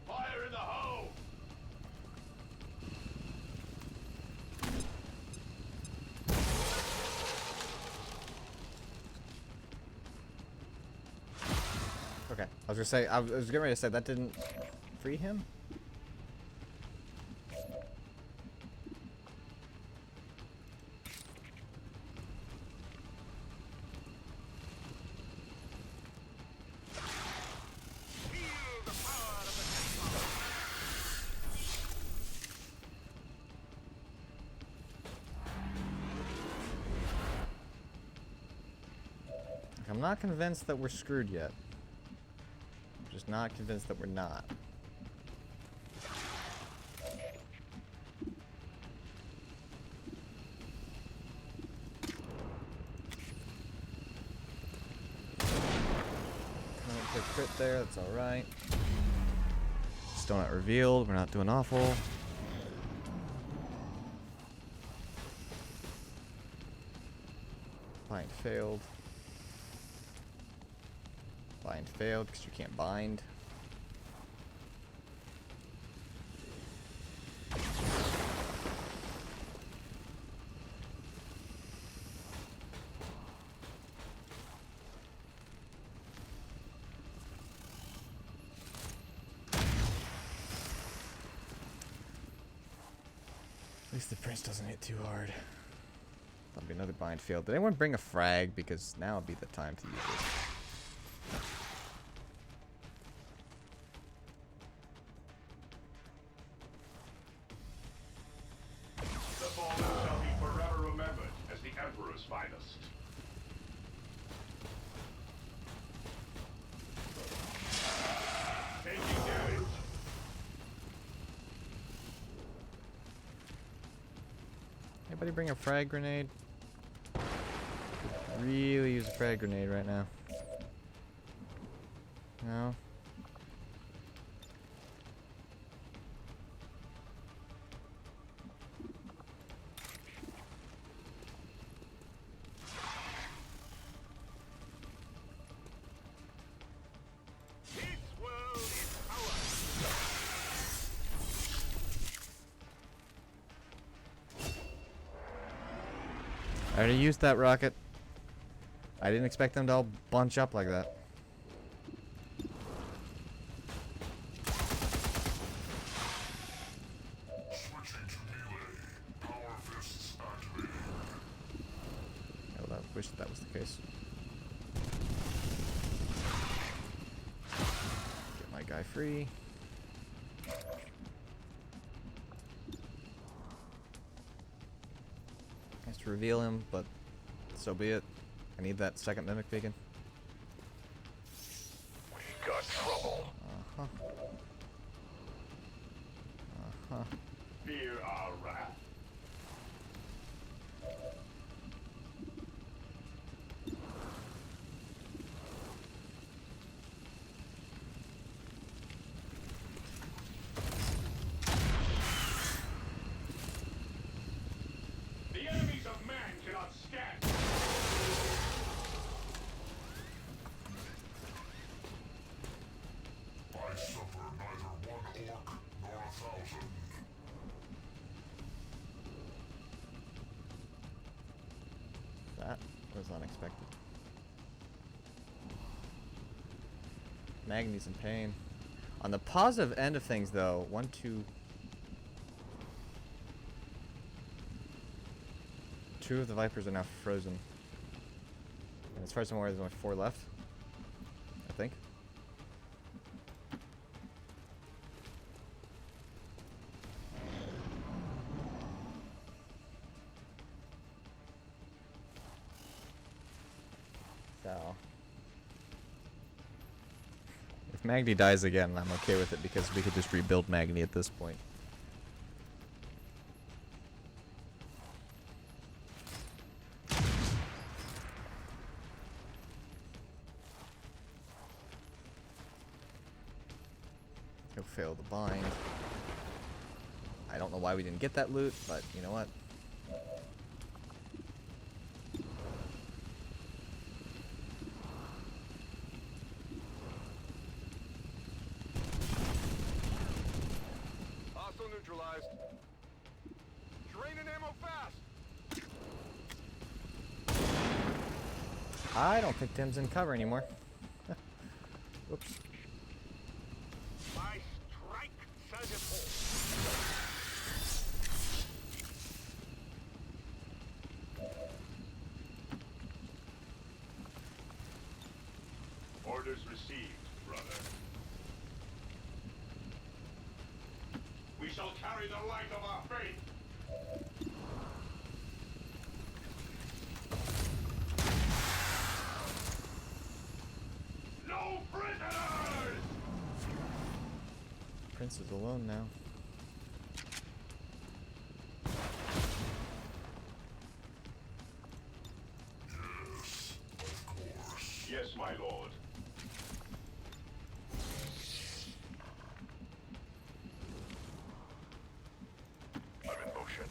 Fire in the hole! Okay, I was gonna say, I was getting ready to say that didn't free him. Feel the power of the Necron! I'm not convinced that we're screwed yet. I'm just not convinced that we're not. Quick crit there, that's alright. Still not revealed, we're not doing awful. Bind failed. Bind failed because you can't bind. least the prince doesn't hit too hard. That'll be another bind failed. Did anyone bring a frag? Because now would be the time to use it. The fallen shall be forever remembered as the Emperor's finest. Taking damage. Anybody bring a frag grenade? Could really use a frag grenade right now. No? This world is ours. I already used that rocket. I didn't expect them to all bunch up like that. Switching to melee. Power fists activated. I wish that was the case. Get my guy free. Has to reveal him, but so be it. I need that second mimic beacon. We got trouble. Uh-huh. Uh-huh. Fear our wrath. The enemies of man cannot stand. I suffer neither one orc nor 1,000. That was unexpected. Magni's in pain. On the positive end of things, though, 1, 2... 2 of the Vipers are now frozen. And as far as I'm aware, there's only 4 left. I think. So... if Magni dies again, I'm okay with it because we could just rebuild Magni at this point. He'll fail the bind. I don't know why we didn't get that loot, but you know what? Hostile neutralized. Draining ammo fast. I don't think Tim's in cover anymore. Whoops. My strike surgical. Orders received, brother. We shall carry the light of our faith. No prisoners! Prince is alone now. Yes, my lord. I'm in motion.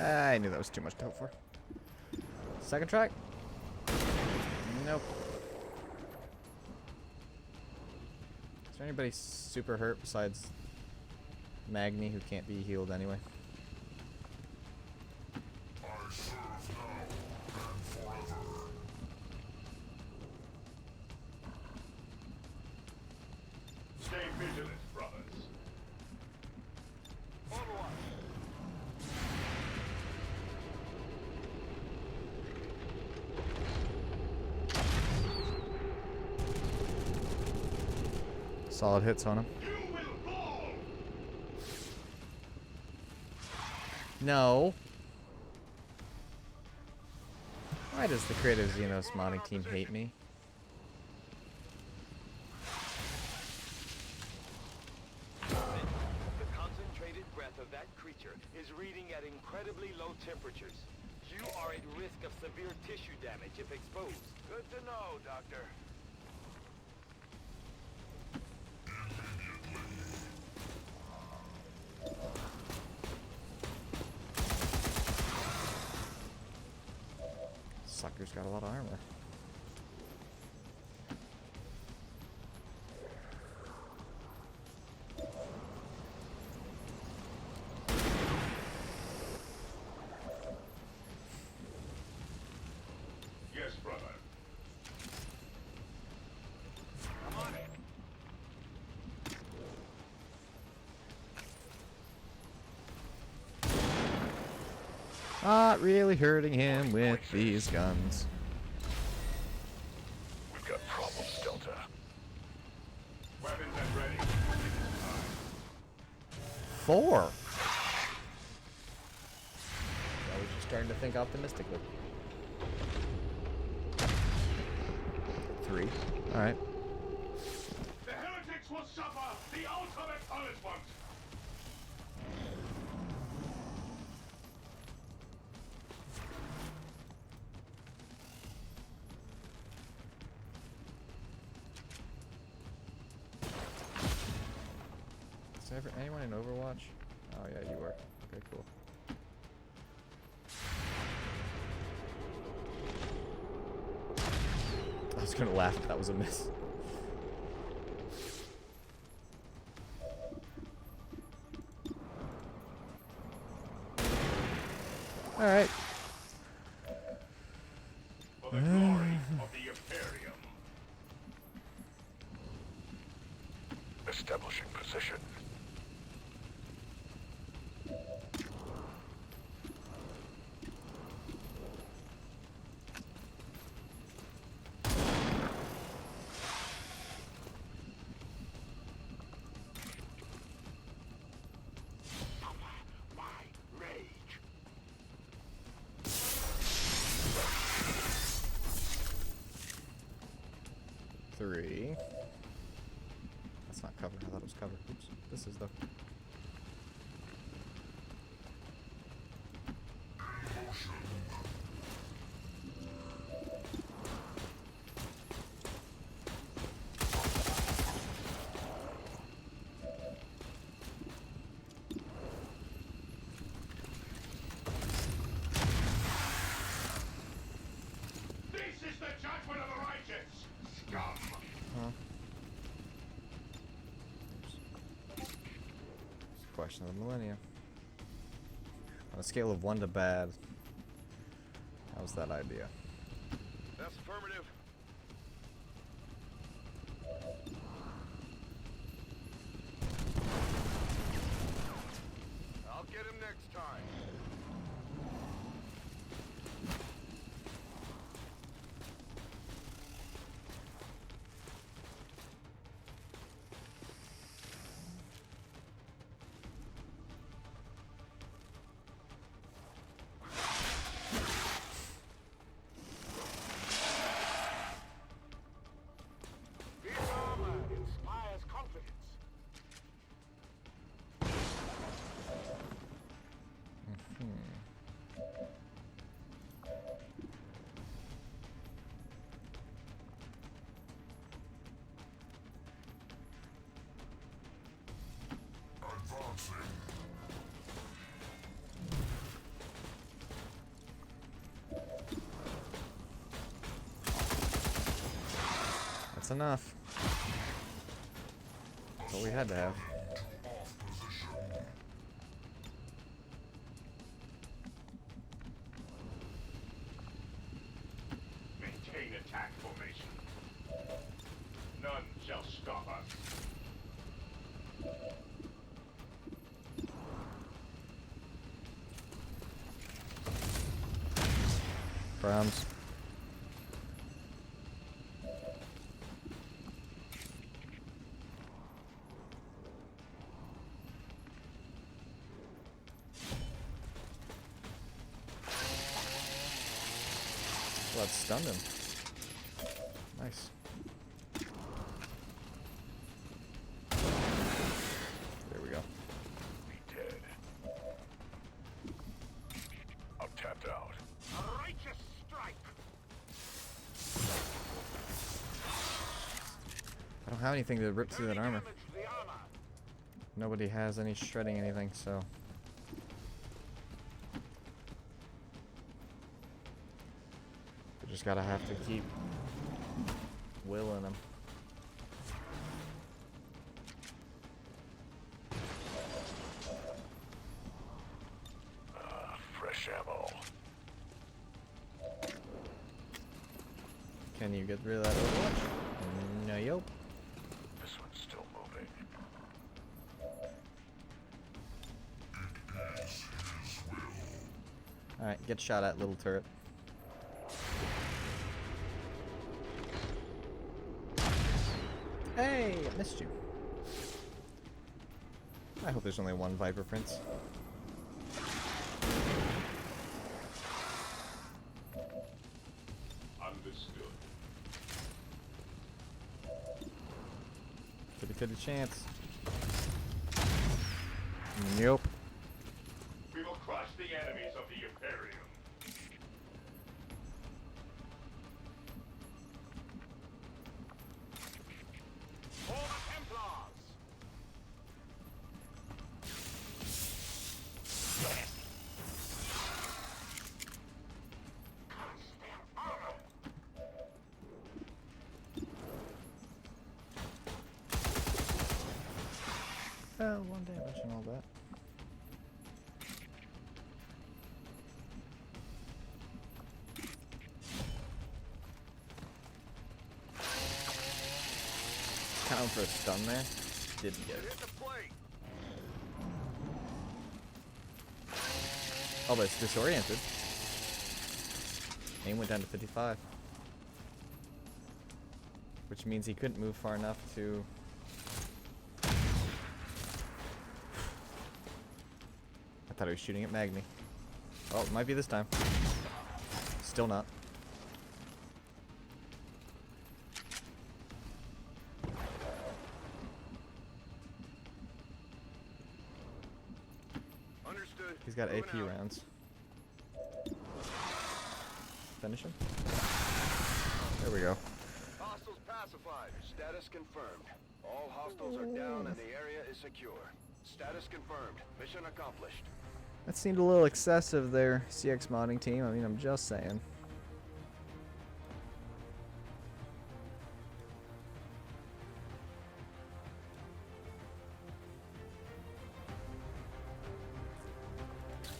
I knew that was too much to hope for. Second track? Nope. Is there anybody super hurt besides Magni, who can't be healed anyway. I serve now and forever. Stay vigilant, brothers. Solid hits on him. You will fall! No. Why does the creative Xenos modding team hate me? The concentrated breath of that creature is reading at incredibly low temperatures. You are at risk of severe tissue damage if exposed. Good to know, Doctor. Sucker's got a lot of armor. Yes, brother. Come on. Not really hurting him with these guns. We've got problems, Delta. Weapons at ready. 4. I was just starting to think optimistically. 3. All right. The heretics will suffer the ultimate punishment. Is there ever anyone in Overwatch? Oh yeah, you were. Okay, cool. I was gonna laugh if that was a miss. All right. For the glory of the Imperium. Establishing position. Three. That's not cover. I thought it was cover. Oops. This is though. This is the judgment of the righteous. Scum. Huh. Question of the millennia. On a scale of 1 to bad, how's that idea? That's affirmative. I'll get him next time. Inspires confidence. Advancing. That's enough. That's all we had to have. Off position. Brahms. Well, that stunned him. Nice. There we go. Be dead. I'm tapped out. A righteous strike. I don't have anything to rip through that armor. Nobody has any shredding anything, so. We just gotta have to keep willing them. Fresh ammo. Can you get rid of that Overwatch? No, yup. This one's still moving. Alright, get shot at, little turret. Hey, I missed you. I hope there's only one Viper Prince. Understood. Could a chance. Nope. We will crush the enemies of the Imperium. For the Templars! Oh, one damage and all that. Count for a stun there. Didn't get it. Oh, but it's disoriented. Aim went down to 55. Which means he couldn't move far enough to... I thought he was shooting at Magni. Oh, it might be this time. Still not. Understood. He's got Moving AP out. rounds. Finish him. There we go. Hostiles pacified. Status confirmed. All hostiles are down and the area is secure. Status confirmed. Mission accomplished. That seemed a little excessive there, CX modding team. I mean, I'm just saying.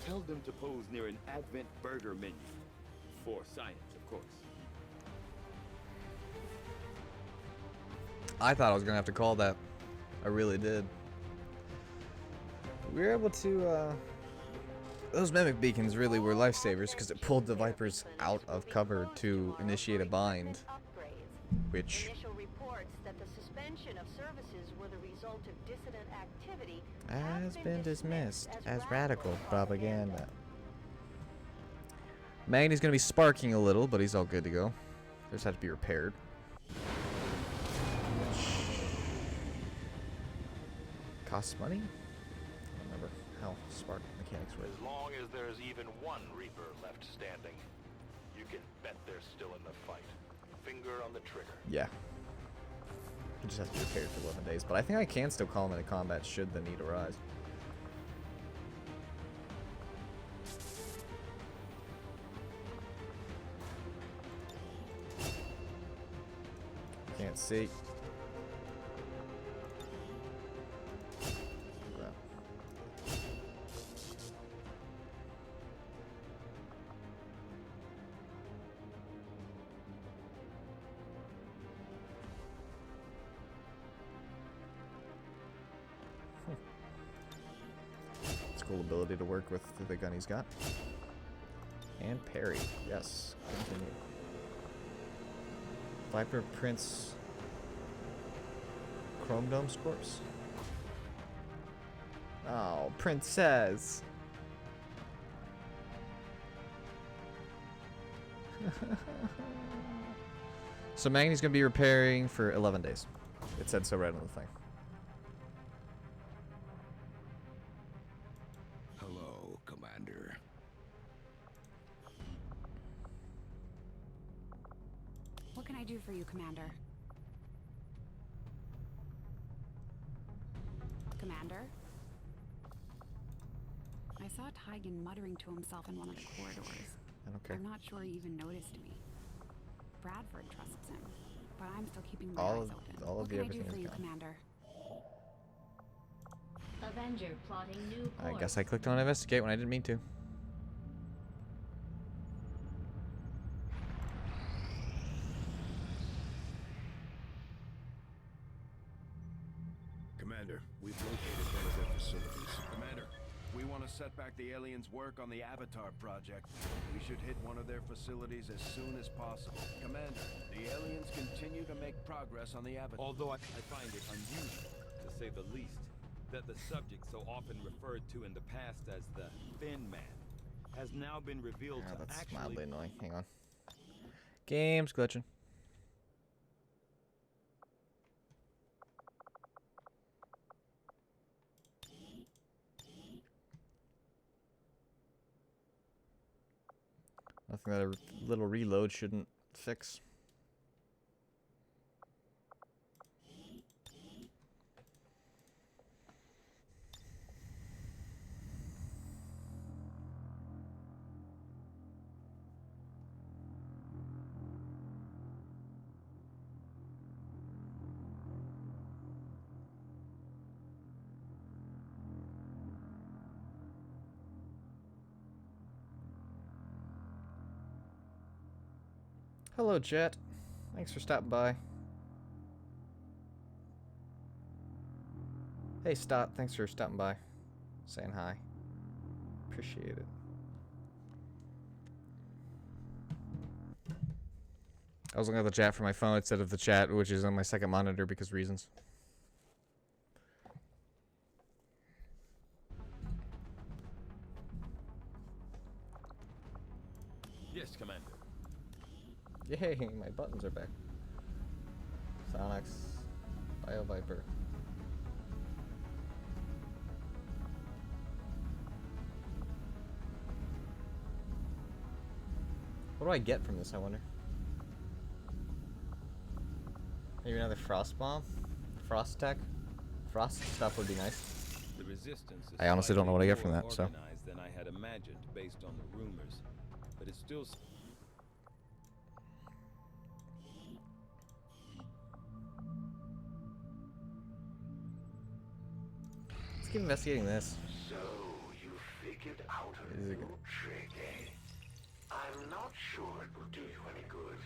Tell them to pose near an Advent burger menu. For science, of course. I thought I was gonna have to call that. I really did. We were able to, those mimic beacons really were lifesavers because it pulled the Vipers out of cover to initiate a bind. Which Initial reports that the suspension of services were the result of dissident activity has been dismissed as radical propaganda. Magni's gonna be sparking a little, but he's all good to go. Just have to be repaired. Costs money? I don't remember how spark mechanics work. As long as there's even one Reaper left standing, you can bet they're still in the fight. Finger on the trigger. Yeah. He just has to be repaired for 11 days, but I think I can still call him into combat should the need arise. Can't see. It's a cool ability to work with the gun he's got. And parry. Yes. Continue. Viper Prince Chrome Dome's corpse. Oh, princess. So Magni's gonna be repairing for 11 days. It said so right on the thing. Hello, Commander. What can I do for you, Commander? Commander? I saw Tygan muttering to himself in one of the corridors. I don't care. I'm not sure he even noticed me. Bradford trusts him, but I'm still keeping my eyes open. All what of can I do everything for is you, gone. Commander? Avenger plotting new I course. guess I clicked on investigate when I didn't mean to. Commander, we've located one of their facilities. Commander, we want to set back the aliens' work on the Avatar project. We should hit one of their facilities as soon as possible. Commander, the aliens continue to make progress on the Avatar. Although I find it unusual, to say the least, that the subject so often referred to in the past as the Thin Man has now been revealed to That's actually... mildly annoying. Hang on. Game's glitching. Nothing that a little reload shouldn't fix. Hello, Jet. Thanks for stopping by. Hey, Stott. Thanks for stopping by. Saying hi. Appreciate it. I was looking at the chat for my phone instead of the chat, which is on my second monitor because reasons. Yes, Commander. Yay, my buttons are back. Sonics, Bio Viper. What do I get from this, I wonder? Maybe another Frost Bomb? Frost Tech? Frost stuff would be nice. The resistance is I honestly don't know what I get from more that, so. organized than I had imagined based on the rumors, but it's still... Let's keep investigating this. So, you figured out a new trick, eh? I'm not sure it will do you any good.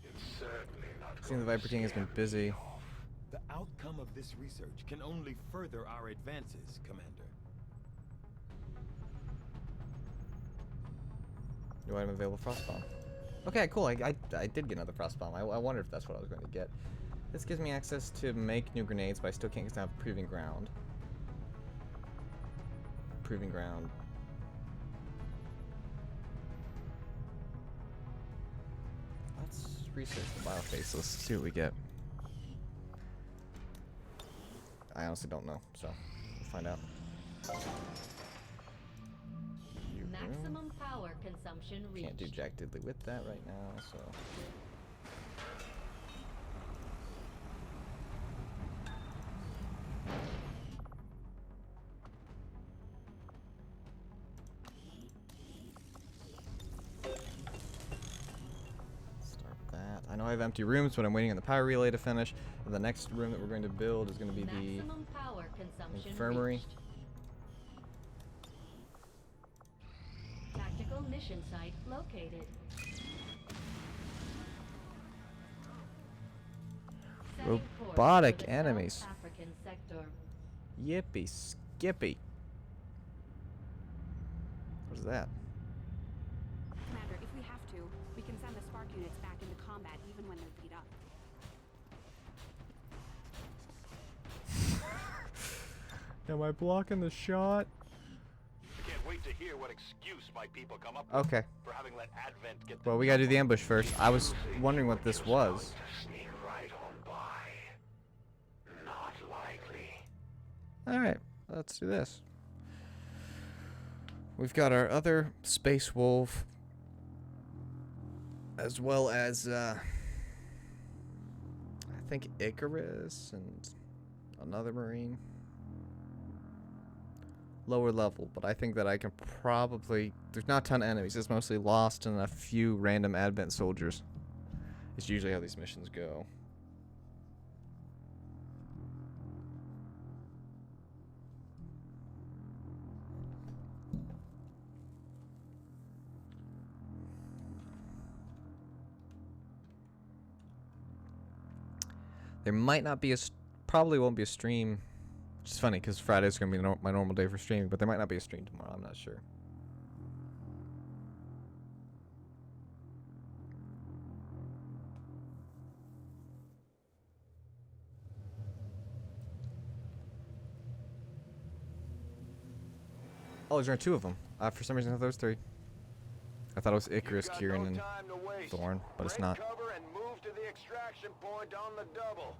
It's certainly not Seeing the Viper King has been busy. The outcome of this research can only further our advances, Commander. New item available, Frost Bomb. Okay, cool. I did get another Frost Bomb. I wonder if that's what I was going to get. This gives me access to make new grenades, but I still can't have Proving Ground. Proving Ground. Let's research the biofaceless, see what we get. I honestly don't know, so we'll find out. Maximum power consumption reached. Can't do jack diddly with that right now, so. Start that. I know I have empty rooms, but I'm waiting on the power relay to finish. And the next room that we're going to build is going to be Maximum power consumption infirmary. reached. Tactical mission site located. Setting course Robotic for the enemies. South African sector. Yippee skippy. What is that? Am I blocking the shot? I can't wait to hear what excuse my people come up with Okay. for having let Advent get Well, we gotta do the ambush first. I was wondering what this was. Sneak right on by. Not likely. Alright, let's do this. We've got our other Space Wolf, as well as, I think Icarus and another Marine. Lower level, but I think that I can probably... There's not a ton of enemies. It's mostly Lost and a few random Advent soldiers. It's usually how these missions go. There might not be a... Probably won't be a stream. Which is funny, because Friday's going to be my normal day for streaming, but there might not be a stream tomorrow. I'm not sure. Oh, there's only two of them. For some reason I thought there was three. I thought it was Icarus, Kieran, and Thorn, but it's not. Cover and move to the extraction point on the double.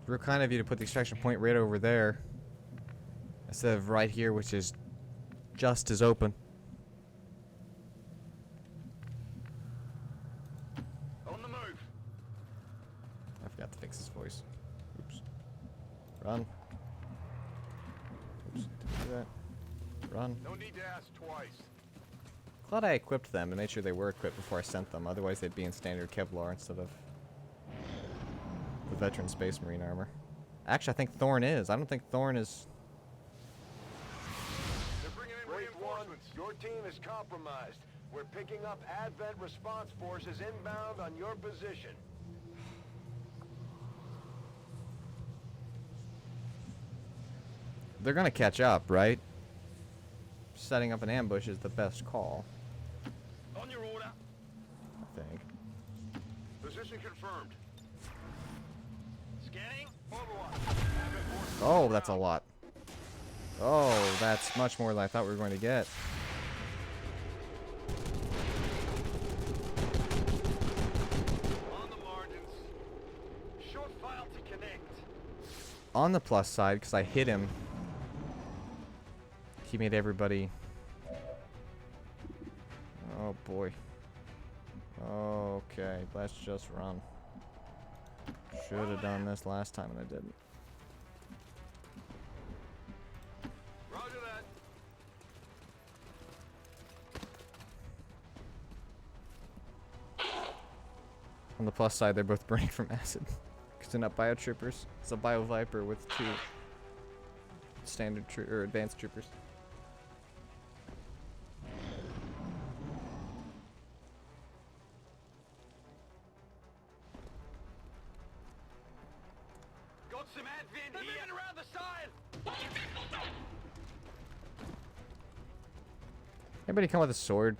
Real kind of you to put the extraction point right over there instead of right here, which is just as open. On the move. I forgot to fix his voice. Oops. Run. Oops. Didn't do that. Run. No need to ask twice. Glad I equipped them and made sure they were equipped before I sent them. Otherwise, they'd be in standard Kevlar instead of the veteran Space Marine armor. Actually, I think Thorn is. I don't think Thorn is... They're bringing in reinforcements. Your team is compromised. We're picking up Advent response forces inbound on your position. They're gonna catch up, right? Setting up an ambush is the best call, On your order. I think. Position confirmed. Scanning. Oh, that's a lot. Oh, that's much more than I thought we were going to get. On the margins. Short file to connect. On the plus side, because I hit him, he made everybody... Oh boy. Okay, let's just run. Should have done this last time and I didn't. Roger that. On the plus side, they're both burning from acid. Because they're not biotroopers. It's a bio viper with two standard or advanced troopers. Got some Advent here. Moving around the side. Anybody come with a sword?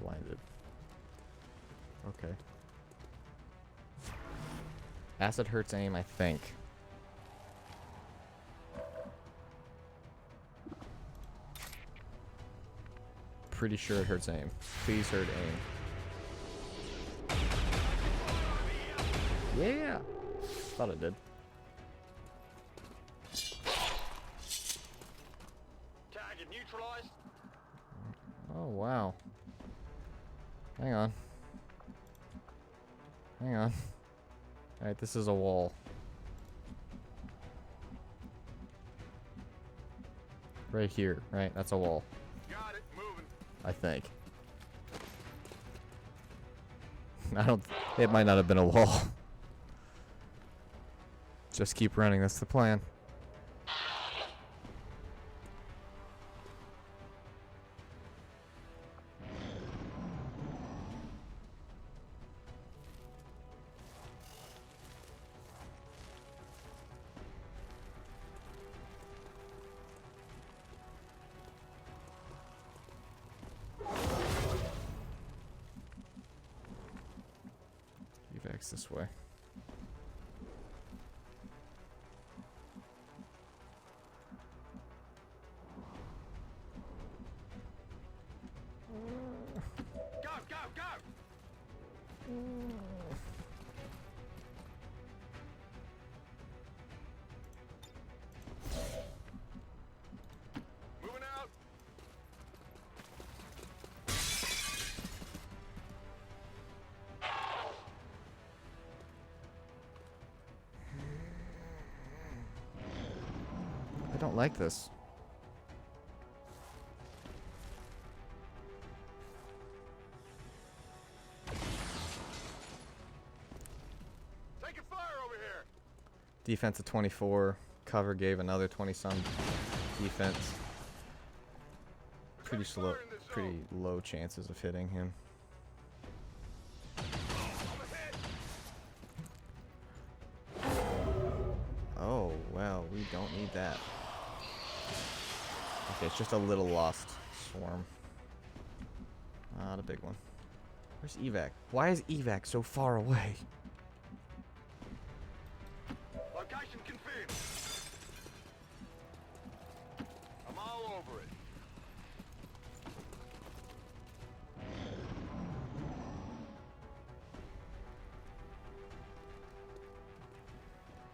Blinded. Okay. Acid hurts aim, I think. Pretty sure it hurts aim. Please hurt aim. Yeah! Thought it did. Target neutralized. Oh, wow. Hang on. Hang on. Alright, this is a wall. Right here, right? That's a wall. Got it. Moving. I think. I don't... It might not have been a wall. Just keep running, that's the plan. Checks this way. Go, go, go! Moving out. I don't like this. Taking fire over here. Defense of 24. Cover gave another 20-some defense. Pretty slow, pretty low chances of hitting him. Oh, well, we don't need that. Okay, it's just a little lost swarm. Not a big one. Where's evac? Why is evac so far away? Location confirmed. I'm all over it.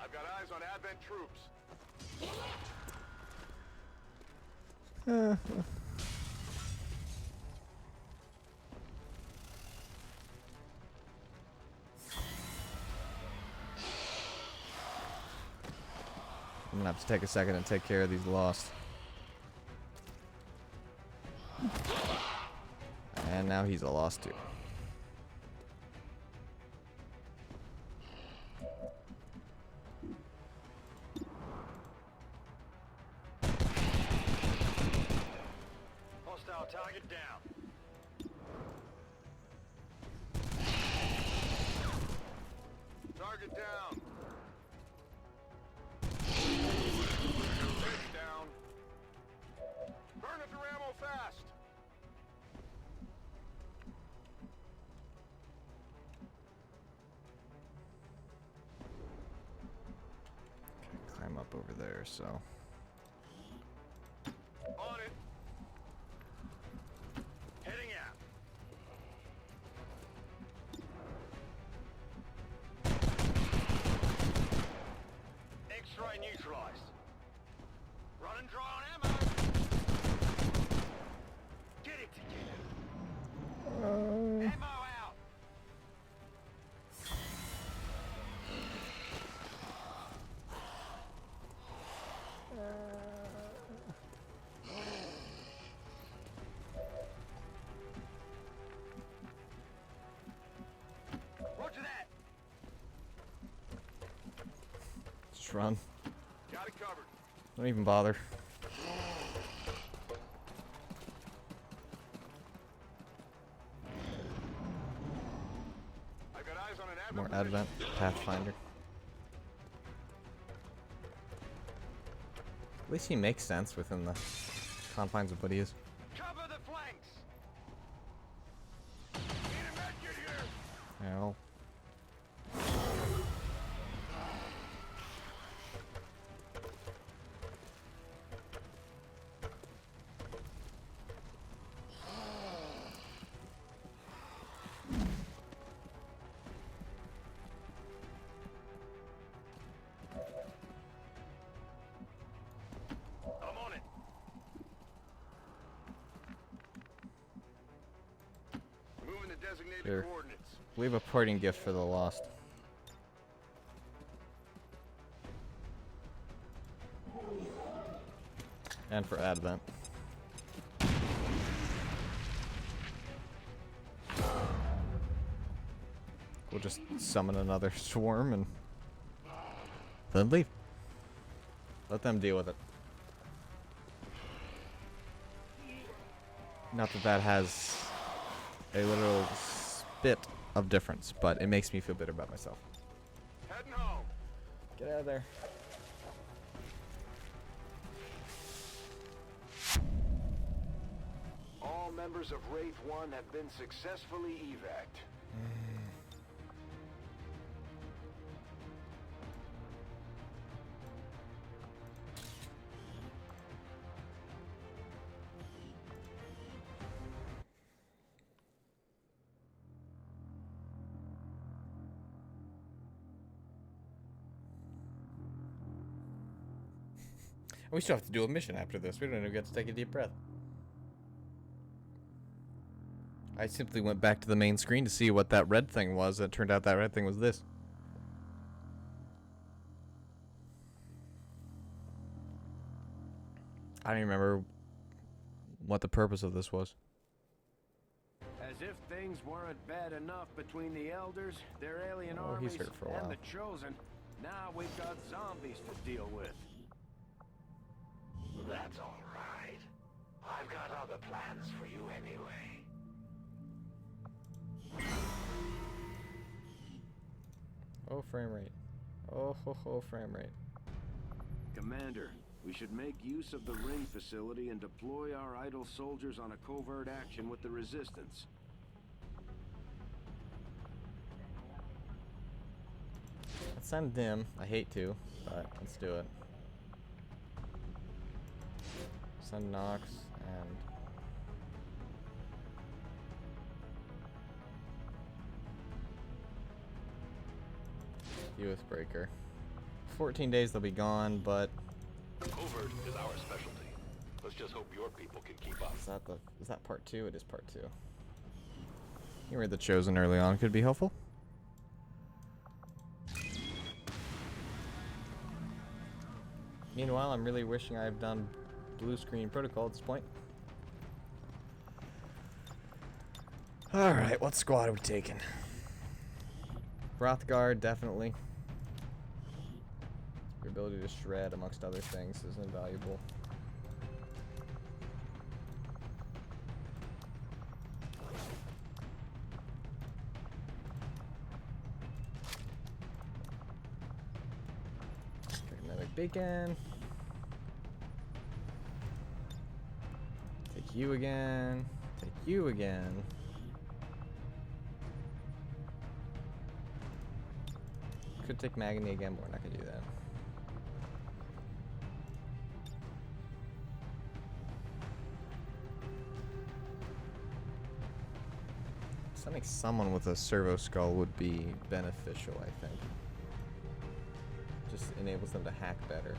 I've got eyes on Advent troops. I'm gonna have to take a second and take care of these lost. And now he's a lost too. Hostile target down. Target down. Head down. Burn it through ammo fast. Climb up over there, so. On it. Heading out. X-ray neutralized. Running dry on ammo. Get it together. Ammo out. Roger that. Just run. Got it covered. Don't even bother. I've got eyes on an More Advent. Advent Pathfinder. At least he makes sense within the confines of what he is. Cover the flanks. Need a medkit here. Hell. I'm on it. Moving to designated Here. coordinates. Leave a parting gift for the lost. And for Advent. We'll just summon another swarm and then leave. Let them deal with it. Not that that has a literal bit of difference, but it makes me feel bitter about myself. Heading home. Get out of there. All members of Wraith 1 have been successfully evac'd. We still have to do a mission after this. We don't even get to take a deep breath. I simply went back to the main screen to see what that red thing was. It turned out that red thing was this. I don't even remember what the purpose of this was. As if things weren't bad enough between the elders, their alien Oh, armies, he's hurt for a while. and the chosen, now we've got zombies to deal with. That's all right. I've got other plans for you anyway. Oh, frame rate. Oh, ho, ho, frame rate. Commander, we should make use of the ring facility and deploy our idle soldiers on a covert action with the resistance. Let's send dim. I hate to, but let's do it. Send Nox and Youth Breaker. 14 days they'll be gone, but Covert is our specialty. Let's just hope your people can keep up. is that part 2? It is part 2. You read the Chosen early on, could be helpful. Meanwhile, I'm really wishing I've done blue screen protocol at this point. Alright, what squad are we taking? Rothgard, definitely. Your ability to shred, amongst other things, is invaluable. Magnetic beacon. Take you again. Take you again. Could take Magony again, but we're not gonna do that. Sending someone with a servo skull would be beneficial, I think. Just enables them to hack better.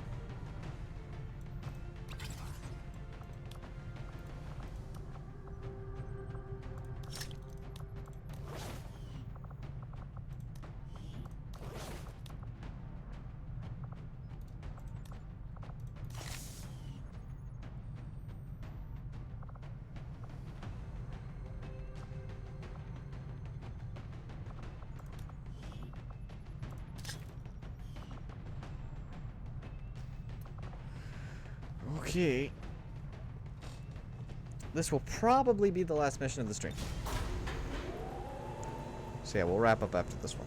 Okay. This will probably be the last mission of the stream. So yeah, we'll wrap up after this one.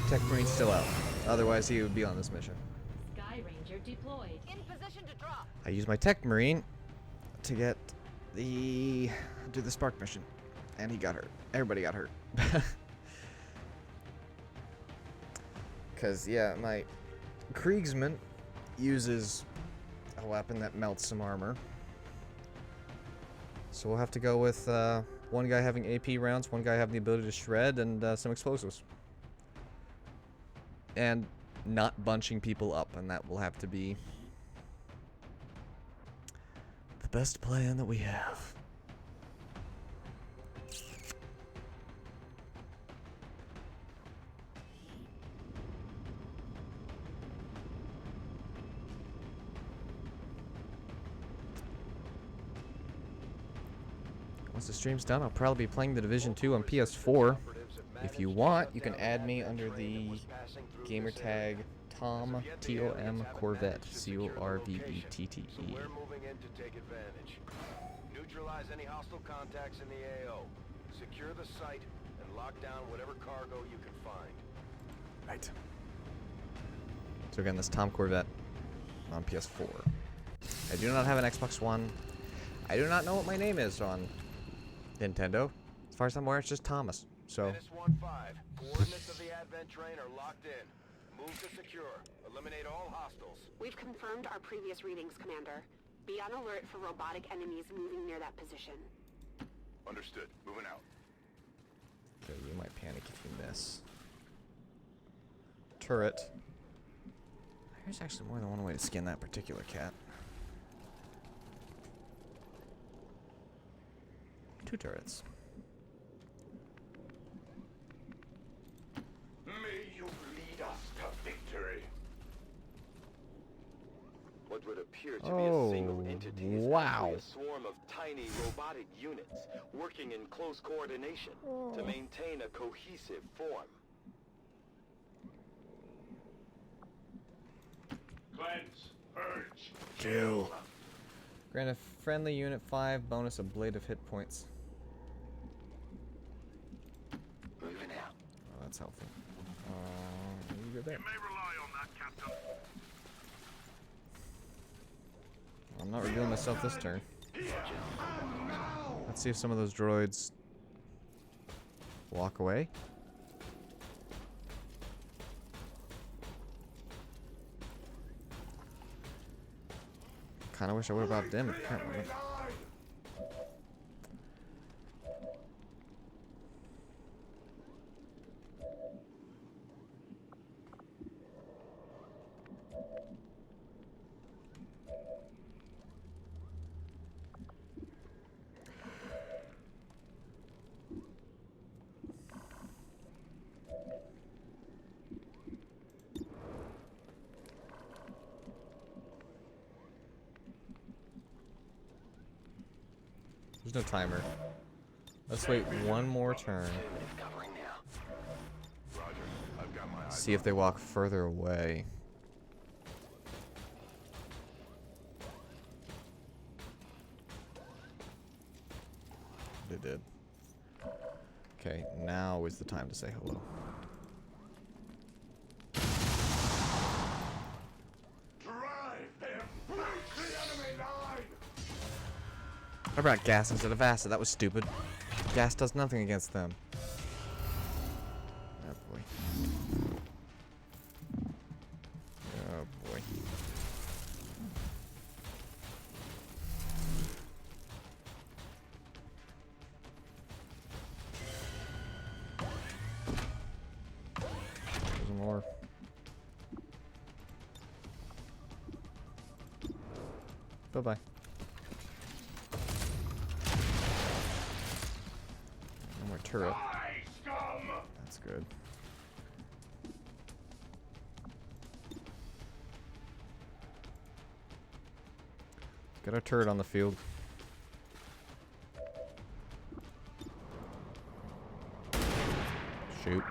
Tech Marine's still out. Otherwise he would be on this mission. Sky Ranger deployed. In position to drop. I use my Tech Marine to get do the Spark mission. And he got hurt. Everybody got hurt. Because, yeah, my Kriegsman uses a weapon that melts some armor. So we'll have to go with one guy having AP rounds, one guy having the ability to shred, and some explosives. And not bunching people up, and that will have to be the best plan that we have. Once the stream's done, I'll probably be playing The Division 2 on PS4. If you want, you can add me under the gamertag Tom, T-O-M, Corvette, C-O-R-V-E-T-T-E. We're moving in to take advantage. Neutralize any hostile contacts in the AO. Secure the site and lock down whatever cargo you can find. Right. So again, this Tom Corvette on PS4. I do not have an Xbox One. I do not know what my name is on Nintendo. As far as I'm aware, it's just Thomas. So. Menace 1-5. Coordinates of the advent train are locked in. Move to secure. Eliminate all hostiles. We've confirmed our previous readings, Commander. Be on alert for robotic enemies moving near that position. Understood. Moving out. Okay, you might panic if you miss. turret. There's actually more than one way to skin that particular cat. 2 turrets. May you lead us to victory. What would appear to be a single entity is actually a swarm of tiny robotic units working in close coordination to maintain a cohesive form. Cleanse, purge, Kill. Grant a friendly unit 5 bonus ablative hit points. Moving out. Oh, that's helpful. You go there. You may rely on that, Captain. I'm not revealing myself this turn. Let's see if some of those droids walk away. Kinda wish I would have bought them. Apparently. There's no timer. Let's wait one more turn. See if they walk further away. They did. Okay, now is the time to say hello. I brought gas instead of acid. That was stupid. Gas does nothing against them. Oh boy. Oh boy. There's more. Bye-bye. Turret. That's good. Get our turret on the field. Shoot.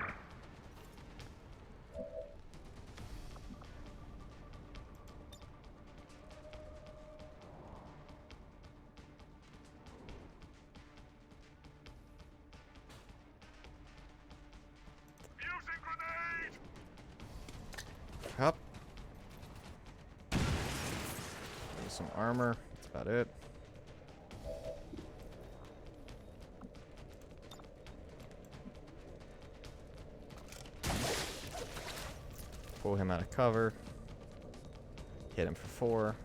Up. Some armor. That's about it. Pull him out of cover. Hit him for 4.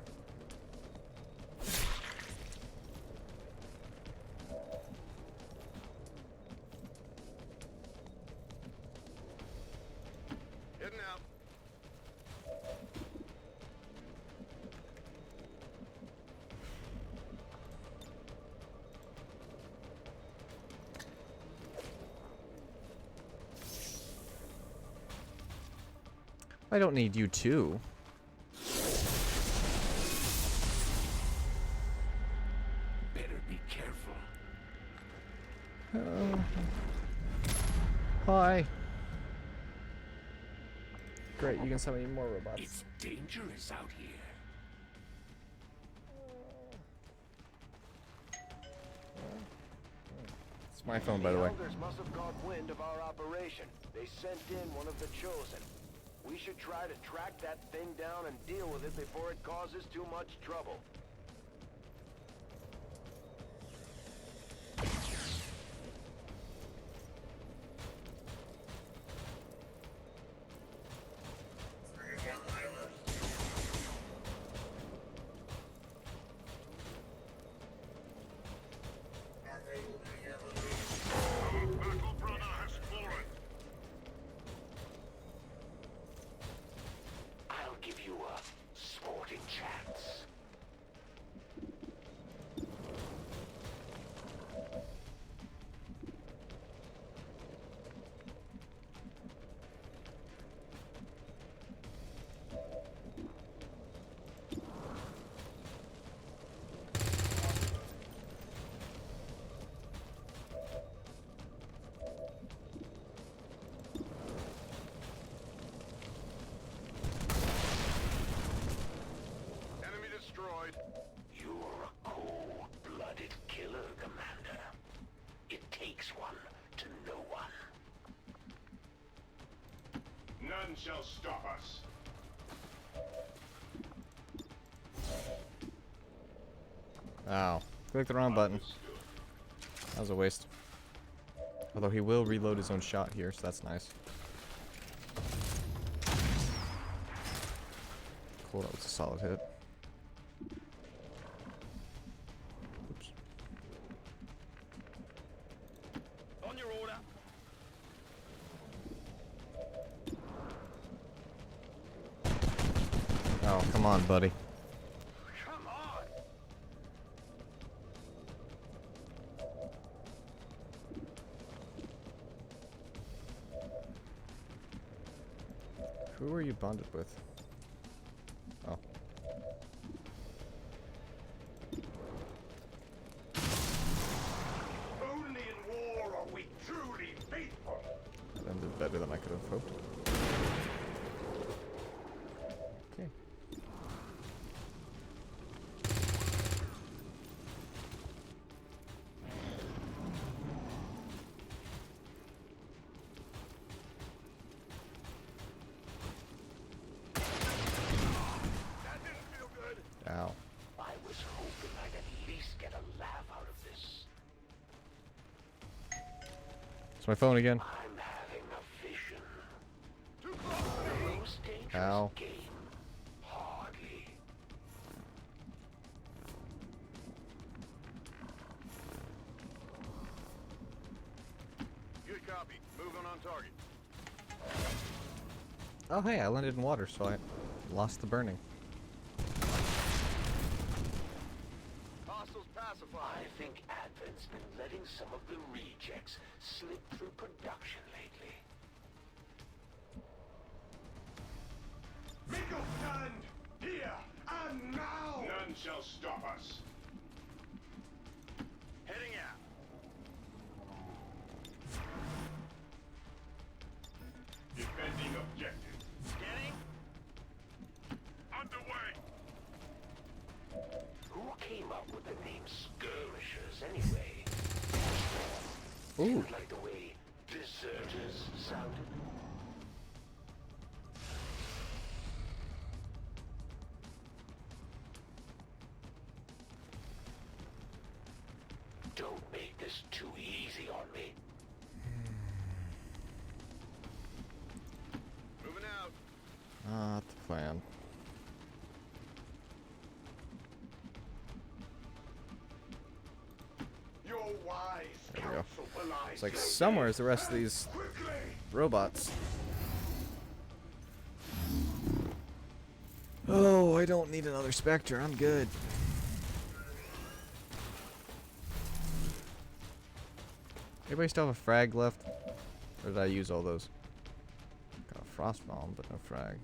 I don't need you too. Better be careful. Hi. Great, you can summon any more robots. It's dangerous out here. It's my phone, by the way. The elders must have caught wind of our operation. They sent in one of the chosen. We should try to track that thing down and deal with it before it causes too much trouble. None shall stop us. Ow. Click the wrong button. That was a waste. Although he will reload his own shot here, so that's nice. Cool, that was a solid hit. Oops. On your order. Oh, come on, buddy. Come on. Who are you bonded with? Oh. Only in war are we truly faithful. That ended better than I could have hoped. Okay. Ow. I was hoping I'd at least get a laugh out of this. It's my phone again. I'm having a vision. The most dangerous Ow. game. Hardly. Good copy. Moving on target. Oh, hey, I landed in water, so I lost the burning. Hostiles pacified. I think Advent's been letting some of the rejects slip through production lately. Make a stand! Here and now! None shall stop us. Heading out. Defending objective. Scanning. Underway. Who came up with the name skirmishes anyway? Ooh. Like the way deserters sounded. Don't make this too easy on me. Moving out. Not the plan. Your wise There we go. counsel belies It's like your somewhere deeds. is the rest of these Quickly. robots. Oh, I don't need another Spectre. I'm good. Anybody still have a frag left? Or did I use all those? Got a frost bomb, but no frag.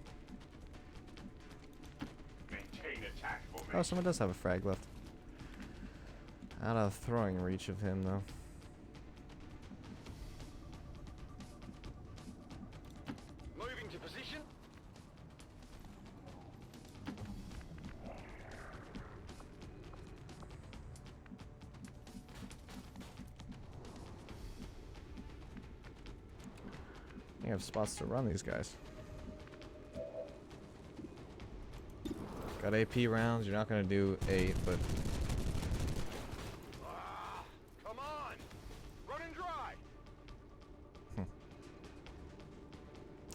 Maintain attack Oh, formation. someone does have a frag left. Out of throwing reach of him, though. Moving to position. You have spots to run these guys. Got AP rounds. You're not gonna do 8, but Come on. Running dry.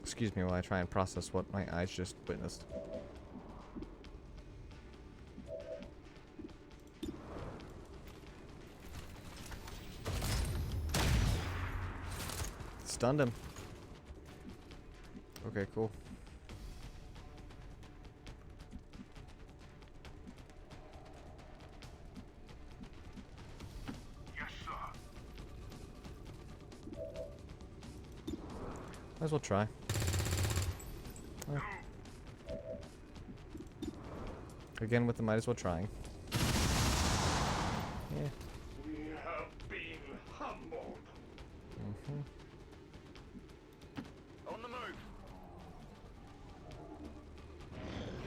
excuse me while I try and process what my eyes just witnessed. Stunned him. Okay, cool. Yes, sir. Might as well try. Oh. Again with the might as well trying. Yeah. We have been humbled. Mm-hmm. On the move.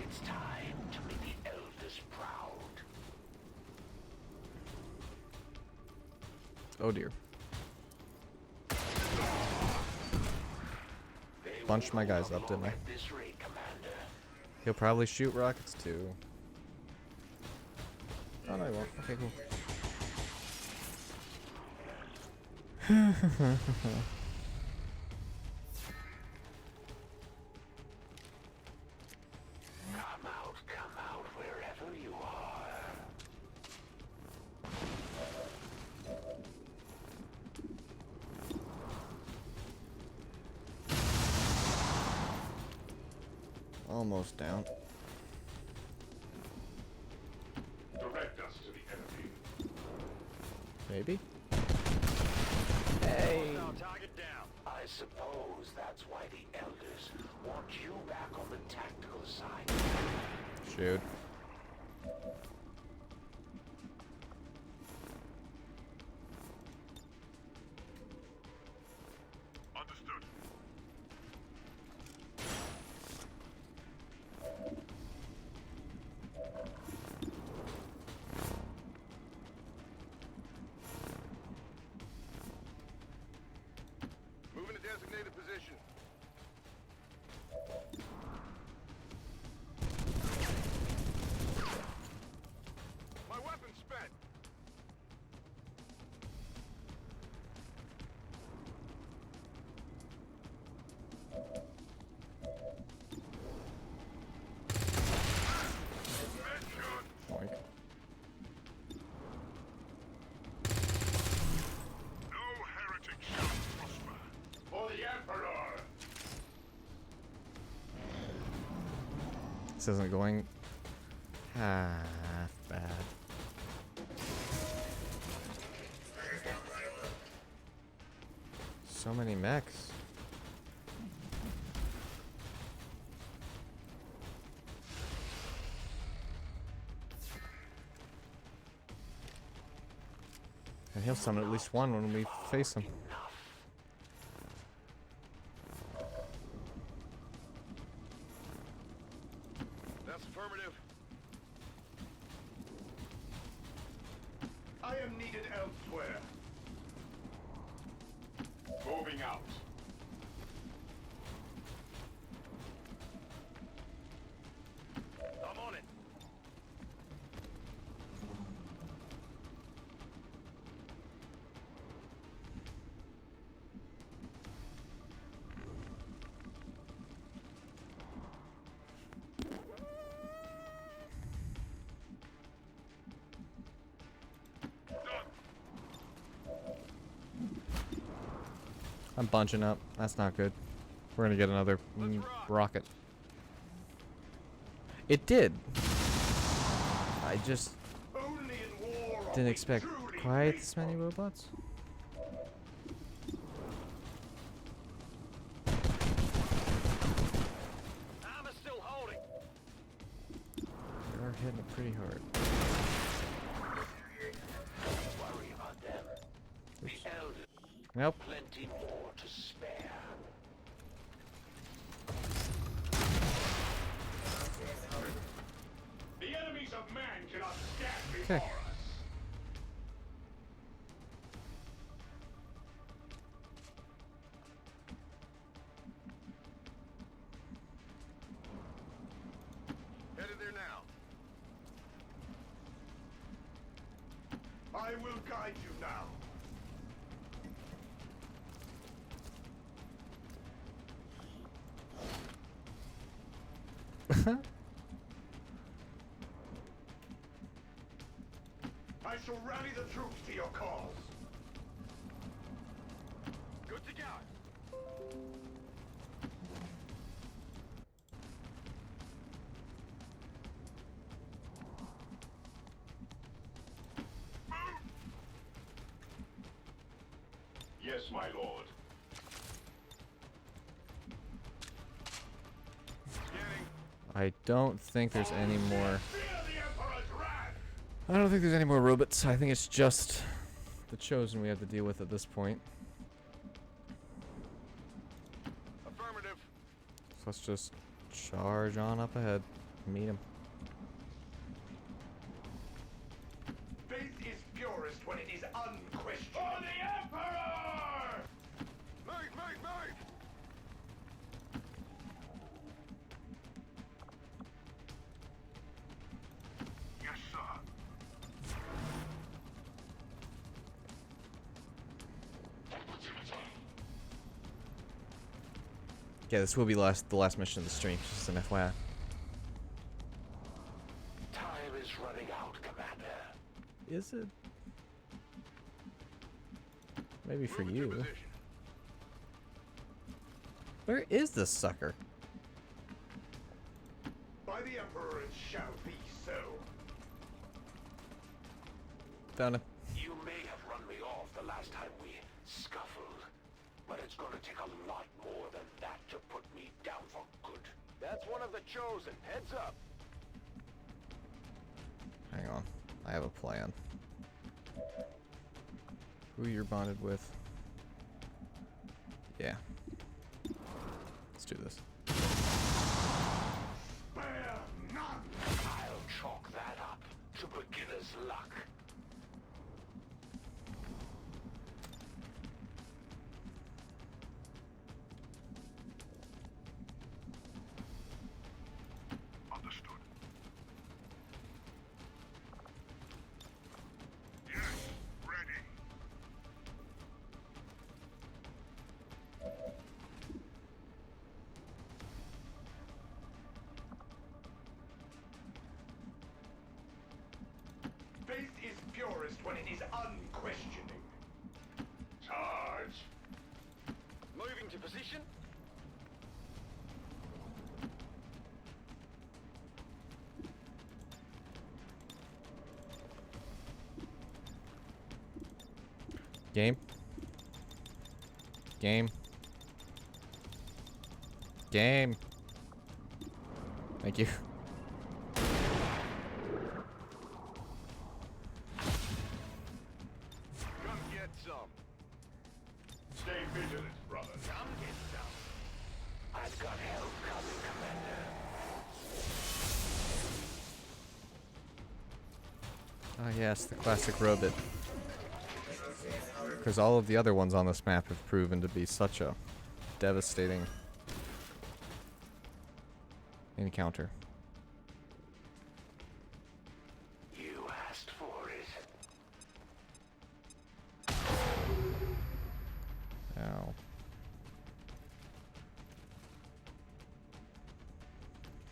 It's time to make the elders proud. Oh dear. They bunched my guys up, didn't I? He'll probably shoot rockets too. Oh no, he won't. Okay, cool. Come out wherever you are. Almost down. Direct us to the enemy. Maybe? Hey! Target down. I suppose that's why the elders want you back on the tactical side. Shoot. Understood. Moving to designated position. My weapon's spent. Boink. No heretic shall prosper. For the Emperor! This isn't going half bad. So many mechs. And he'll summon at least one when we face him. That's affirmative. I am needed elsewhere. Moving out. I'm on it. I'm bunching up. That's not good. We're gonna get another rocket. It did. I just didn't expect quite this many robots. I'm still holding. They are hitting it pretty hard. Worry about them. The elders. Nope. Plenty more to spare. The enemies of man cannot stand before Okay. us. Headed there now. I will guide you now. I shall rally the troops to your cause. Good to go. Yes, my lord. I don't think there's any more. I don't think there's any more robots. I think it's just the Chosen we have to deal with at this point. Affirmative. So let's just charge on up ahead. Meet him. Faith is purest when it is unquestioned. For the Emperor! Move, move, move! Yeah, this will be the last mission of the stream, just an FYI. Time is running out, Commander. Is it? Maybe for you. Where is this sucker? By the Emperor, it shall be so. Found him. You may have run me off the last time we scuffled, but it's gonna take a lot more than that to put me down for good. That's one of the chosen. Heads up. Hang on. I have a plan. Who you're bonded with? Yeah. Let's do this. Spare none! I'll chalk that up to beginner's luck. Understood. Yes, ready. Faith is purest when it is unquestioning. Charge! Moving to position. Game. Game. Game. Thank you. Come get some. Stay vigilant, brother. Come get some. I've got help coming, Commander. Ah, yes, the classic robot. Because all of the other ones on this map have proven to be such a devastating encounter. You asked for it. Ow.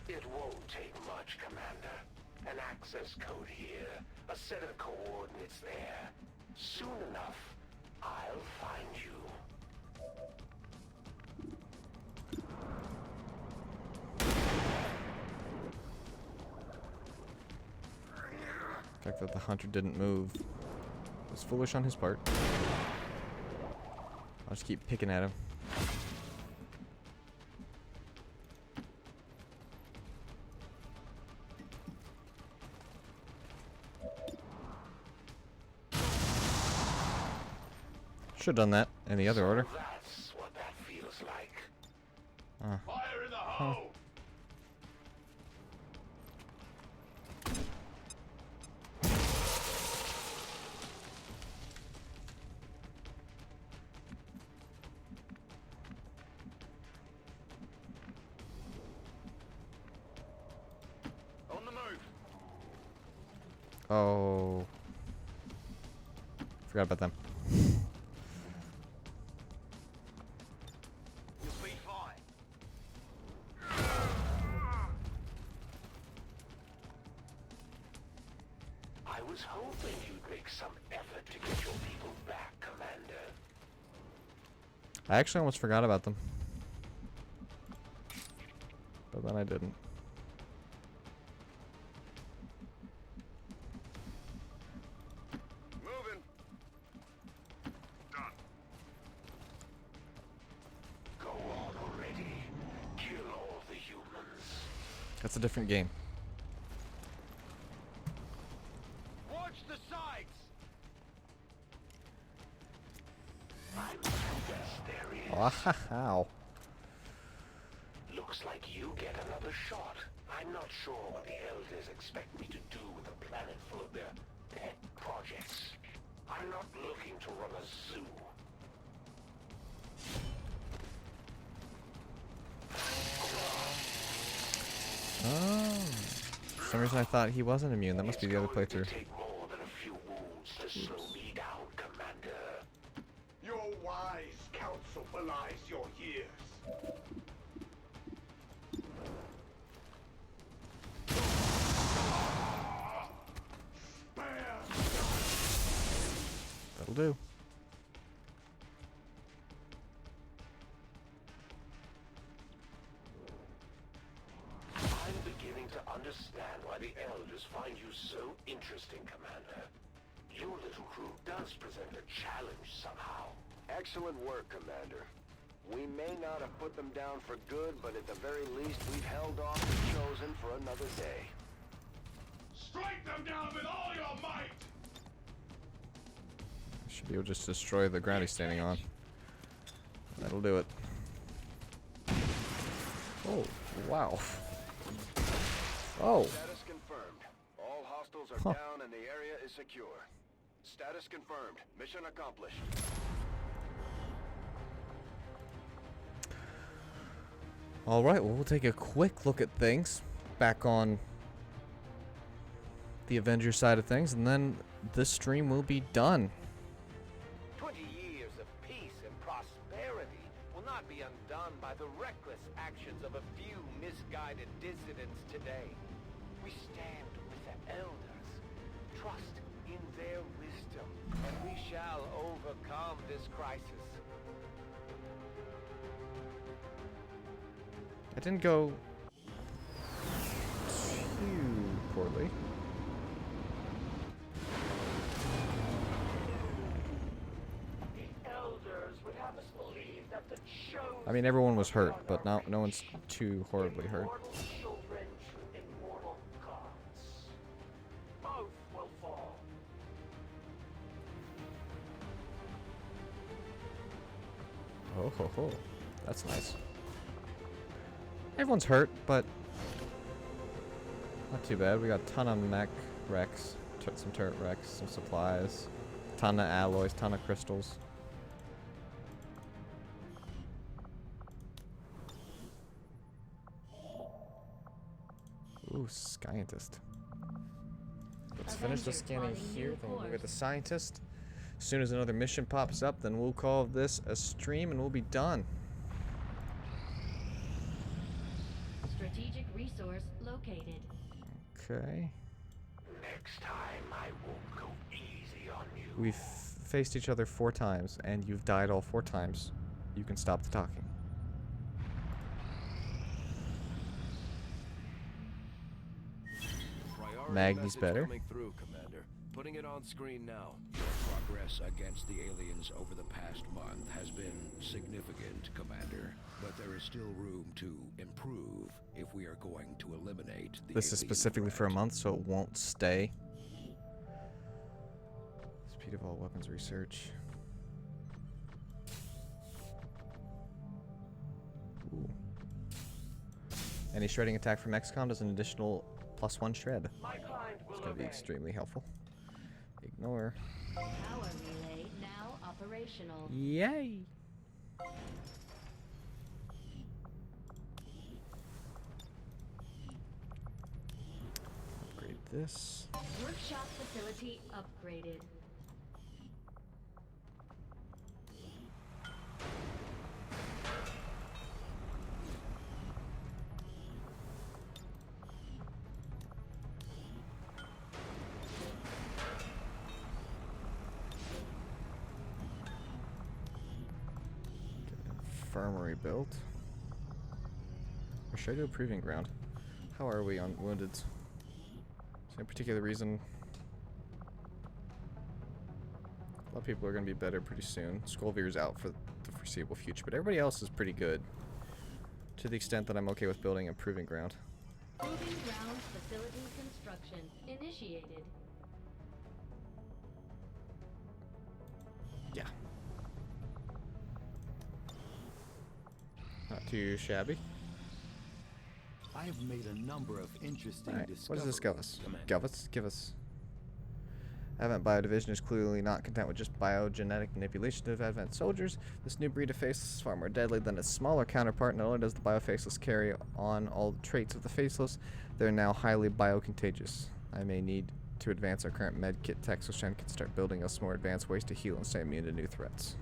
It won't take much, Commander. An access code here, a set of coordinates there. Soon enough, I'll find you. The fact that the hunter didn't move was foolish on his part. I'll just keep picking at him. Should have done that in the other order. That's what that feels like. Fire in the hole! On the move. Oh. Forgot about them. You'll be fine. I was hoping you'd make some effort to get your people back, Commander. I actually almost forgot about them. But then I didn't. Moving. Done. Go on already. Kill all the humans. That's a different game. Watch the sides. I'm convinced there is. Wow. Looks like you get another shot. I'm not sure what the elders expect me to do with a planet full of their pet projects. I'm not looking to run a zoo. Oh. For some reason I thought he wasn't immune. That must be the other playthrough. Take more than a few wounds to slow me down, Commander. Your wise counsel belies your years. That'll do. I'm beginning to understand why the Elders find you so interesting, Commander. Your little crew does present a challenge somehow. Excellent work, Commander. We may not have put them down for good, but at the very least, we've held off the Chosen for another day. Strike them down with all your might! Should be able to just destroy the ground he's standing on. That'll do it. Oh, wow. Oh. Status confirmed. All hostiles are down and the area is secure. Status confirmed. Mission accomplished. Alright, well, we'll take a quick look at things back on the Avengers side of things, and then this stream will be done. 20 years of peace and prosperity will not be undone by the reckless actions of a few misguided dissidents today. We stand with the Elders. Trust in their wisdom, and we shall overcome this crisis. That didn't go too poorly. The Elders would have us believe that the Chosen I mean, everyone was hurt, but no one's too horribly hurt. children to immortal gods. Both will fall. Oh ho ho. That's nice. Everyone's hurt, but not too bad. We got a ton of mech wrecks, some turret wrecks, some supplies, ton of alloys, ton of crystals. Ooh, scientist. Let's finish the scanning here, then we'll look at the scientist. As soon as another mission pops up, then we'll call this a stream and we'll be done. Strategic resource located. Okay. Next time I won't go easy on you. We've faced each other 4 times, and you've died all 4 times. You can stop the talking. Magni's better. Coming through, Commander. Putting it on screen now. Progress against the aliens over the past month has been significant, Commander. But there is still room to improve if we are going to eliminate the This is specifically for a month, so it won't stay. Speed of all weapons research. Ooh. Any shredding attack from XCOM does an additional +1 shred. It's going to be extremely helpful. Ignore. Power relay now operational. Yay! Upgrade this. Workshop facility upgraded. Infirmary built. Or should I do a proving ground? How are we on wounded? Is there any particular reason? A lot of people are going to be better pretty soon. Skullveer's out for the foreseeable future, but everybody else is pretty good. To the extent that I'm okay with building a proving ground. Proving ground facility construction initiated. Yeah. Not too shabby. I have made a number of interesting discoveries. What does this give us? Advent Biodivision is clearly not content with just biogenetic manipulation of Advent soldiers. This new breed of faceless is far more deadly than its smaller counterpart. Not only does the biofaceless carry on all the traits of the faceless, they're now highly biocontagious. I may need to advance our current medkit tech so Shen can start building us more advanced ways to heal and stay immune to new threats.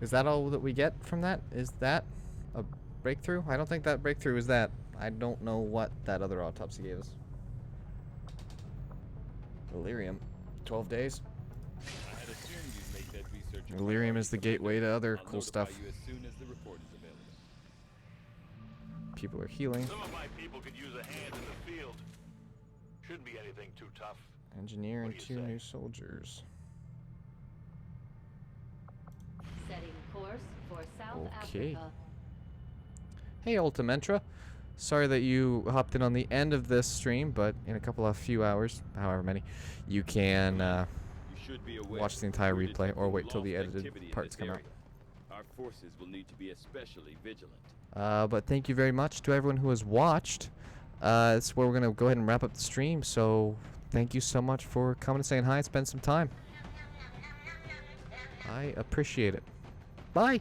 Is that all that we get from that? Is that a breakthrough? I don't think that breakthrough is that. I don't know what that other autopsy gave us. Delirium. 12 days. I had assumed you'd make that research. Delirium is the gateway to other I'll cool stuff. notify you as soon as the report is available. People are healing. Some of my people could use a hand in the field. Shouldn't be anything too tough. Engineer and What do you 2 say? new soldiers. Setting course for South Okay. Africa. Hey, Ultimentra. Sorry that you hopped in on the end of this stream, but in a few hours, however many, you can watch the entire replay or wait till the edited parts come out. Our forces will need to be especially vigilant. But thank you very much to everyone who has watched. It's where we're going to go ahead and wrap up the stream. So thank you so much for coming and saying hi and spend some time. I appreciate it. Bye.